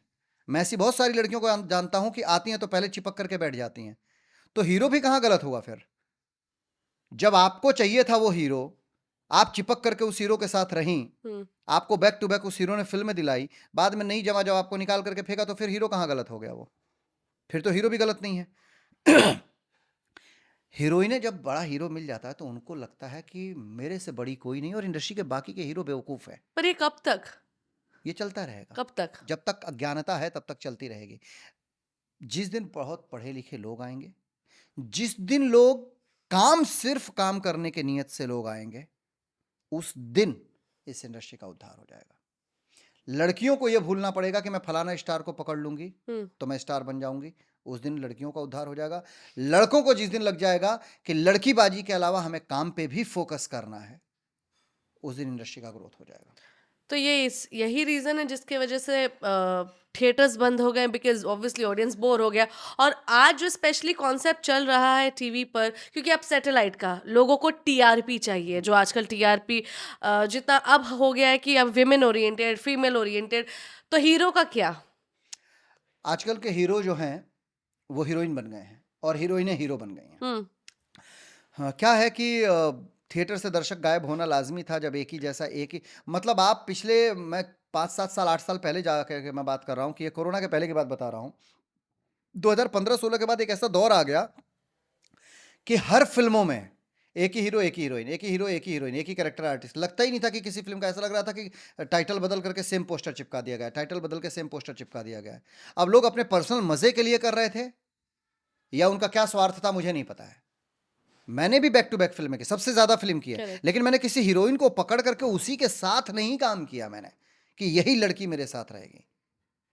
मैं ऐसी बहुत सारी लड़कियों को जानता हूं कि आती हैं तो पहले चिपक करके बैठ जाती हैं। तो हीरो भी कहां गलत हुआ फिर? जब आपको चाहिए था वो हीरो, आप चिपक करके उस हीरो के साथ रहीं, हम्म। आपको बैक टू बैक उस हीरो ने फिल्में दिलाई, बाद में नहीं जमा, जब आपको निकाल करके फेंका तो फिर हीरो कहां गलत हो गया? वो फिर तो हीरो भी गलत नहीं है। हीरोइने जब बड़ा हीरो मिल जाता है तो उनको लगता है कि मेरे से बड़ी कोई नहीं और इंडस्ट्री के बाकी के हीरो बेवकूफ है। पर ये कब तक? ये चलता रहेगा, कब तक? जब तक अज्ञानता है तब तक चलती रहेगी। जिस दिन बहुत पढ़े लिखे लोग आएंगे, जिस दिन लोग काम सिर्फ काम करने के नियत से लोग आएंगे, उस दिन इस इंडस्ट्री का उद्धार हो जाएगा। लड़कियों को यह भूलना पड़ेगा कि मैं फलाना स्टार को पकड़ लूंगी तो मैं स्टार बन जाऊंगी, उस दिन लड़कियों का उद्धार हो जाएगा। लड़कों को जिस दिन लग जाएगा कि लड़कीबाजी के अलावा हमें काम पे भी फोकस करना है, उस दिन इंडस्ट्री का ग्रोथ हो जाएगा। तो यही रीज़न है जिसकी वजह से थिएटर्स बंद हो गए, बिकॉज ऑब्वियसली ऑडियंस बोर हो गया। और आज जो स्पेशली कॉन्सेप्ट चल रहा है टीवी पर, क्योंकि अब सैटेलाइट का लोगों को टीआरपी चाहिए, जो आजकल टीआरपी जितना अब हो गया है कि अब विमेन ओरिएंटेड, फीमेल ओरिएंटेड, तो हीरो का क्या? आजकल के हीरो जो हैं वो हीरोइन बन गए हैं और हीरोइनें हीरो बन गई हैं। हम्म। हाँ, क्या है कि थिएटर से दर्शक गायब होना लाजमी था जब एक ही जैसा एक ही, मतलब आप पिछले, मैं 5-7 साल 8 साल पहले जा करके मैं बात कर रहा हूँ कि ये कोरोना के पहले की बात बता रहा हूँ। 2015-16 के बाद एक ऐसा दौर आ गया कि हर फिल्मों में एक ही हीरो एक ही हीरोइन, एक ही हीरो एक ही हीरोइन, एक ही कैरेक्टर आर्टिस्ट। लगता ही नहीं था कि किसी फिल्म का, ऐसा लग रहा था कि टाइटल बदल करके सेम पोस्टर चिपका दिया गया है, टाइटल बदल के सेम पोस्टर चिपका दिया गया है। अब लोग अपने पर्सनल मजे के लिए कर रहे थे या उनका क्या स्वार्थ था मुझे नहीं पता है। मैंने भी बैक टू बैक फिल्में की, सबसे ज्यादा फिल्म की है, Correct. लेकिन मैंने किसी हीरोइन को पकड़ करके उसी के साथ नहीं काम किया मैंने कि यही लड़की मेरे साथ रहेगी।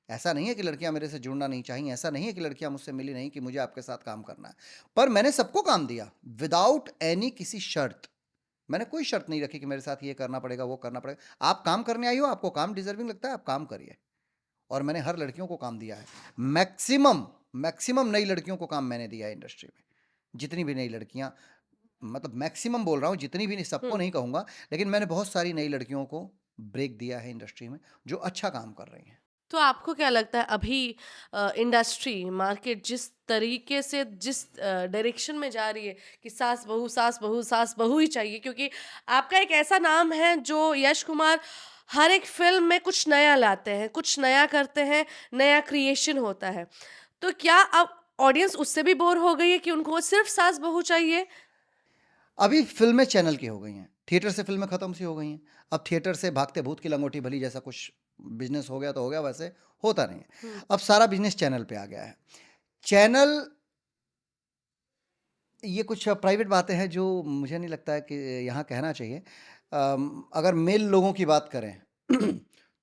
ऐसा नहीं है कि लड़कियां मेरे से जुड़ना नहीं चाहिए, ऐसा नहीं है कि लड़कियां मुझसे मिली नहीं कि मुझे आपके साथ काम करना है, पर मैंने सबको काम दिया विदाउट एनी किसी शर्त। मैंने कोई शर्त नहीं रखी कि मेरे साथ ये करना पड़ेगा वो करना पड़ेगा। आप काम करने आई हो, आपको काम डिजर्विंग लगता है, आप काम करिए। और मैंने हर लड़कियों को काम दिया है। मैक्सिमम नई लड़कियों को काम मैंने दिया है इंडस्ट्री में। जितनी भी नई लड़कियां, मतलब मैक्सिमम बोल रहा हूँ, जितनी भी नहीं, सबको नहीं कहूँगा, लेकिन मैंने बहुत सारी नई लड़कियों को ब्रेक दिया है इंडस्ट्री में जो अच्छा काम कर रही हैं। तो आपको क्या लगता है अभी इंडस्ट्री मार्केट जिस तरीके से, जिस डायरेक्शन में जा रही है कि सास बहू सास बहू सास बहू ही चाहिए, क्योंकि आपका एक ऐसा नाम है जो यश कुमार हर एक फिल्म में कुछ नया लाते हैं, कुछ नया करते हैं, नया क्रिएशन होता है, तो क्या अब ऑडियंस उससे भी बोर हो गई है कि उनको सिर्फ सास बहू चाहिए? अभी फिल्में चैनल की हो गई हैं, थिएटर से फिल्में खत्म सी हो गई हैं। अब थिएटर से भागते भूत की लंगोटी भली जैसा कुछ बिजनेस हो गया तो हो गया, वैसे होता नहीं है। अब सारा बिजनेस चैनल पे आ गया है। चैनल, ये कुछ प्राइवेट बातें हैं जो मुझे नहीं लगता है कि यहाँ कहना चाहिए। अगर मेल लोगों की बात करें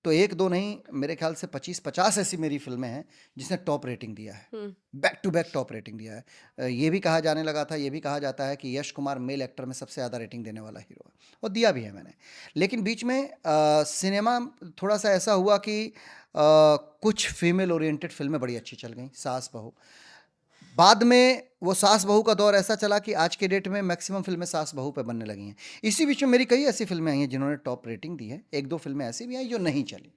तो एक दो नहीं, मेरे ख्याल से 25-50 ऐसी मेरी फिल्में हैं जिसने टॉप रेटिंग दिया है, back to back top rating दिया है। ये भी कहा जाने लगा था, ये भी कहा जाता है कि यश कुमार मेल एक्टर में सबसे ज़्यादा रेटिंग देने वाला हीरो है, और दिया भी है मैंने। लेकिन बीच में सिनेमा थोड़ा सा ऐसा हुआ कि कुछ फीमेल ओरिएंटेड फिल्में बड़ी अच्छी चल गई, सास बहू। बाद में वो सास बहू का दौर ऐसा चला कि आज के डेट में मैक्सिमम फिल्में सास बहू पे बनने लगी हैं। इसी बीच में मेरी कई ऐसी फिल्में आई हैं जिन्होंने टॉप रेटिंग दी है, एक दो फिल्में ऐसी भी आई जो नहीं चली।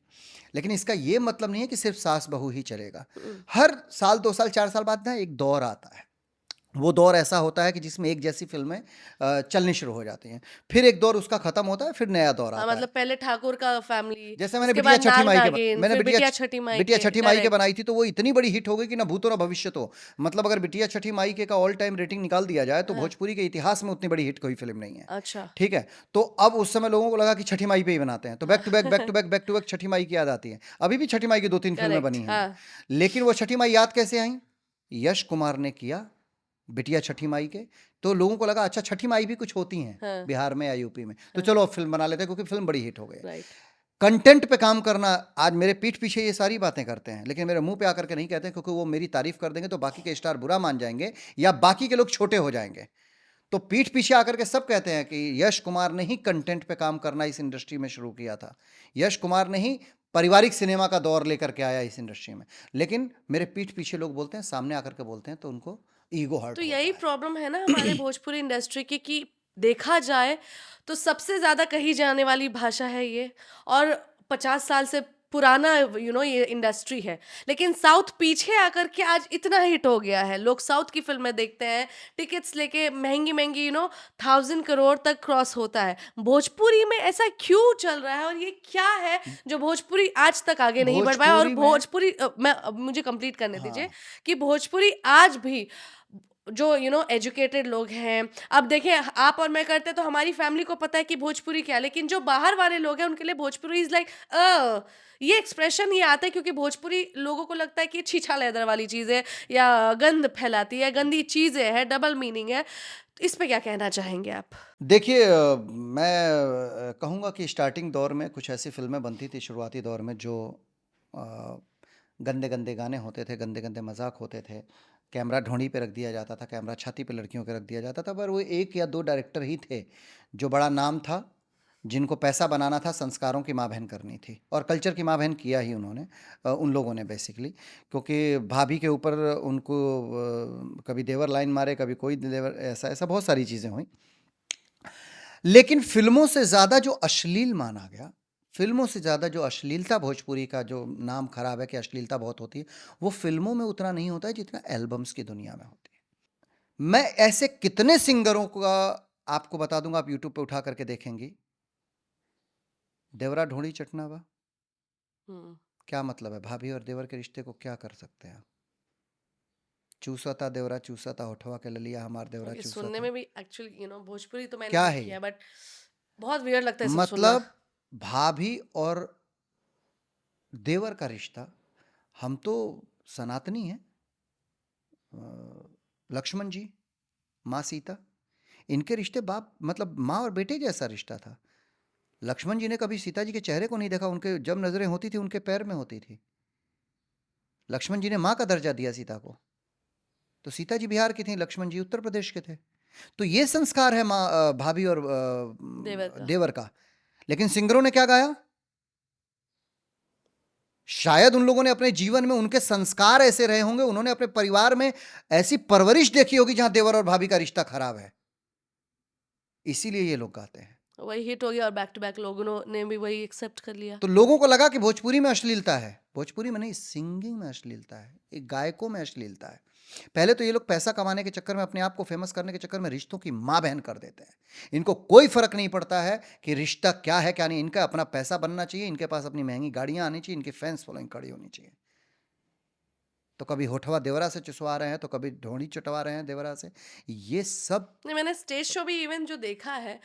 लेकिन इसका ये मतलब नहीं है कि सिर्फ सास बहू ही चलेगा। हर साल 2 साल 4 साल बाद ना एक दौर आता है, वो दौर ऐसा होता है कि जिसमें एक जैसी फिल्में चलनी शुरू हो जाती हैं, फिर एक दौर उसका खत्म होता है, फिर नया दौर हाँ, आता है। मतलब पहले ठाकुर का फैमिली, जैसे मैंने उसके बिटिया बाद छठी नाग माई के नागिन, मैंने फिर बिटिया बिटिया छठी माई बिटिया के, छठी माई के करेक्ट। बनाई थी, तो वो इतनी बड़ी हिट हो गई कि ना भूतो ना भविष्य तो। मतलब अगर बिटिया छठी माई के का ऑल टाइम रेटिंग निकाल दिया जाए तो भोजपुरी के इतिहास में उतनी बड़ी हिट कोई फिल्म नहीं है। अच्छा। ठीक है, तो अब उस समय लोगों को लगा कि छठी माई पे ही बनाते हैं, तो back to back back to back back to back छठी माई की याद आती है। अभी भी छठी माई की 2-3 फिल्में करेक्ट, बनी हैं, हाँ। लेकिन वो छठी माई याद कैसे आई? यश कुमार ने किया बिटिया छठी माई के, तो लोगों को लगा अच्छा छठी माई भी कुछ होती हैं हाँ। बिहार में या यूपी में, तो चलो अब फिल्म बना लेते हैं, क्योंकि फिल्म बड़ी हिट हो गई। राइट। कंटेंट पे काम करना, आज मेरे पीठ पीछे ये सारी बातें करते हैं, लेकिन मेरे मुंह पे आकर के नहीं कहते हैं, क्योंकि वो मेरी तारीफ कर देंगे तो बाकी के स्टार बुरा मान जाएंगे या बाकी के लोग छोटे हो जाएंगे। तो पीठ पीछे आकर के सब कहते हैं कि यश कुमार ने ही कंटेंट पे काम करना इस इंडस्ट्री में शुरू किया था, यश कुमार ने ही पारिवारिक सिनेमा का दौर लेकर के आया इस इंडस्ट्री में। लेकिन मेरे पीठ पीछे लोग बोलते हैं, सामने आकर के बोलते हैं, तो उनको ईगो हर्ट तो होता यही है। प्रॉब्लम है ना हमारे भोजपुरी इंडस्ट्री की, कि देखा जाए तो सबसे ज्यादा कही जाने वाली भाषा है ये, और 50 साल से पुराना ये इंडस्ट्री है। लेकिन साउथ पीछे आकर के आज इतना हिट हो गया है, लोग साउथ की फिल्में देखते हैं, टिकट्स लेके महंगी महंगी 1000 करोड़ तक क्रॉस होता है। भोजपुरी में ऐसा क्यों चल रहा है, और ये क्या है जो भोजपुरी आज तक आगे नहीं बढ़ पाया? और भोजपुरी में भोजपुरी अब मुझे कंप्लीट करने दीजिए हाँ, कि भोजपुरी आज भी जो एजुकेटेड लोग हैं, अब देखें आप और मैं करते हैं तो हमारी फैमिली को पता है कि भोजपुरी क्या है, लेकिन जो बाहर वाले लोग हैं उनके लिए भोजपुरी इज लाइक ये एक्सप्रेशन ये आता है क्योंकि भोजपुरी लोगों को लगता है कि छीछा लेदर वाली चीज़ है, या गंद फैलाती है, गंदी चीज़ें है, डबल मीनिंग है। इस पे क्या कहना चाहेंगे आप? देखिए मैं कहूँगा कि स्टार्टिंग दौर में कुछ ऐसी फिल्में बनती थी शुरुआती दौर में, जो गंदे गंदे गाने होते थे, गंदे गंदे मजाक होते थे, कैमरा ढोंडी पे रख दिया जाता था, कैमरा छाती पे लड़कियों के रख दिया जाता था, पर वो एक या दो डायरेक्टर ही थे जो बड़ा नाम था, जिनको पैसा बनाना था, संस्कारों की माँ बहन करनी थी, और कल्चर की माँ बहन किया ही उन्होंने, उन लोगों ने बेसिकली, क्योंकि भाभी के ऊपर उनको कभी देवर लाइन मारे, कभी कोई देवर, ऐसा ऐसा बहुत सारी चीज़ें हुई। लेकिन फिल्मों से ज़्यादा जो अश्लील माना गया, फिल्मों से ज़्यादा जो अश्लीलता, भोजपुरी का जो नाम खराब है कि अश्लीलता बहुत होती है, वो फिल्मों में उतना नहीं होता है जितना एल्बम्स की दुनिया में होती है। मैं ऐसे कितने सिंगरों का आपको बता दूंगा, आप यूट्यूब पे उठा करके देखेंगी, देवरा ढोड़ी चटनावा, हम्म। क्या मतलब है? भाभी और देवर के रिश्ते को क्या कर सकते हैं आप? चूसता देवरा चूसता होठवा के ललिया, हमार देवरा ये चूसता। सुनने में भी एक्चुअली भोजपुरी तो मैंने क्या नहीं है किया, ये? बट बहुत वियर्ड लगता है सब सुनना। मतलब भाभी और देवर का रिश्ता, हम तो सनातनी हैं, लक्ष्मण जी, माँ सीता, इनके रिश्ते बाप मतलब माँ और बेटे जैसा रिश्ता था। लक्ष्मण जी ने कभी सीता जी के चेहरे को नहीं देखा, उनके जब नजरें होती थी उनके पैर में होती थी। लक्ष्मण जी ने माँ का दर्जा दिया सीता को, तो सीता जी बिहार की थी, लक्ष्मण जी उत्तर प्रदेश के थे। तो ये संस्कार है माँ भाभी और देवर का। देवर का। लेकिन सिंगरों ने क्या गाया? शायद उन लोगों ने अपने जीवन में, उनके संस्कार ऐसे रहे होंगे, उन्होंने अपने परिवार में ऐसी परवरिश देखी होगी जहां देवर और भाभी का रिश्ता खराब है, इसीलिए ये लोग गाते हैं। वही हिट हो गया और बैक टू बैक लोगों ने भी वही एक्सेप्ट कर लिया। तो लोगों को लगा कि भोजपुरी में अश्लीलता है। भोजपुरी में नहीं, सिंगिंग में अश्लीलता है, एक गायकों में अश्लीलता है। पहले तो ये लोग पैसा कमाने के चक्कर में, अपने आप को फेमस करने के चक्कर में रिश्तों की माँ बहन कर देते हैं। इनको कोई फर्क नहीं पड़ता है कि रिश्ता क्या है क्या नहीं, इनका अपना पैसा बनना चाहिए, इनके पास अपनी महंगी गाड़ियां आनी चाहिए, इनकी फैंस फॉलोइंग खड़ी होनी चाहिए। तो कभी होठवा देवरा से चुसवा रहे हैं, तो कभी ढोंडी चटवा रहे हैं देवरा से, ये सब। नहीं, मैंने स्टेज शो भी इवन जो देखा है,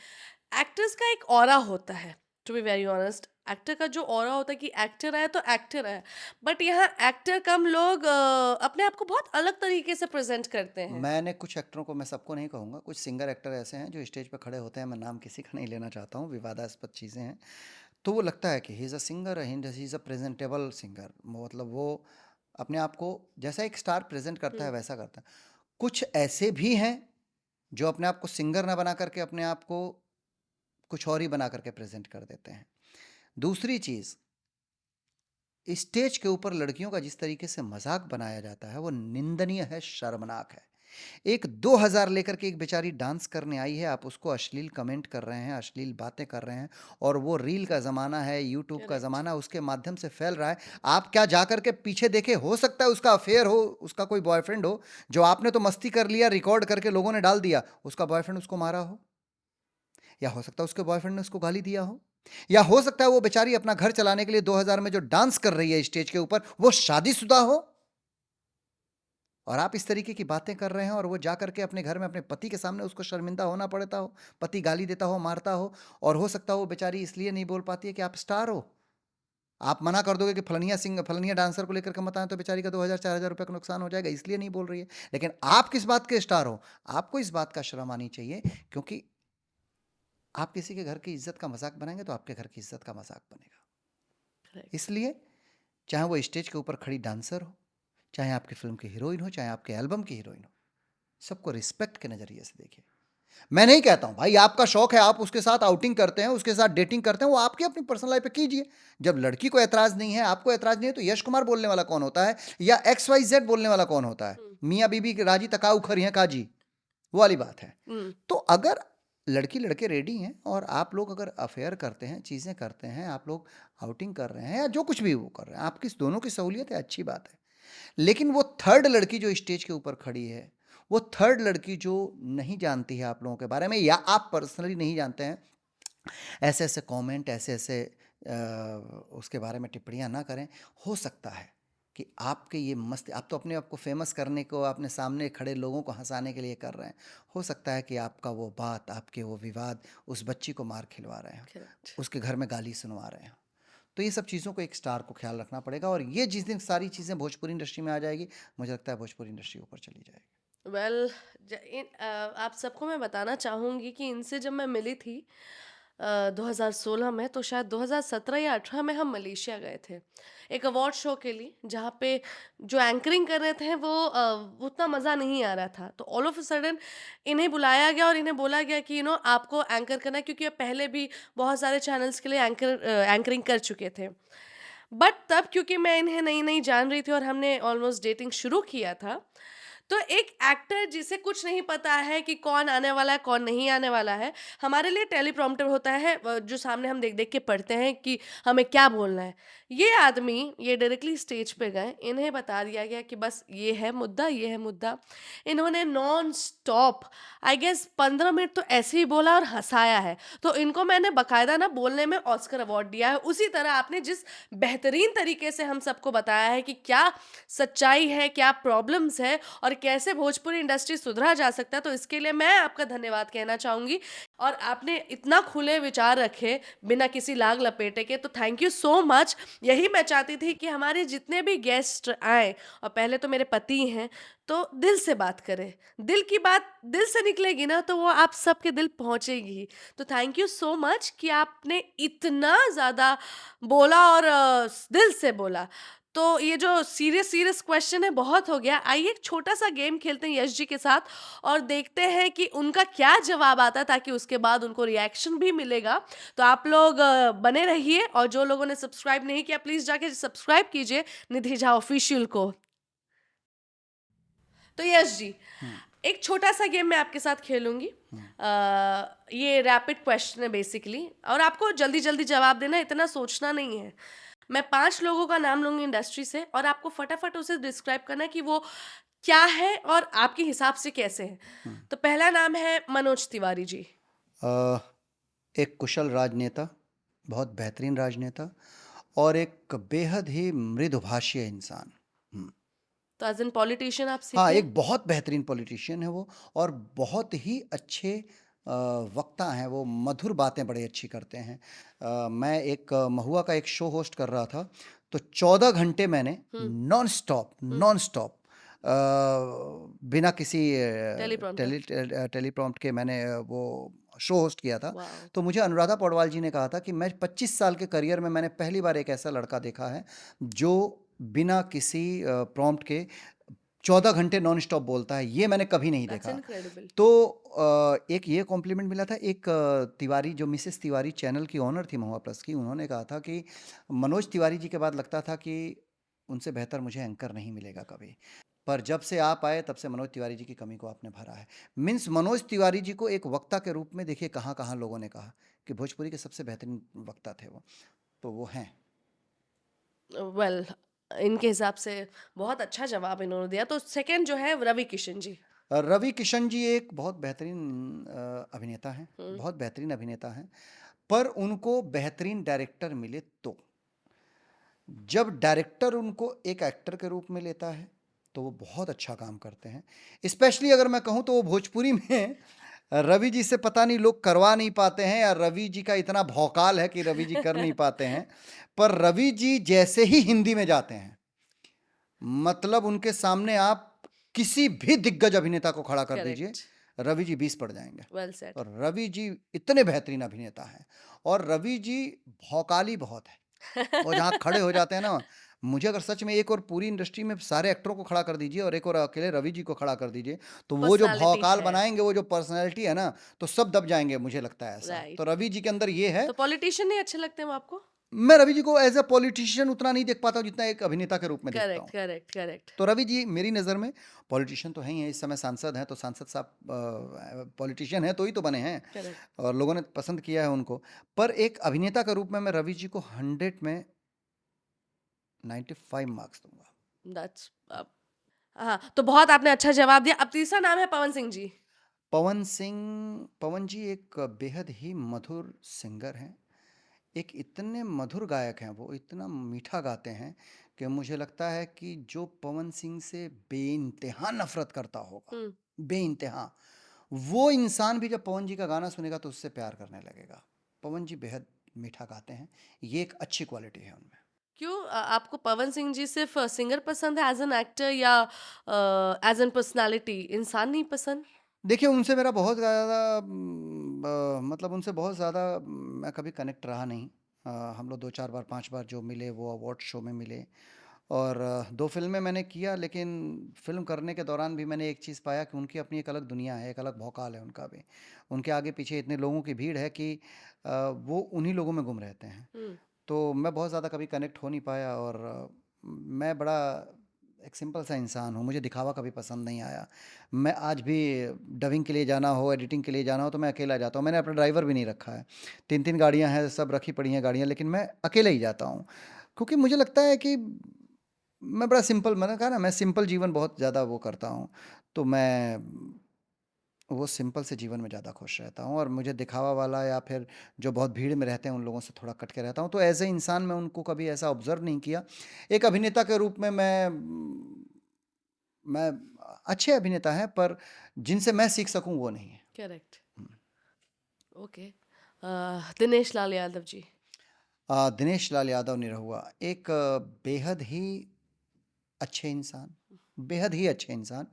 एक्टर्स का एक ऑरा होता है, to be very honest. Actor का जो ऑरा होता है कि एक्टर है तो एक्टर है, बट यहाँ एक्टर कम लोग अपने आप को बहुत अलग तरीके से प्रेजेंट करते हैं। मैंने कुछ एक्टरों को, मैं सबको नहीं कहूँगा, कुछ सिंगर एक्टर ऐसे हैं जो स्टेज पर खड़े होते हैं, मैं नाम किसी का नहीं लेना चाहता हूँ, विवादास्पद चीज़ें हैं, तो वो लगता है कि he is a singer, he is a presentable singer, मतलब वो अपने आप को जैसा एक स्टार प्रेजेंट करता है वैसा करता है। कुछ ऐसे भी हैं जो अपने आप को सिंगर ना बना करके अपने आप को कुछ और ही बना करके प्रेजेंट कर देते हैं। दूसरी चीज़, स्टेज के ऊपर लड़कियों का जिस तरीके से मजाक बनाया जाता है वो निंदनीय है, शर्मनाक है। एक 2000 लेकर के एक बेचारी डांस करने आई है, आप उसको अश्लील कमेंट कर रहे हैं, अश्लील बातें कर रहे हैं, और वो रील का ज़माना है, यूट्यूब का करेक्ट। ज़माना, उसके माध्यम से फैल रहा है। आप क्या जा करके पीछे देखे, हो सकता है उसका अफेयर हो, उसका कोई बॉयफ्रेंड हो, जो आपने तो मस्ती कर लिया, रिकॉर्ड करके लोगों ने डाल दिया, उसका बॉयफ्रेंड उसको मारा हो, या हो सकता है उसके बॉयफ्रेंड ने उसको गाली दिया हो, या हो सकता है वो बेचारी अपना घर चलाने के लिए 2000 में जो डांस कर रही है स्टेज के ऊपर वो शादीशुदा हो, और आप इस तरीके की बातें कर रहे हैं, और वो जा करके अपने घर में अपने पति के सामने उसको शर्मिंदा होना पड़ता हो, पति गाली देता हो, मारता हो, और हो सकता हो वो बेचारी इसलिए नहीं बोल पाती है कि आप स्टार हो। आप मना कर दोगे कि फलनिया डांसर को लेकर के मत आए, तो बेचारी का 2000-4000 रुपये का नुकसान हो जाएगा, इसलिए नहीं बोल रही है। लेकिन आप किस बात के स्टार हो, आपको इस बात का शर्म आनी चाहिए, क्योंकि आप किसी के घर की इज्जत का मजाक बनाएंगे तो आपके घर की इज्जत का मजाक बनेगा। करेक्ट। इसलिए चाहे वो स्टेज के ऊपर खड़ी डांसर हो, चाहे आपकी फिल्म की हीरोइन हो, चाहे आपके एल्बम की हीरोइन हो, सबको रिस्पेक्ट के नज़रिए से देखिए। मैं नहीं कहता हूं भाई, आपका शौक है, आप उसके साथ आउटिंग करते हैं, उसके साथ डेटिंग करते हैं, वो आपकी अपनी पर्सनल लाइफ पे कीजिए। जब लड़की को ऐतराज नहीं है, आपको ऐतराज नहीं है, तो यश कुमार बोलने वाला कौन होता है, या XYZ बोलने वाला कौन होता है? मियाँ बीबी राजी तकाऊ खरियां काजी, वो वाली बात है। तो अगर लड़की लड़के रेडी हैं और आप लोग अगर अफेयर करते हैं, चीज़ें करते हैं, आप लोग आउटिंग कर रहे हैं, या जो कुछ भी वो कर रहे हैं, आपकी दोनों की सहूलियत है, अच्छी बात है। लेकिन वो थर्ड लड़की जो स्टेज के ऊपर खड़ी है, वो थर्ड लड़की जो नहीं जानती है आप लोगों के बारे में, या आप पर्सनली नहीं जानते हैं, ऐसे ऐसे कमेंट, ऐसे ऐसे उसके बारे में टिप्पणियां ना करें। हो सकता है कि आपके ये मस्त, आप तो अपने आप को फेमस करने को, अपने सामने खड़े लोगों को हंसाने के लिए कर रहे हैं, हो सकता है कि आपका वो बात, आपके वो विवाद उस बच्ची को मार खिलवा रहे हैं, करेक्ट। उसके घर में गाली सुनवा रहे हैं। तो ये सब चीज़ों को एक स्टार को ख्याल रखना पड़ेगा, और ये जिस दिन सारी चीज़ें भोजपुरी इंडस्ट्री में आ जाएगी, मुझे लगता है भोजपुरी इंडस्ट्री ऊपर चली जाएगी। वेल, आप सबको मैं बताना चाहूँगी कि इनसे जब मैं मिली थी 2016 में, तो शायद 2017 या 18 में हम मलेशिया गए थे एक अवार्ड शो के लिए, जहाँ पे जो एंकरिंग कर रहे थे वो उतना मज़ा नहीं आ रहा था। तो ऑल ऑफ अ सडन इन्हें बुलाया गया और इन्हें बोला गया कि आपको एंकर करना है, क्योंकि ये पहले भी बहुत सारे चैनल्स के लिए एंकरिंग कर चुके थे। बट तब क्योंकि मैं इन्हें नई नई जान रही थी और हमने ऑलमोस्ट डेटिंग शुरू किया था, तो एक एक्टर जिसे कुछ नहीं पता है कि कौन आने वाला है, कौन नहीं आने वाला है, हमारे लिए टेलीप्रॉम्प्टर होता है, जो सामने हम देख देख के पढ़ते हैं कि हमें क्या बोलना है। ये आदमी ये डायरेक्टली स्टेज पे गए, इन्हें बता दिया गया कि बस ये है मुद्दा, ये है मुद्दा। इन्होंने non stop I guess 15 minute तो ऐसे ही बोला और हंसाया है। तो इनको मैंने बकायदा ना बोलने में ऑस्कर अवार्ड दिया है। उसी तरह आपने जिस बेहतरीन तरीके से हम सबको बताया है कि क्या सच्चाई है, क्या प्रॉब्लम्स है और कैसे भोजपुरी इंडस्ट्री सुधरा जा सकता है, तो इसके लिए मैं आपका धन्यवाद कहना चाहूँगी। और आपने इतना खुले विचार रखे बिना किसी लाग लपेटे के, तो थैंक यू सो मच। यही मैं चाहती थी कि हमारे जितने भी गेस्ट आए, और पहले तो मेरे पति हैं, तो दिल से बात करें। दिल की बात दिल से निकलेगी ना, तो वो आप सबके दिल पहुँचेगी। तो थैंक यू सो मच कि आपने इतना ज़्यादा बोला और दिल से बोला। तो ये जो सीरियस क्वेश्चन है बहुत हो गया। आइए एक छोटा-सा गेम खेलते हैं यश जी के साथ और देखते हैं कि उनका क्या जवाब आता है, ताकि उसके बाद उनको रिएक्शन भी मिलेगा। तो आप लोग बने रहिए, और जो लोगों ने सब्सक्राइब नहीं किया प्लीज़ जाके सब्सक्राइब कीजिए निधि झा ऑफिशियल को। तो यश जी, एक छोटा-सा गेम मैं आपके साथ खेलूँगी। ये रैपिड क्वेश्चन है बेसिकली, और आपको जल्दी-जल्दी जवाब देना है, इतना सोचना नहीं है। मैं 5 लोगों का नाम लूँगी इंडस्ट्री से, और आपको फटाफट उसे डिस्क्राइब करना है कि वो क्या है और आपके हिसाब से कैसे है। तो पहला नाम है मनोज तिवारी जी। अ, एक कुशल राजनेता, बहुत बेहतरीन राजनेता, और एक बेहद ही मृदुभाषी इंसान। तो एज़ एन पॉलिटिशियन आप हाँ, सीखे? एक बहुत बेहतरीन पॉलिटिशियन है वो, और बहुत ही अच्छे वक्ता हैं वो, मधुर बातें बड़ी अच्छी करते हैं। मैं एक महुआ का एक शो होस्ट कर रहा था, तो 14 घंटे मैंने नॉन स्टॉप बिना किसी टेलीप्रॉम्प्टर। टेलीप्रॉम्प्ट के मैंने वो शो होस्ट किया था। वाओ! तो मुझे अनुराधा पौडवाल जी ने कहा था कि मैं 25 साल के करियर में मैंने पहली बार एक ऐसा लड़का देखा है जो बिना किसी प्रॉम्प्ट के 14 घंटे नॉन स्टॉप बोलता है, ये मैंने कभी नहीं दैट्स देखा। इनक्रेडिबल। तो एक ये कॉम्प्लीमेंट मिला था। एक तिवारी जो मिसेस तिवारी चैनल की ओनर थी महुआ प्लस की, उन्होंने कहा था कि मनोज तिवारी जी के बाद लगता था कि उनसे बेहतर मुझे एंकर नहीं मिलेगा कभी, पर जब से आप आए तब से मनोज तिवारी जी की कमी को आपने भरा है। मीन्स मनोज तिवारी जी को एक वक्ता के रूप में देखिए कहाँ कहाँ लोगों ने कहा कि भोजपुरी के सबसे बेहतरीन वक्ता थे वो, तो वो हैं। वेल, इनके हिसाब से बहुत अच्छा जवाब इन्होंने दिया। तो सेकंड जो है रवि किशन जी। रवि किशन जी एक बहुत बेहतरीन अभिनेता हैं, हुँ। बहुत बेहतरीन अभिनेता हैं, पर उनको बेहतरीन डायरेक्टर मिले तो। जब डायरेक्टर उनको एक एक्टर के रूप में लेता है तो वो बहुत अच्छा काम करते हैं। स्पेशली अगर मैं कहूँ तो वो भोजपुरी में रवि जी से पता नहीं लोग करवा नहीं पाते हैं, या रवि जी का इतना भौकाल है कि रवि जी कर नहीं पाते हैं। पर रवि जी जैसे ही हिंदी में जाते हैं, मतलब उनके सामने आप किसी भी दिग्गज अभिनेता को खड़ा कर दीजिए, करेक्ट। रवि जी 20 पड़ जाएंगे। Well said. और रवि जी इतने बेहतरीन अभिनेता हैं, और रवि जी भौकाली बहुत है। वो जहाँ खड़े हो जाते हैं ना, मुझे अगर सच में एक और पूरी इंडस्ट्री में सारे एक्टरों को खड़ा कर दीजिए और एक और अकेले रवि जी को खड़ा कर दीजिए, तो वो जो पर्सनैलिटी भौकाल है। बनाएंगे, वो जो पर्सनैलिटी है ना, तो सब दब जाएंगे, मुझे लगता है ऐसा। तो राइट। रवि जी के अंदर ये है। तो पॉलिटिशियन नहीं अच्छे लगते हैं वो आपको? मैं रवि जी को एज ए पॉलिटिशियन उतना नहीं देख पाता हूँ जितना एक अभिनेता के रूप में देखता करेक्ट, हूँ। Correct, correct. तो रवि जी मेरी नज़र में पॉलिटिशियन तो हैं ही हैं, इस समय सांसद हैं, तो सांसद साहब पॉलिटिशियन हैं तो ही तो बने हैं, करेक्ट। और लोगों ने पसंद किया है उनको। पर एक अभिनेता के रूप में मैं रवि जी को 100 में 95 मार्क्स दूंगा। दैट्स हाँ, तो बहुत आपने अच्छा जवाब दिया। अब तीसरा नाम है पवन सिंह जी। पवन सिंह, पवन जी एक बेहद ही मधुर सिंगर हैं। एक इतने मधुर गायक हैं, वो इतना मीठा गाते हैं कि मुझे लगता है कि जो पवन सिंह से बेइंतहा नफरत करता होगा, हुँ। बेइंतहा, वो इंसान भी जब पवन जी का गाना सुनेगा तो उससे प्यार करने लगेगा। पवन जी बेहद मीठा गाते हैं, ये एक अच्छी क्वालिटी है उनमें। क्यों आपको पवन सिंह जी सिर्फ़ सिंगर पसंद है एज़ एन एक्टर या एज़ एन पर्सनैलिटी, इंसान नहीं पसंद? देखिए, उनसे मेरा बहुत ज़्यादा मतलब उनसे बहुत ज़्यादा मैं कभी कनेक्ट रहा नहीं। हम लोग 2-4 बार 5 बार जो मिले वो अवार्ड शो में मिले, और 2 फ़िल्में मैंने किया, लेकिन फ़िल्म करने के दौरान भी मैंने एक चीज़ पाया कि उनकी अपनी एक अलग दुनिया है, एक अलग भौकाल है उनका भी। उनके आगे पीछे इतने लोगों की भीड़ है कि वो उन्हीं लोगों में गुम रहते हैं। हुँ। तो मैं बहुत ज़्यादा कभी कनेक्ट हो नहीं पाया, और मैं बड़ा एक सिंपल सा इंसान हूँ, मुझे दिखावा कभी पसंद नहीं आया। मैं आज भी डबिंग के लिए जाना हो, एडिटिंग के लिए जाना हो, तो मैं अकेला जाता हूँ। मैंने अपना ड्राइवर भी नहीं रखा है। 3-3 गाड़ियाँ हैं, सब रखी पड़ी हैं गाड़ियाँ, लेकिन मैं अकेले ही जाता हूँ। क्योंकि मुझे लगता है कि मैं बड़ा सिंपल, मैंने कहा ना, मैं सिंपल जीवन बहुत ज़्यादा वो करता हूँ। तो मैं वो सिंपल से जीवन में ज़्यादा खुश रहता हूँ, और मुझे दिखावा वाला या फिर जो बहुत भीड़ में रहते हैं उन लोगों से थोड़ा कट के रहता हूँ। तो एज़ ए इंसान मैं उनको कभी ऐसा ऑब्ज़र्व नहीं किया। एक अभिनेता के रूप में मैं अच्छे अभिनेता हैं, पर जिनसे मैं सीख सकूँ वो नहीं है। करेक्ट। हुँ। ओके। दिनेश लाल यादव जी। दिनेश लाल यादव निरहुआ एक बेहद ही अच्छे इंसान, बेहद ही अच्छे इंसान,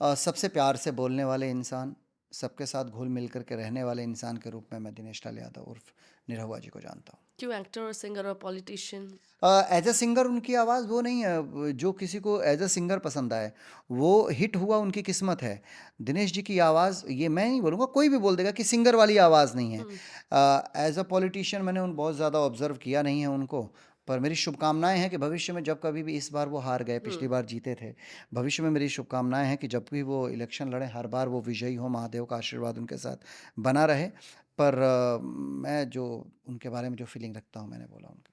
सबसे प्यार से बोलने वाले इंसान, सबके साथ घुल-मिल कर के रहने वाले इंसान के रूप में मैं दिनेश लाल यादव उर्फ़ निरहुआ जी को जानता हूँ। क्यों एक्टर और सिंगर और पॉलिटिशियन? एज़ अ सिंगर उनकी आवाज़ वो नहीं है, जो किसी को एज़ अ सिंगर पसंद आए, वो हिट हुआ उनकी किस्मत है। दिनेश जी की आवाज़, ये मैं नहीं बोलूँगा, कोई भी बोल देगा कि सिंगर वाली आवाज़ नहीं है। हुँ। एज़ अ पॉलिटिशियन मैंने उन बहुत ज़्यादा ऑब्ज़र्व किया नहीं है उनको, पर मेरी शुभकामनाएँ हैं कि भविष्य में जब कभी भी, इस बार वो हार गए, पिछली बार जीते थे। भविष्य में मेरी शुभकामनाएँ हैं कि जब भी वो इलेक्शन लड़ें, हर बार वो विजयी हों, महादेव का आशीर्वाद उनके साथ बना रहे। पर मैं जो उनके बारे में जो फीलिंग रखता हूँ, मैंने बोला उनके।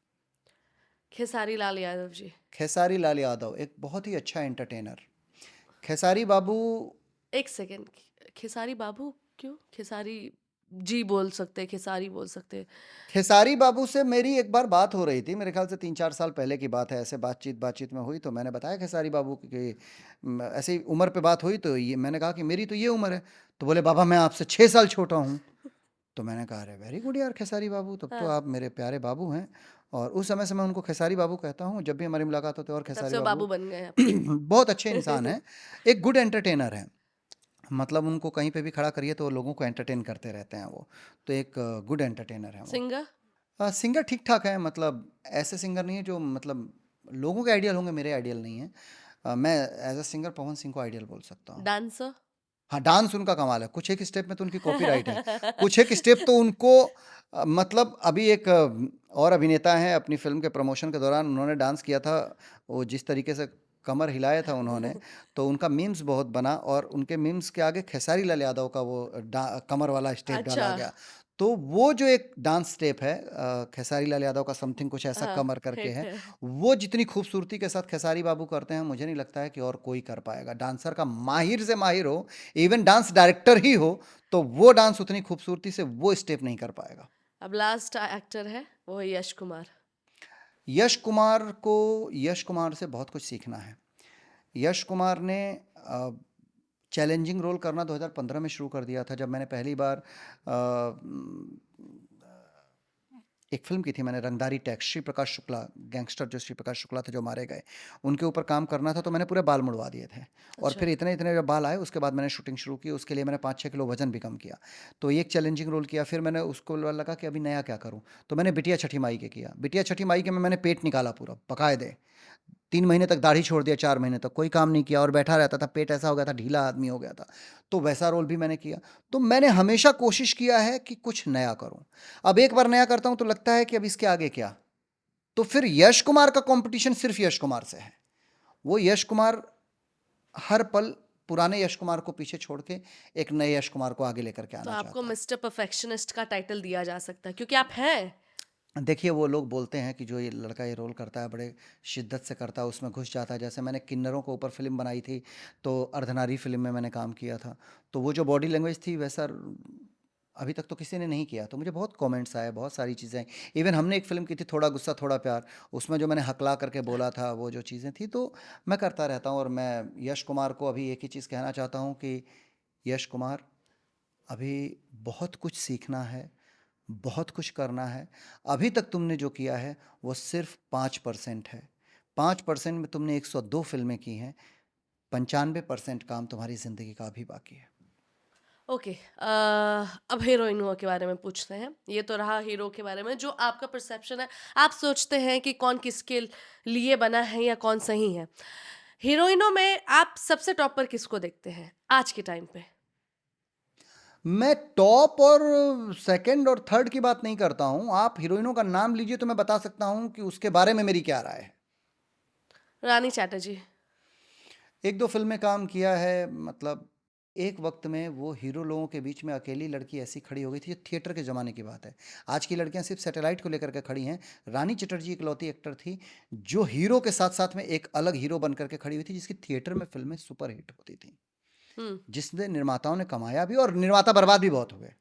खेसारी लाल यादव जी। खेसारी लाल यादव एक बहुत ही अच्छा एंटरटेनर। खेसारी बाबू, एक सेकंड, खेसारी बाबू क्यों? खेसारी जी बोल सकते, खेसारी बोल सकते। खेसारी बाबू से मेरी एक बार बात हो रही थी, मेरे ख्याल से 3-4 साल पहले की बात है। ऐसे बातचीत में हुई, तो मैंने बताया खेसारी बाबू कि ऐसे ही उम्र पे बात हुई, तो ये मैंने कहा कि मेरी तो ये उम्र है। तो बोले, बाबा मैं आपसे 6 साल छोटा हूँ। तो मैंने कहा, अरे वेरी गुड यार खेसारी बाबू, तब तो हाँ, आप मेरे प्यारे बाबू हैं। और उस समय से मैं उनको खेसारी बाबू कहता हूँ, जब भी हमारी मुलाकात होती है। और तब खेसारी से वो बाबू बाबू बन गए आपके। बहुत अच्छे इंसान हैं, एक गुड एंटरटेनर हैं। मतलब उनको कहीं पे भी खड़ा करिए तो लोगों को एंटरटेन करते रहते हैं वो। तो एक गुड एंटरटेनर है वो। सिंगर? सिंगर ठीक-ठाक है, मतलब ऐसे सिंगर नहीं है जो मतलब लोगों के आइडियल होंगे, मेरे आइडियल नहीं है। मैं as a singer Pawan Singh को आइडियल बोल सकता हूँ। डांसर? हाँ, डांस उनका कमाल है। कुछ एक स्टेप में तो उनकी कॉपीराइट है। कुछ एक स्टेप तो उनको मतलब अभी एक और अभिनेता हैं, अपनी फ़िल्म के प्रमोशन के दौरान उन्होंने डांस किया था। वो जिस तरीके से कमर हिलाया था उन्होंने, तो उनका मीम्स बहुत बना और उनके मीम्स के आगे खेसारी लाल यादव का वो कमर वाला स्टेप अच्छा। डाला गया। तो वो जो एक डांस स्टेप है खेसारी लाल यादव का समथिंग कुछ ऐसा हाँ, कमर करके हिट है, है। वो जितनी खूबसूरती के साथ खेसारी बाबू करते हैं, मुझे नहीं लगता है कि और कोई कर पाएगा। डांसर का माहिर से माहिर हो, इवन डांस डायरेक्टर ही हो, तो वो डांस उतनी खूबसूरती से वो स्टेप नहीं कर पाएगा। अब लास्ट एक्टर है, वो है यश कुमार। यश कुमार से बहुत कुछ सीखना है। यश कुमार ने चैलेंजिंग रोल करना 2015 में शुरू कर दिया था, जब मैंने पहली बार एक फिल्म की थी मैंने, रंगदारी टैक्स, श्री प्रकाश शुक्ला, गैंगस्टर जो श्री प्रकाश शुक्ला थे जो मारे गए, उनके ऊपर काम करना था, तो मैंने पूरे बाल मुड़वा दिए थे। और अच्छा। फिर इतने इतने जब बाल आए उसके बाद मैंने शूटिंग शुरू की, उसके लिए मैंने 5-6 किलो वजन भी कम किया। तो एक चैलेंजिंग रोल किया, फिर मैंने उसको लगा कि अभी नया क्या करूँ, तो मैंने बिटिया छठी माई के किया। बिटिया छठी माई के में मैंने पेट निकाला पूरा बकायदे, 3 महीने तक दाढ़ी छोड़ दिया, 4 महीने तक कोई काम नहीं किया और बैठा रहता था, पेट ऐसा हो गया था, ढीला आदमी हो गया था। तो वैसा रोल भी मैंने किया। तो मैंने हमेशा कोशिश किया है कि कुछ नया करूं। अब एक बार नया करता हूं तो लगता है कि अब इसके आगे क्या। तो फिर यश कुमार का कंपटीशन सिर्फ यश कुमार से है। वो यश कुमार हर पल पुराने यश कुमार को पीछे छोड़ के एक नए यश कुमार को आगे लेकर के तो आना आपको चाहता है। मिस्टर परफेक्शनिस्ट का टाइटल दिया जा सकता है, क्योंकि आप हैं। देखिए, वो लोग बोलते हैं कि जो ये लड़का ये रोल करता है बड़े शिद्दत से करता है, उसमें घुस जाता है। जैसे मैंने किन्नरों के ऊपर फ़िल्म बनाई थी, तो अर्धनारी फ़िल्म में मैंने काम किया था। तो वो जो बॉडी लैंग्वेज थी वैसा अभी तक तो किसी ने नहीं किया। तो मुझे बहुत कमेंट्स आए, बहुत सारी चीज़ें आई। इवन हमने एक फ़िल्म की थी थोड़ा गुस्सा थोड़ा प्यार, उसमें जो मैंने हकला करके बोला था, वो जो चीज़ें थी, तो मैं करता रहता हूँ। और मैं यश कुमार को अभी एक ही चीज़ कहना चाहता हूँ कि यश कुमार, अभी बहुत कुछ सीखना है, बहुत कुछ करना है। अभी तक तुमने जो किया है वो सिर्फ 5% है। 5% में तुमने 102 फिल्में की हैं, 95% काम तुम्हारी ज़िंदगी का अभी बाकी है। ओके, अब हीरोइनों के बारे में पूछते हैं। ये तो रहा हीरो के बारे में, जो आपका परसेप्शन है। आप सोचते हैं कि कौन किसके लिए बना है या कौन सही है। हीरोइनों में आप सबसे टॉप पर किसको देखते हैं आज के टाइम पे? मैं टॉप और सेकंड और थर्ड की बात नहीं करता हूँ। आप हीरोइनों का नाम लीजिए तो मैं बता सकता हूँ कि उसके बारे में मेरी क्या राय है। रानी चैटर्जी। 1-2 फ़िल्में काम किया है, मतलब एक वक्त में वो हीरो लोगों के बीच में अकेली लड़की ऐसी खड़ी हो गई थी, जो थिएटर के ज़माने की बात है। आज की लड़कियां सिर्फ सैटेलाइट को लेकर के खड़ी हैं। रानी चटर्जी इकलौती एक्टर थी जो हीरो के साथ साथ में एक अलग हीरो बन करके खड़ी हुई थी, जिसकी थिएटर में फिल्में सुपर हिट होती थी, हम्म। जिसने निर्माताओं ने कमाया भी और निर्माता बर्बाद भी बहुत हुए,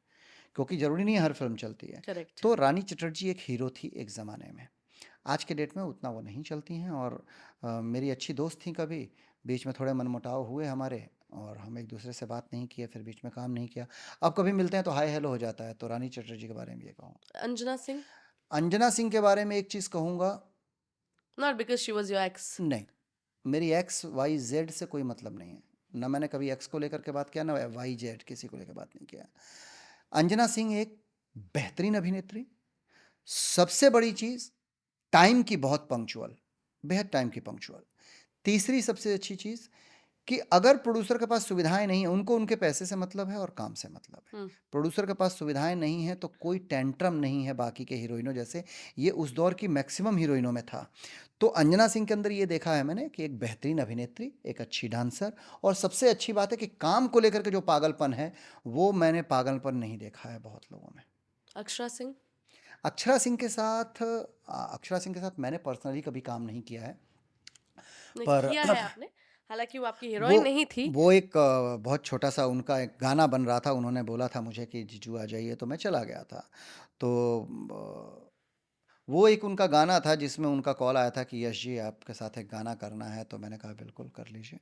क्योंकि ज़रूरी नहीं है हर फिल्म चलती है। करेक्ट। तो रानी चटर्जी एक हीरो थी एक ज़माने में। आज के डेट में उतना वो नहीं चलती हैं। और मेरी अच्छी दोस्त थी, कभी बीच में थोड़े मनमुटाव हुए हमारे और हम एक दूसरे से बात नहीं किए, फिर बीच में काम नहीं किया। अब कभी मिलते हैं तो हाय हेलो हो जाता है। तो रानी चटर्जी के बारे में ये कहूँ। अंजना सिंह? अंजना सिंह के बारे में एक चीज़ कहूँगा, not because she was your x. नहीं, मेरी एक्स वाई जेड से कोई मतलब नहीं है। ना मैंने कभी एक्स को लेकर के बात किया, ना वाई जेड किसी को लेकर बात नहीं किया। अंजना सिंह एक बेहतरीन अभिनेत्री, सबसे बड़ी चीज़ टाइम की बहुत पंक्चुअल, बेहद टाइम की पंक्चुअल। तीसरी सबसे अच्छी चीज़ कि अगर प्रोड्यूसर के पास सुविधाएं नहीं है, उनको उनके पैसे से मतलब है और काम से मतलब है। प्रोड्यूसर के पास सुविधाएं नहीं है तो कोई टेंट्रम नहीं है बाकी के हीरोइनों जैसे, ये उस दौर की मैक्सिमम हीरोइनों में था। तो अंजना सिंह के अंदर ये देखा है मैंने कि एक बेहतरीन अभिनेत्री, एक अच्छी डांसर, और सबसे अच्छी बात है कि काम को लेकर के जो पागलपन है, वो मैंने पागलपन नहीं देखा है बहुत लोगों में। अक्षरा सिंह? अक्षरा सिंह के साथ मैंने पर्सनली कभी काम नहीं किया है, नहीं, पर किया है आपने, हालांकि वो आपकी वो हीरोइन नहीं थी। वो एक बहुत छोटा सा उनका एक गाना बन रहा था, उन्होंने बोला था मुझे कि जीजू आ जाइए, तो मैं चला गया था। तो वो एक उनका गाना था जिसमें उनका कॉल आया था कि यश जी आपके साथ एक गाना करना है, तो मैंने कहा बिल्कुल कर लीजिए।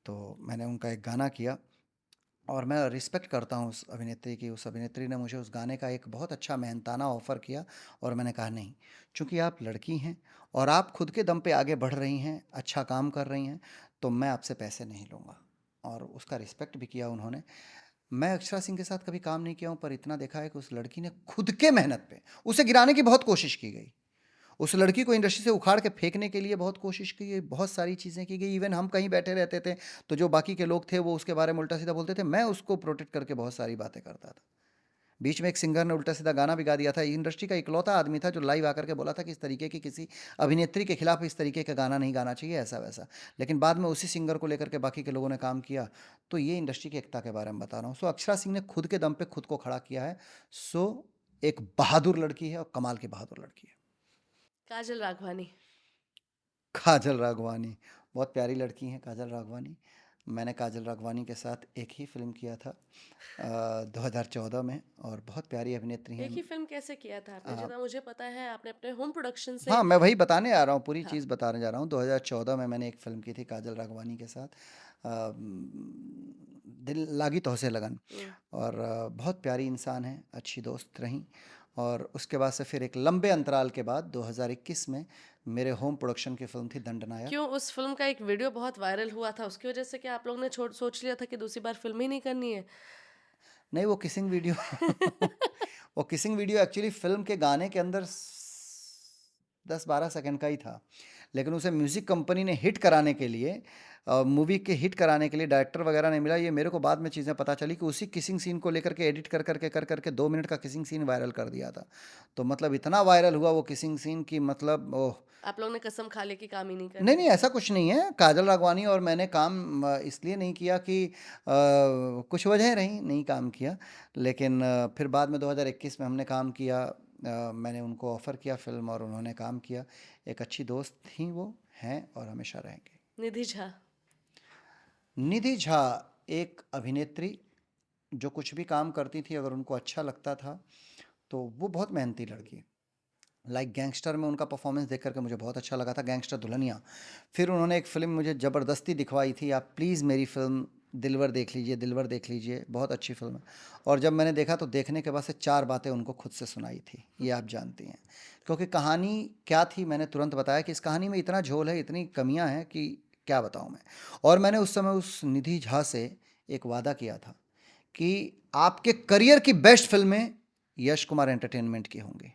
तो मैंने उनका एक गाना किया और मैं रिस्पेक्ट करता हूँ उस अभिनेत्री की। उस अभिनेत्री ने मुझे उस गाने का एक बहुत अच्छा मेहनताना ऑफ़र किया और मैंने कहा नहीं, चूँकि आप लड़की हैं और आप खुद के दम पे आगे बढ़ रही हैं, अच्छा काम कर रही हैं, तो मैं आपसे पैसे नहीं लूँगा। और उसका रिस्पेक्ट भी किया उन्होंने। मैं अक्षरा सिंह के साथ कभी काम नहीं किया हूँ, पर इतना देखा है कि उस लड़की ने खुद के मेहनत पे उसे गिराने की बहुत कोशिश की गई। उस लड़की को इंडस्ट्री से उखाड़ के फेंकने के लिए बहुत कोशिश की गई, बहुत सारी चीज़ें की गई। इवन हम कहीं बैठे रहते थे तो जो बाकी के लोग थे वो उसके बारे में उल्टा सीधा बोलते थे, मैं उसको प्रोटेक्ट करके बहुत सारी बातें करता था। बीच में एक सिंगर ने उल्टा सीधा गाना भी गा दिया था। इंडस्ट्री का इकलौता आदमी था जो लाइव आकर के बोला था कि इस तरीके की किसी अभिनेत्री के खिलाफ इस तरीके का गाना नहीं गाना चाहिए, ऐसा वैसा। लेकिन बाद में उसी सिंगर को लेकर के बाकी के लोगों ने काम किया। तो ये इंडस्ट्री की एकता के बारे में बता रहा हूँ। सो अक्षरा सिंह ने खुद के दम पे खुद को खड़ा किया है। सो एक बहादुर लड़की है और कमाल की बहादुर लड़की है। काजल राघवानी। काजल राघवानी बहुत प्यारी लड़की हैं। काजल राघवानी, मैंने काजल राघवानी के साथ एक ही फिल्म किया था 2014 में, और बहुत प्यारी अभिनेत्री हैं। एक ही फिल्म कैसे किया था आपने? जितना मुझे पता है आपने अपने होम प्रोडक्शन से। हाँ, मैं वही बताने आ रहा हूँ, पूरी हाँ। चीज़ बताने जा रहा हूँ। 2014 में मैंने एक फिल्म की थी काजल राघवानी के साथ, दिल लागी तो से लगन। और बहुत प्यारी इंसान है, अच्छी दोस्त रहीं। और उसके बाद से फिर एक लंबे अंतराल के बाद 2021 में मेरे होम प्रोडक्शन की फिल्म थी दंडनायक। क्यों उस फिल्म का एक वीडियो बहुत वायरल हुआ था, उसकी वजह से क्या आप लोगों ने सोच लिया था कि दूसरी बार फिल्म ही नहीं करनी है? नहीं, वो किसिंग वीडियो वो किसिंग वीडियो एक्चुअली फिल्म के गाने के अंदर 10-12 सेकंड का ही था, लेकिन उसे म्यूज़िक कंपनी ने हिट कराने के लिए, मूवी के हिट कराने के लिए डायरेक्टर वगैरह ने मिला। ये मेरे को बाद में चीज़ें पता चली कि उसी किसिंग सीन को लेकर के एडिट कर करके 2 मिनट का किसिंग सीन वायरल कर दिया था। तो मतलब इतना वायरल हुआ वो किसिंग सीन की, मतलब ओह! आप लोगों ने कसम खा ली कि काम ही नहीं करना। नहीं, नहीं, ऐसा कुछ नहीं है। काजल राघवानी और मैंने काम इसलिए नहीं किया कि कुछ वजह रहीं, नहीं काम किया। लेकिन फिर बाद में 2021 में हमने काम किया। मैंने उनको ऑफ़र किया फ़िल्म और उन्होंने काम किया। एक अच्छी दोस्त थीं वो, हैं और हमेशा रहेंगी। निधि झा। निधि झा एक अभिनेत्री जो कुछ भी काम करती थी, अगर उनको अच्छा लगता था तो वो बहुत मेहनती लड़की। लाइक गैंगस्टर में उनका परफॉर्मेंस देख करके मुझे बहुत अच्छा लगा था, गैंगस्टर दुल्हनिया। फिर उन्होंने एक फ़िल्म मुझे ज़बरदस्ती दिखवाई थी, आप प्लीज़ मेरी फ़िल्म दिलवर देख लीजिए, दिलवर देख लीजिए, बहुत अच्छी फ़िल्म है। और जब मैंने देखा तो देखने के बाद से 4 बातें उनको खुद से सुनाई थी, ये आप जानती हैं। क्योंकि कहानी क्या थी मैंने तुरंत बताया कि इस कहानी में इतना झोल है, इतनी कमियां हैं कि क्या बताऊं मैं। और मैंने उस समय उस निधि झा से एक वादा किया था कि आपके करियर की बेस्ट फिल्में यश कुमार एंटरटेनमेंट की होंगी।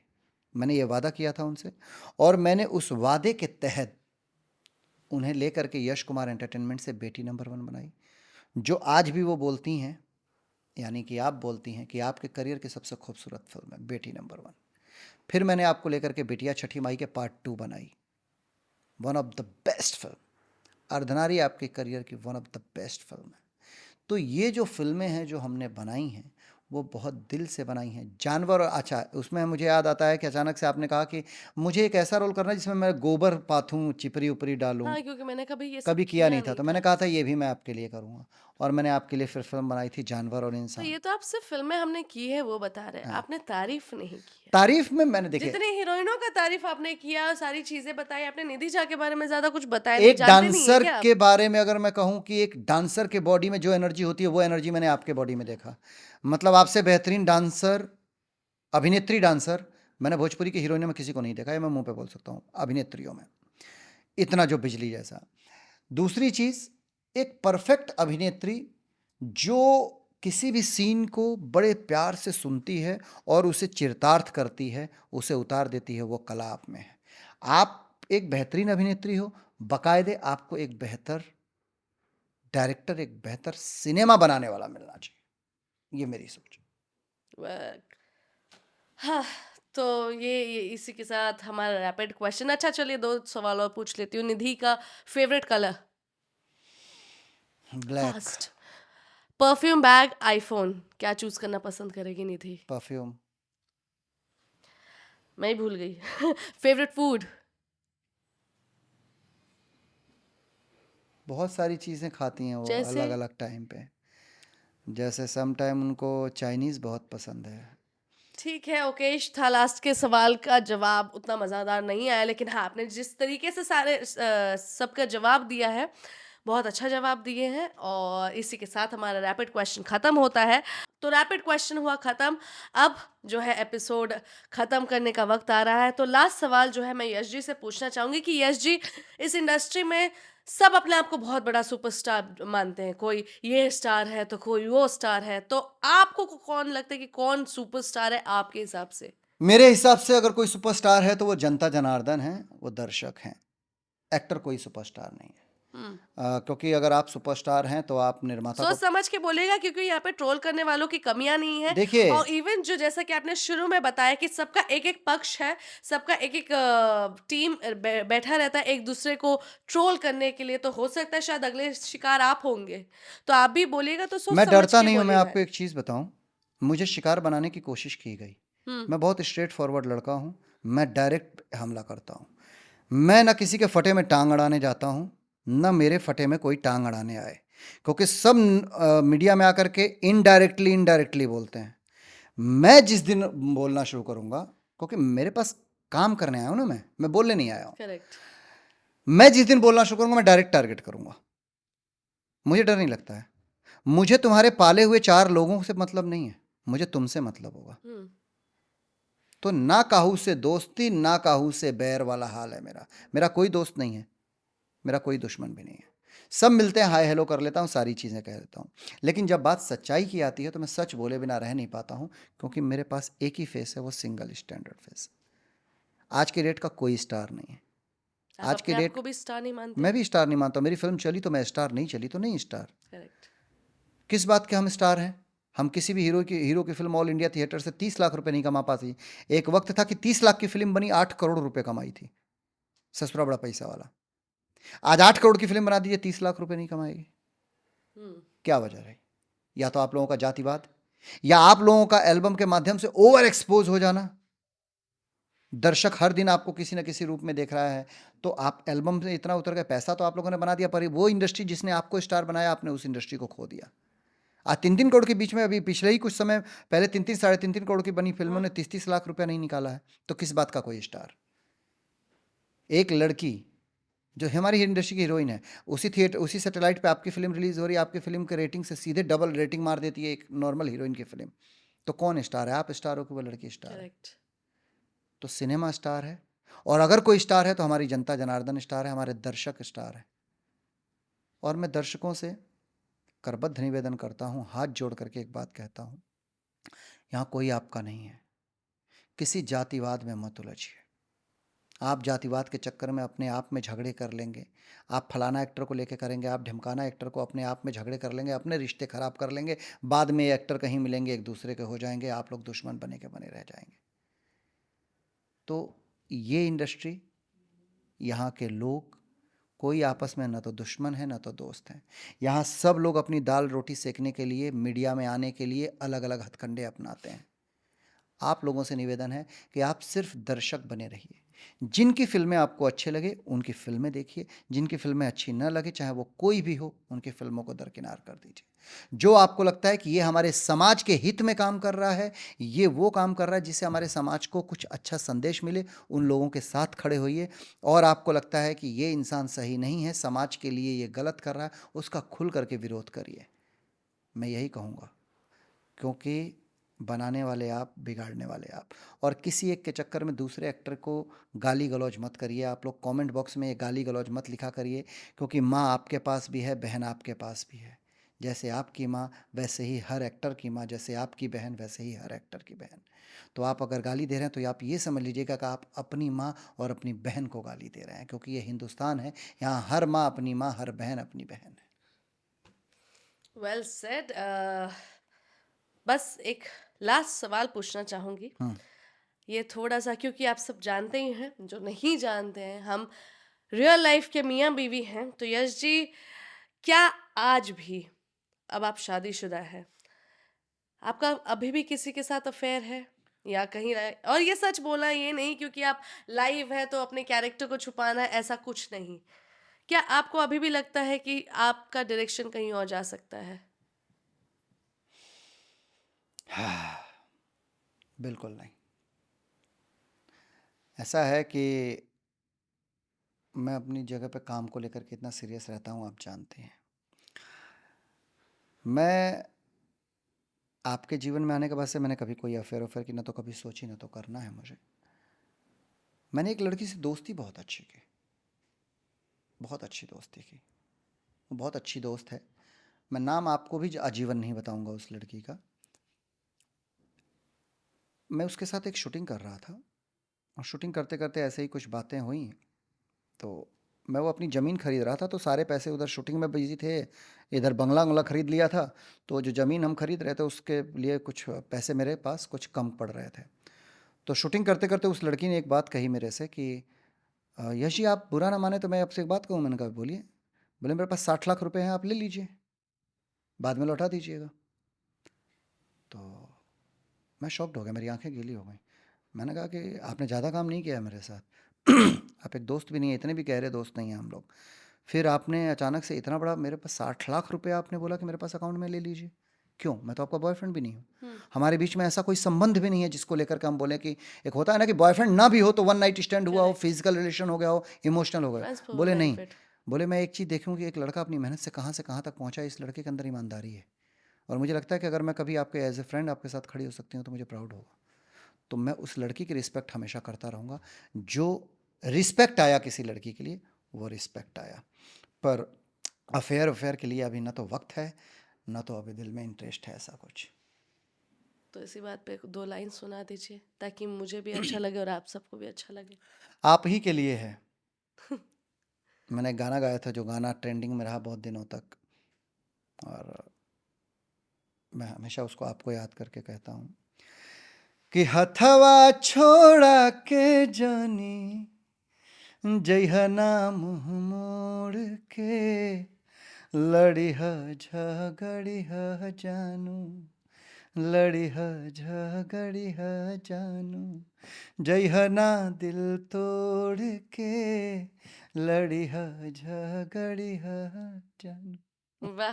मैंने ये वादा किया था उनसे, और मैंने उस वादे के तहत उन्हें लेकर के यश कुमार एंटरटेनमेंट से बेटी नंबर 1 बनाई, जो आज भी वो बोलती हैं, यानी कि आप बोलती हैं कि आपके करियर की सबसे खूबसूरत फिल्म है बेटी नंबर 1। फिर मैंने आपको लेकर के बिटिया छठी माई के पार्ट 2 बनाई, one of the best film. Ardhanari आपके करियर की one of the best film है। तो ये जो फिल्में हैं जो हमने बनाई हैं वो बहुत दिल से बनाई हैं। जानवर, अच्छा उसमें मुझे याद आता है कि अचानक से आपने कहा कि मुझे एक ऐसा रोल करना है जिसमें मैं गोबर पाथूं, चिपरी उपरी डालूं। हाँ, क्योंकि मैंने कभी ये सब कभी किया नहीं था, नहीं तो मैंने कहा था ये भी मैं आपके लिए करूँगा। और मैंने आपके लिए फिर फिल्म बनाई थी जानवर और तो इंसान। ये तो आप सिर्फ फिल्में हमने की है वो बता रहे हैं, आपने तारीफ नहीं की है। तारीफ में मैंने देखे, जितनी हीरोइनों का तारीफ आपने किया, सारी चीजें बताई आपने, निधि झा के बारे में ज्यादा कुछ बताया नहीं। एक जानते नहीं है डांसर क्या आप? के बारे में अगर मैं कहूँ कि एक डांसर के बॉडी में जो एनर्जी होती है वो एनर्जी मैंने आपके बॉडी में देखा। मतलब आपसे बेहतरीन डांसर, अभिनेत्री डांसर मैंने भोजपुरी की हीरोइनों में किसी को नहीं देखा है, मैं मुंह पे बोल सकता हूँ अभिनेत्रियों में, इतना जो बिजली जैसा। दूसरी चीज़, एक परफेक्ट अभिनेत्री जो किसी भी सीन को बड़े प्यार से सुनती है और उसे चिरतार्थ करती है, उसे उतार देती है, वो कला आप में है। आप एक बेहतरीन अभिनेत्री हो, बाकायदे आपको एक बेहतर डायरेक्टर, एक बेहतर सिनेमा बनाने वाला मिलना चाहिए, ये मेरी सोच है। हाँ, तो ये इसी के साथ हमारा रैपिड क्वेश्चन। अच्छा चलिए 2 सवाल और पूछ लेती हूँ। निधि का favourite colour? Black. Fast. Perfume, bag, iPhone, क्या चूज करना पसंद करेगी निधि? परफ्यूम। मैं ही भूल गई। Favourite food? बहुत सारी चीज़ें खाती हैं वो जैसे? अलग अलग टाइम पे। जैसे सम टाइम उनको चाइनीज़ बहुत पसंद है। ठीक है, ओकेश था। लास्ट के सवाल का जवाब उतना मज़ेदार नहीं आया, लेकिन हाँ आपने जिस तरीके से सबका जवाब दिया है, बहुत अच्छा जवाब दिए हैं। और इसी के साथ हमारा रैपिड क्वेश्चन ख़त्म होता है। तो रैपिड क्वेश्चन हुआ ख़त्म। अब जो है एपिसोड ख़त्म करने का वक्त आ रहा है। तो लास्ट सवाल जो है मैं यश जी से पूछना चाहूँगी कि यश जी, इस इंडस्ट्री में सब अपने आप को बहुत बड़ा सुपरस्टार मानते हैं, कोई ये स्टार है तो कोई वो स्टार है, तो आपको कौन लगता है कि कौन सुपरस्टार है आपके हिसाब से? मेरे हिसाब से अगर कोई सुपरस्टार है तो वो जनता जनार्दन है, वो दर्शक हैं। एक्टर कोई सुपरस्टार नहीं है। हम्म। क्योंकि अगर आप सुपरस्टार हैं तो आप निर्माता सोच को समझ के बोलेगा, क्योंकि यहाँ पे ट्रोल करने वालों की कमियां नहीं है। देखिए, और इवन जो जैसा कि आपने शुरू में बताया कि सबका एक एक पक्ष है, सबका एक एक टीम बैठा रहता है एक दूसरे को ट्रोल करने के लिए, तो हो सकता है शायद अगले शिकार आप होंगे, तो आप भी बोलिएगा तो सोच मैं समझ डरता के नहीं हूं। मैं बोलिएगा। आपको एक चीज़ बताऊं, मुझे शिकार बनाने की कोशिश की गई। हम्म। मैं बहुत स्ट्रेट फॉरवर्ड लड़का हूं। मैं डायरेक्ट हमला करता हूं। मैं ना किसी के फटे में टांग अड़ाने जाता हूं, ना मेरे फटे में कोई टांग अड़ाने आए। क्योंकि सब मीडिया में आकर के इनडायरेक्टली इनडायरेक्टली बोलते हैं। मैं जिस दिन बोलना शुरू करूंगा, क्योंकि मेरे पास काम करने आया हूं ना, मैं बोलने नहीं आया हूं। करेक्ट। मैं जिस दिन बोलना शुरू करूंगा मैं डायरेक्ट टारगेट करूंगा। मुझे डर नहीं लगता है। मुझे तुम्हारे पाले हुए 4 लोगों से मतलब नहीं है, मुझे तुमसे मतलब होगा। हम्म। तो ना काहू से दोस्ती, ना काहू से बैर वाला हाल है मेरा। मेरा कोई दोस्त नहीं है, मेरा कोई दुश्मन भी नहीं है। सब मिलते हैं, हाय हेलो कर लेता हूँ, सारी चीज़ें कह देता हूँ। लेकिन जब बात सच्चाई की आती है तो मैं सच बोले बिना रह नहीं पाता हूँ, क्योंकि मेरे पास एक ही फेस है, वो सिंगल स्टैंडर्ड फेस। आज के डेट का कोई स्टार नहीं है। आप आज के अपने आप डेट को भी स्टार नहीं मानते? मैं भी स्टार नहीं मानता हूं। मेरी फिल्म चली तो मैं स्टार, नहीं चली तो नहीं स्टार। करेक्ट। किस बात के हम स्टार हैं? हम किसी भी हीरो की फिल्म ऑल इंडिया थिएटर से 30 लाख रुपए नहीं कमा पाती। एक वक्त था कि 30 लाख की फिल्म बनी 8 करोड़ रुपए कमाई थी। ससुरा बड़ा पैसा वाला। आज 8 करोड़ की फिल्म बना दीजिए, 30 लाख रुपए नहीं कमाएगी। हम्म। क्या वजह रही? या तो आप लोगों का जातिवाद, या आप लोगों का एल्बम के माध्यम से ओवर एक्सपोज हो जाना। दर्शक हर दिन आपको किसी न किसी रूप में देख रहा है, तो आप एल्बम से इतना उतर गए। पैसा तो आप लोगों ने बना दिया, पर वो इंडस्ट्री जिसने आपको स्टार बनाया, आपने उस इंडस्ट्री को खो दिया। आज 3-3 करोड़ के बीच में, अभी पिछले ही कुछ समय पहले 3-3 साढ़े 3-3 करोड़ की बनी फिल्मों ने 30-30 लाख रुपया नहीं निकाला है। तो किस बात का कोई स्टार? एक लड़की जो हमारी इंडस्ट्री की हीरोइन है, उसी सैटेलाइट पे आपकी फिल्म रिलीज हो रही है, आपकी फिल्म के रेटिंग से सीधे डबल रेटिंग मार देती है एक नॉर्मल हीरोइन की फिल्म। तो कौन स्टार है? आप स्टार हो कि वो लड़की स्टार है? करेक्ट। तो सिनेमा स्टार है। और अगर कोई स्टार है तो हमारी जनता जनार्दन स्टार है, हमारे दर्शक स्टार है। और मैं दर्शकों से करबद्ध निवेदन करता हूँ, हाथ जोड़ करके एक बात कहता हूँ, यहाँ कोई आपका नहीं है। किसी जातिवाद में मत उलझिए। आप जातिवाद के चक्कर में अपने आप में झगड़े कर लेंगे। आप फलाना एक्टर को लेके करेंगे, आप ढिमकाना एक्टर को अपने आप में झगड़े कर लेंगे, अपने रिश्ते खराब कर लेंगे। बाद में ये एक्टर कहीं मिलेंगे, एक दूसरे के हो जाएंगे, आप लोग दुश्मन बने के बने रह जाएंगे। तो ये इंडस्ट्री, यहाँ के लोग, कोई आपस में न तो दुश्मन है न तो दोस्त हैं। यहाँ सब लोग अपनी दाल रोटी सेकने के लिए, मीडिया में आने के लिए अलग अलग हथकंडे अपनाते हैं। आप लोगों से निवेदन है कि आप सिर्फ दर्शक बने रहिए। जिनकी फिल्में आपको अच्छे लगे उनकी फिल्में देखिए, जिनकी फिल्में अच्छी न लगे, चाहे वो कोई भी हो, उनकी फिल्मों को दरकिनार कर दीजिए। जो आपको लगता है कि ये हमारे समाज के हित में काम कर रहा है, ये वो काम कर रहा है जिससे हमारे समाज को कुछ अच्छा संदेश मिले, उन लोगों के साथ खड़े होइए। और आपको लगता है कि ये इंसान सही नहीं है, समाज के लिए ये गलत कर रहा है, उसका खुल करके विरोध करिए। मैं यही कहूँगा, क्योंकि बनाने वाले आप, बिगाड़ने वाले आप। और किसी एक के चक्कर में दूसरे एक्टर को गाली गलौज मत करिए। आप लोग कमेंट बॉक्स में ये गाली गलौज मत लिखा करिए, क्योंकि माँ आपके पास भी है, बहन आपके पास भी है। जैसे आपकी माँ वैसे ही हर एक्टर की माँ, जैसे आपकी बहन वैसे ही हर एक्टर की बहन। तो आप अगर गाली दे रहे हैं तो आप ये समझ लीजिएगा कि आप अपनी माँ और अपनी बहन को गाली दे रहे हैं, क्योंकि ये हिंदुस्तान है, यहाँ हर माँ अपनी माँ, हर बहन अपनी बहन है। Well said. बस एक लास्ट सवाल पूछना चाहूंगी। ये थोड़ा सा, क्योंकि आप सब जानते ही हैं, जो नहीं जानते हैं, हम रियल लाइफ के मियाँ बीवी हैं, तो यश जी, क्या आज भी, अब आप शादीशुदा है, आपका अभी भी किसी के साथ अफेयर है या कहीं और ये सच बोलना, ये नहीं क्योंकि आप लाइव है तो अपने कैरेक्टर को छुपाना, ऐसा कुछ नहीं। क्या आपको अभी भी लगता है कि आपका डायरेक्शन कहीं और जा सकता है? बिल्कुल नहीं। ऐसा है कि मैं अपनी जगह पे काम को लेकर के इतना सीरियस रहता हूँ, आप जानते हैं। मैं आपके जीवन में आने के बाद से मैंने कभी कोई अफेयर की ना तो कभी सोची, ना तो करना है मुझे। मैंने एक लड़की से दोस्ती बहुत अच्छी की, बहुत अच्छी दोस्ती की। वो बहुत अच्छी दोस्त है। मैं नाम आपको भी आजीवन नहीं बताऊंगा उस लड़की का। मैं उसके साथ एक शूटिंग कर रहा था और शूटिंग करते करते ऐसे ही कुछ बातें हुई। तो मैं वो अपनी ज़मीन खरीद रहा था, तो सारे पैसे उधर शूटिंग में बिजी थे, इधर बंगला बंगला खरीद लिया था। तो जो ज़मीन हम खरीद रहे थे उसके लिए कुछ पैसे मेरे पास कुछ कम पड़ रहे थे। तो शूटिंग करते करते उस लड़की ने एक बात कही मेरे से कि यश जी, आप बुरा ना माने तो मैं आपसे एक बात कहूँ। मैंने कहा बोलिए। बोले मेरे पास 60 लाख रुपए हैं, आप ले लीजिए, बाद में लौटा दीजिएगा। तो मैं शॉक्ड हो गया, मेरी आंखें गीली हो गई। मैंने कहा कि आपने ज़्यादा काम नहीं किया है मेरे साथ। आप एक दोस्त भी नहीं है, इतने भी गहरे दोस्त नहीं हैं हम लोग। फिर आपने अचानक से इतना बड़ा, मेरे पास 60 लाख रुपए आपने बोला कि मेरे पास अकाउंट में ले लीजिए। क्यों? मैं तो आपका बॉयफ्रेंड भी नहीं हूँ। हमारे बीच में ऐसा कोई संबंध भी नहीं है जिसको लेकर के हम बोले कि एक होता है ना कि बॉयफ्रेंड ना भी हो तो वन नाइट स्टैंड हुआ हो, फिजिकल रिलेशन हो गया हो, इमोशनल हो गया। Friends for बोले नहीं। benefit. बोले मैं एक चीज़ देखूँ कि एक लड़का अपनी मेहनत से कहाँ तक पहुँचा है, इस लड़के के अंदर ईमानदारी है। और मुझे लगता है कि अगर मैं कभी आपके एज ए फ्रेंड आपके साथ खड़ी हो सकती हूँ तो मुझे प्राउड होगा। तो मैं उस लड़की की रिस्पेक्ट हमेशा करता रहूँगा। जो रिस्पेक्ट आया किसी लड़की के लिए, वो रिस्पेक्ट आया। पर अफेयर के लिए अभी ना तो वक्त है, ना तो अभी दिल में इंटरेस्ट है ऐसा कुछ। तो इसी बात पे 2 लाइन सुना दीजिए ताकि मुझे भी अच्छा लगे और आप सबको भी अच्छा लगे। आप ही के लिए है। मैंने एक गाना गाया था जो गाना ट्रेंडिंग में रहा बहुत दिनों तक, और मैं हमेशा उसको आपको याद करके कहता हूँ कि हथवा छोड़ा के जानी जइहा ना मुँह मोड़ के, लड़िह झगड़िह जानू, लड़िह झगड़िह जानू, जइह ना दिल तोड़ के, लड़िह झगड़िह जानू। वाह!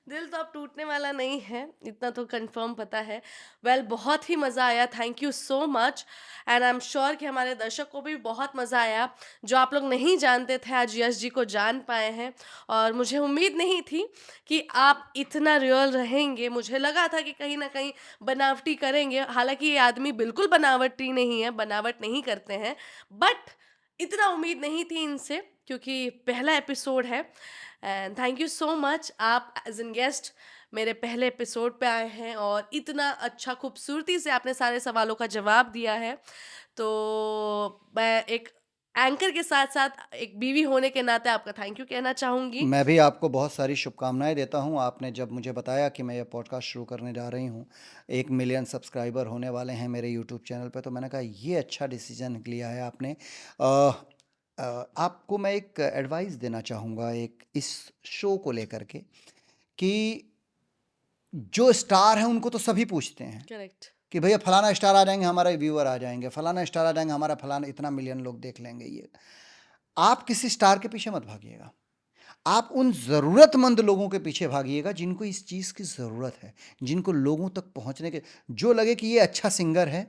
दिल तो अब टूटने वाला नहीं है, इतना तो कंफर्म पता है। वेल बहुत ही मज़ा आया, thank you so much and I am sure कि हमारे दर्शक को भी बहुत मज़ा आया। जो आप लोग नहीं जानते थे आज यश जी को जान पाए हैं और मुझे उम्मीद नहीं थी कि आप इतना रियल रहेंगे। मुझे लगा था कि कहीं न कहीं बनावटी करेंगे, हालाँकि ये आदमी बिल्कुल बनावटी नहीं है, बनावट नहीं करते हैं। बट इतना उम्मीद नहीं थी इनसे क्योंकि पहला एपिसोड है and thank you so much. आप एज एन गेस्ट मेरे पहले एपिसोड पे आए हैं और इतना अच्छा खूबसूरती से आपने सारे सवालों का जवाब दिया है। तो मैं एक एंकर के साथ-साथ एक बीवी होने के नाते आपका थैंक यू कहना चाहूँगी। मैं भी आपको बहुत सारी शुभकामनाएं देता हूं। आपने जब मुझे बताया कि मैं ये पॉडकास्ट शुरू करने जा रही हूं, 1 मिलियन सब्सक्राइबर होने वाले हैं मेरे यूट्यूब चैनल पे, तो मैंने कहा ये अच्छा डिसीजन लिया है आपने। आपको मैं एक एडवाइस देना चाहूँगा एक इस शो को लेकर के कि जो स्टार हैं उनको तो सभी पूछते हैं करेक्ट। कि भैया फलाना स्टार आ जाएंगे, हमारे व्यूअर आ जाएंगे, फलाना स्टार आ जाएंगे, हमारा फलाना इतना मिलियन लोग देख लेंगे। ये आप किसी स्टार के पीछे मत भागिएगा। आप उन ज़रूरतमंद लोगों के पीछे भागिएगा जिनको इस चीज़ की ज़रूरत है, जिनको लोगों तक पहुंचने के, जो लगे कि ये अच्छा सिंगर है,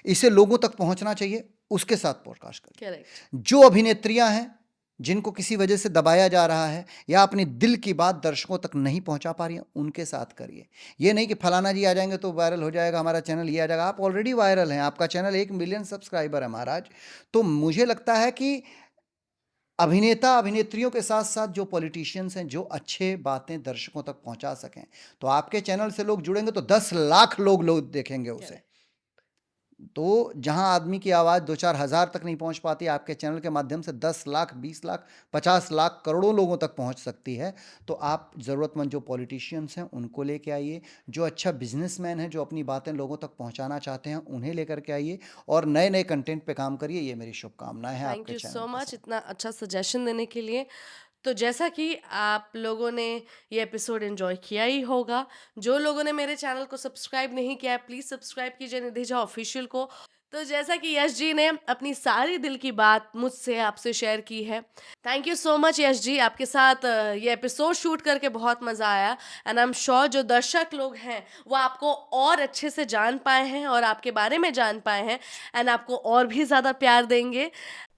इसे लोगों तक पहुंचना चाहिए, उसके साथ पॉडकास्ट करिए। करेक्ट। जो अभिनेत्रियां हैं जिनको किसी वजह से दबाया जा रहा है या अपनी दिल की बात दर्शकों तक नहीं पहुंचा पा रही हैं, उनके साथ करिए। ये नहीं कि फलाना जी आ जाएंगे तो वायरल हो जाएगा हमारा चैनल, ये आ जाएगा। आप ऑलरेडी वायरल हैं, आपका चैनल 1 मिलियन सब्सक्राइबर है महाराज। तो मुझे लगता है कि अभिनेता अभिनेत्रियों के साथ साथ जो पॉलिटिशियंस हैं, जो अच्छे बातें दर्शकों तक पहुंचा सकें, तो आपके चैनल से लोग जुड़ेंगे तो 10 लाख लोग देखेंगे उसे। तो जहां आदमी की आवाज़ 2-4 हज़ार तक नहीं पहुंच पाती, आपके चैनल के माध्यम से 10 लाख, 20 लाख, 50 लाख, करोड़ों लोगों तक पहुंच सकती है। तो आप ज़रूरतमंद जो पॉलिटिशियंस हैं उनको लेके आइए, जो अच्छा बिजनेसमैन है जो अपनी बातें लोगों तक पहुंचाना चाहते हैं उन्हें लेकर के आइए, और नए नए कंटेंट पे काम करिए। ये मेरी शुभकामनाएं हैं थैंक आपके यू चैनल सो के मच साथ। इतना अच्छा सजेशन देने के लिए। तो जैसा कि आप लोगों ने ये एपिसोड एंजॉय किया ही होगा, जो लोगों ने मेरे चैनल को सब्सक्राइब नहीं किया है प्लीज़ सब्सक्राइब कीजिए निधि झा ऑफिशियल को। तो जैसा कि यश जी ने अपनी सारी दिल की बात मुझसे आपसे शेयर की है, thank you so much Yash ji. आपके साथ ये एपिसोड शूट करके बहुत मज़ा आया एंड आई एम श्योर जो दर्शक लोग हैं वो आपको और अच्छे से जान पाए हैं और आपके बारे में जान पाए हैं एंड आपको और भी ज़्यादा प्यार देंगे।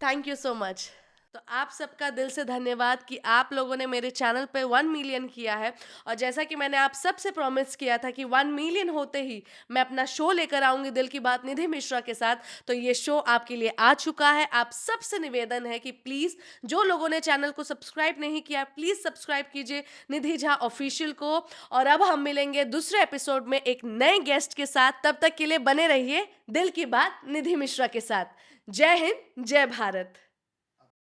Thank you so much. तो आप सबका दिल से धन्यवाद कि आप लोगों ने मेरे चैनल पे 1 मिलियन किया है। और जैसा कि मैंने आप सबसे प्रॉमिस किया था कि 1 मिलियन होते ही मैं अपना शो लेकर आऊँगी दिल की बात निधि मिश्रा के साथ, तो ये शो आपके लिए आ चुका है। आप सबसे निवेदन है कि प्लीज़ जो लोगों ने चैनल को सब्सक्राइब नहीं किया, प्लीज़ सब्सक्राइब कीजिए निधि झा ऑफिशियल को। और अब हम मिलेंगे दूसरे एपिसोड में एक नए गेस्ट के साथ। तब तक के लिए बने रहिए दिल की बात निधि मिश्रा के साथ। जय हिंद, जय भारत।